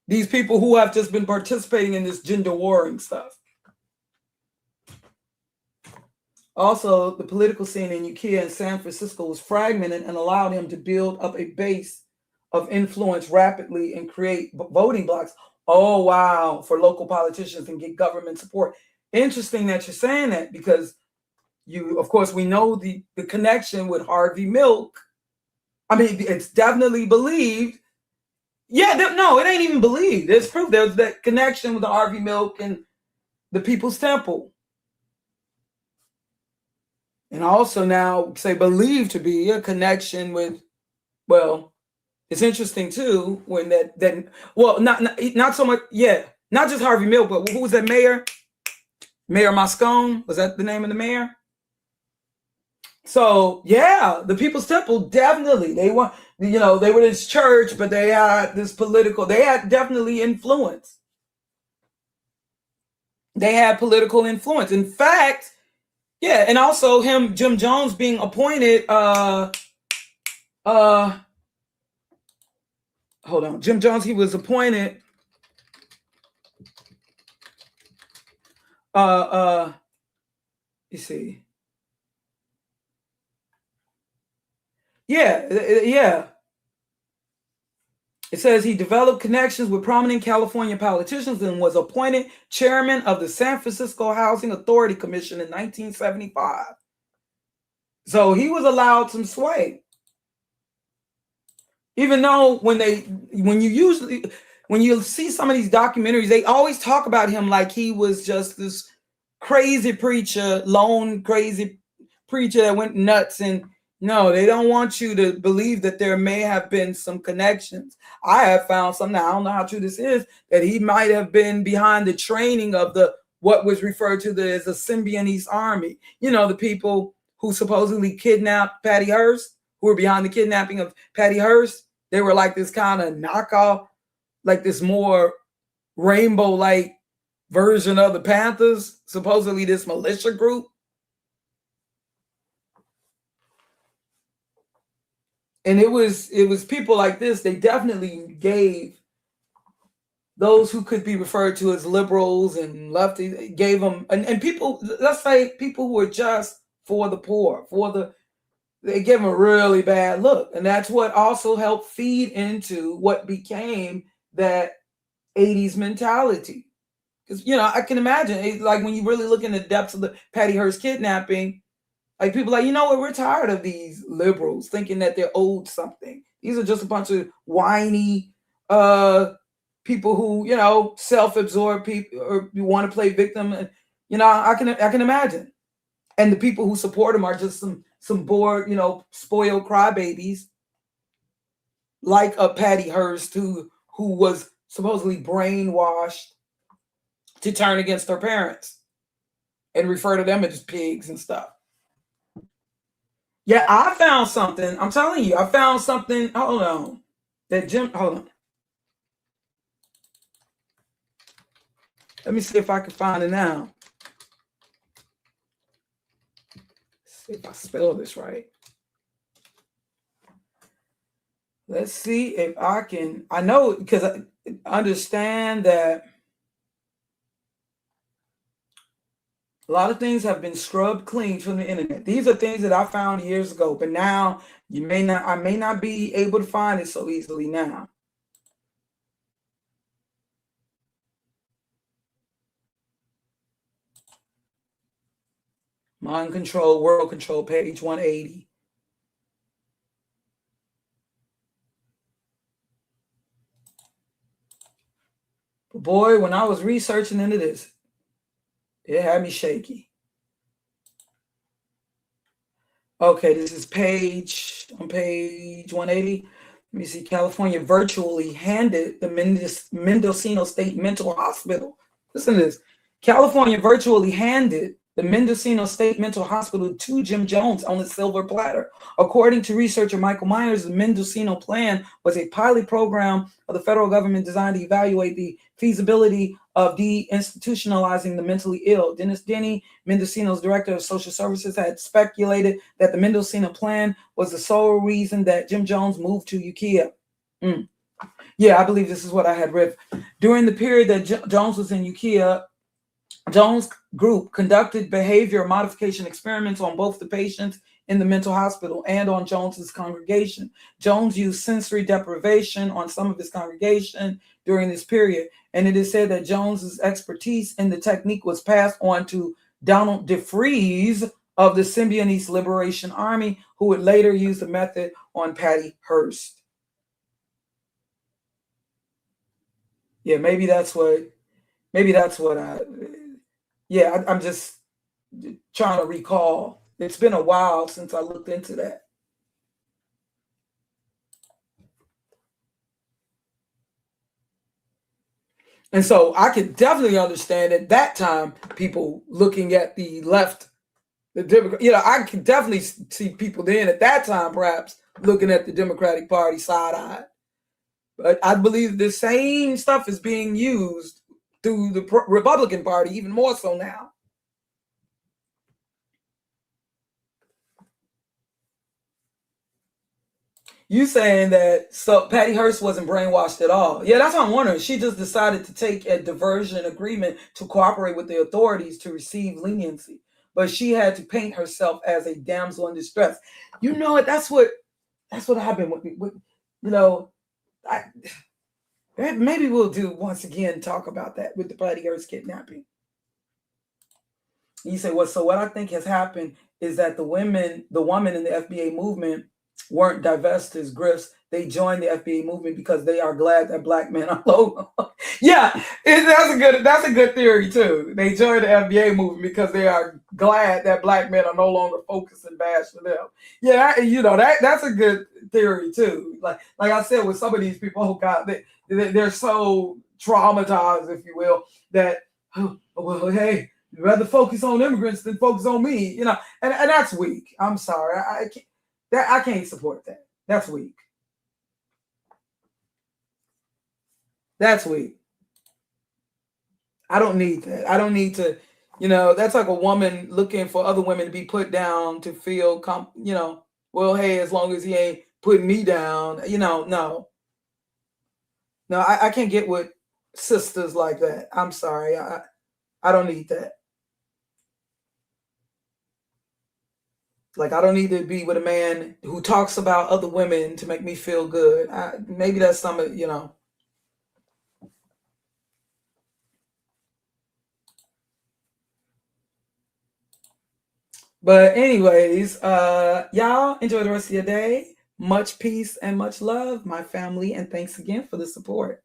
These people who have just been participating in this gender warring stuff. Also, the political scene in Ukiah and San Francisco was fragmented and allowed him to build up a base of influence rapidly and create voting blocks. Oh, wow, for local politicians and get government support. Interesting that you're saying that, because of course, we know the connection with Harvey Milk. I mean, it's definitely believed. No, it ain't even believed. There's proof. There's that connection with the Harvey Milk and the People's Temple. And also now say believed to be a connection with, it's interesting too when not so much, not just Harvey Milk, but who was that mayor? Mayor Moscone, was that the name of the mayor? So the People's Temple definitely, they were this church, but they had they had definitely influence. They had political influence. In fact, Yeah, and also Jim Jones being appointed. Hold on, Jim Jones. He was appointed. You see. Yeah. It says he developed connections with prominent California politicians and was appointed chairman of the San Francisco Housing Authority Commission in 1975. So he was allowed some sway. Even though when you see some of these documentaries, they always talk about him like he was just this crazy preacher, lone crazy preacher that went nuts. And no, they don't want you to believe that there may have been some connections. I have found something, I don't know how true this is, that he might have been behind the training of what was referred to as the Symbionese army. You know, the people who supposedly kidnapped Patty Hearst, who were behind the kidnapping of Patty Hearst. They were like this kind of knockoff, like this more rainbow-like version of the Panthers, supposedly this militia group. And it was people like this. They definitely gave those who could be referred to as liberals and lefties, gave them, and people, let's say people who were just for the poor, they gave them a really bad look. And that's what also helped feed into what became that 80s mentality. Because, I can imagine, like when you really look in the depths of the Patty Hearst kidnapping, like people like, we're tired of these liberals thinking that they're owed something. These are just a bunch of whiny people who, self-absorbed people or want to play victim. And, I can imagine. And the people who support him are just some bored, spoiled crybabies, like a Patty Hearst who was supposedly brainwashed to turn against her parents and refer to them as pigs and stuff. Yeah, I found something. I'm telling you, I found something. Hold on. Hold on. Let me see if I can find it now. See if I spell this right. Let's see if I can. I know, because I understand that a lot of things have been scrubbed clean from the internet. These are things that I found years ago, but now I may not be able to find it so easily now. Mind control, world control, page 180. But boy, when I was researching into this, it had me shaky. Okay, this is on page 180. Let me see. California virtually handed the Mendocino State Mental Hospital. Listen to this. California virtually handed the Mendocino State Mental Hospital to Jim Jones on a silver platter. According to researcher Michael Myers, the Mendocino Plan was a pilot program of the federal government designed to evaluate the feasibility of deinstitutionalizing the mentally ill. Dennis Denny, Mendocino's director of social services, had speculated that the Mendocino Plan was the sole reason that Jim Jones moved to Ukiah. Yeah, I believe this is what I had read. During the period that Jones was in Ukiah, Jones' group conducted behavior modification experiments on both the patients in the mental hospital and on Jones's congregation. Jones used sensory deprivation on some of his congregation during this period, and it is said that Jones's expertise in the technique was passed on to Donald DeFreeze of the Symbionese Liberation Army, who would later use the method on Patty Hearst. Yeah, maybe that's what I'm just trying to recall. It's been a while since I looked into that. And so I could definitely understand at that time people looking at the left, the Democrat. I could definitely see people then at that time perhaps looking at the Democratic Party side-eyed. But I believe the same stuff is being used through the Republican Party, even more so now. You saying that so Patty Hearst wasn't brainwashed at all? Yeah, that's what I'm wondering. She just decided to take a diversion agreement to cooperate with the authorities to receive leniency, but she had to paint herself as a damsel in distress. You know what? That's what happened with you know. I, maybe we'll do once again talk about that with the Patty Hearst kidnapping. You say, well, so what I think has happened is that the woman in the FBA movement weren't divested as grifts. They joined the FBA movement because they are glad that black men are low. Yeah, that's a good theory too. They joined the FBA movement because they are glad that black men are no longer focused and bash for them. Yeah, that's a good theory too. Like I said, with some of these people, oh God, they're so traumatized, if you will, that well, hey, you'd rather focus on immigrants than focus on me, and that's weak. I'm sorry, I can't support that. That's weak. That's weak. I don't need that. I don't need to, that's like a woman looking for other women to be put down to feel, well, hey, as long as he ain't putting me down, no. No, I can't get with sisters like that. I'm sorry. I don't need that. Like, I don't need to be with a man who talks about other women to make me feel good. Maybe that's some of, But anyways, y'all enjoy the rest of your day. Much peace and much love, my family, and thanks again for the support.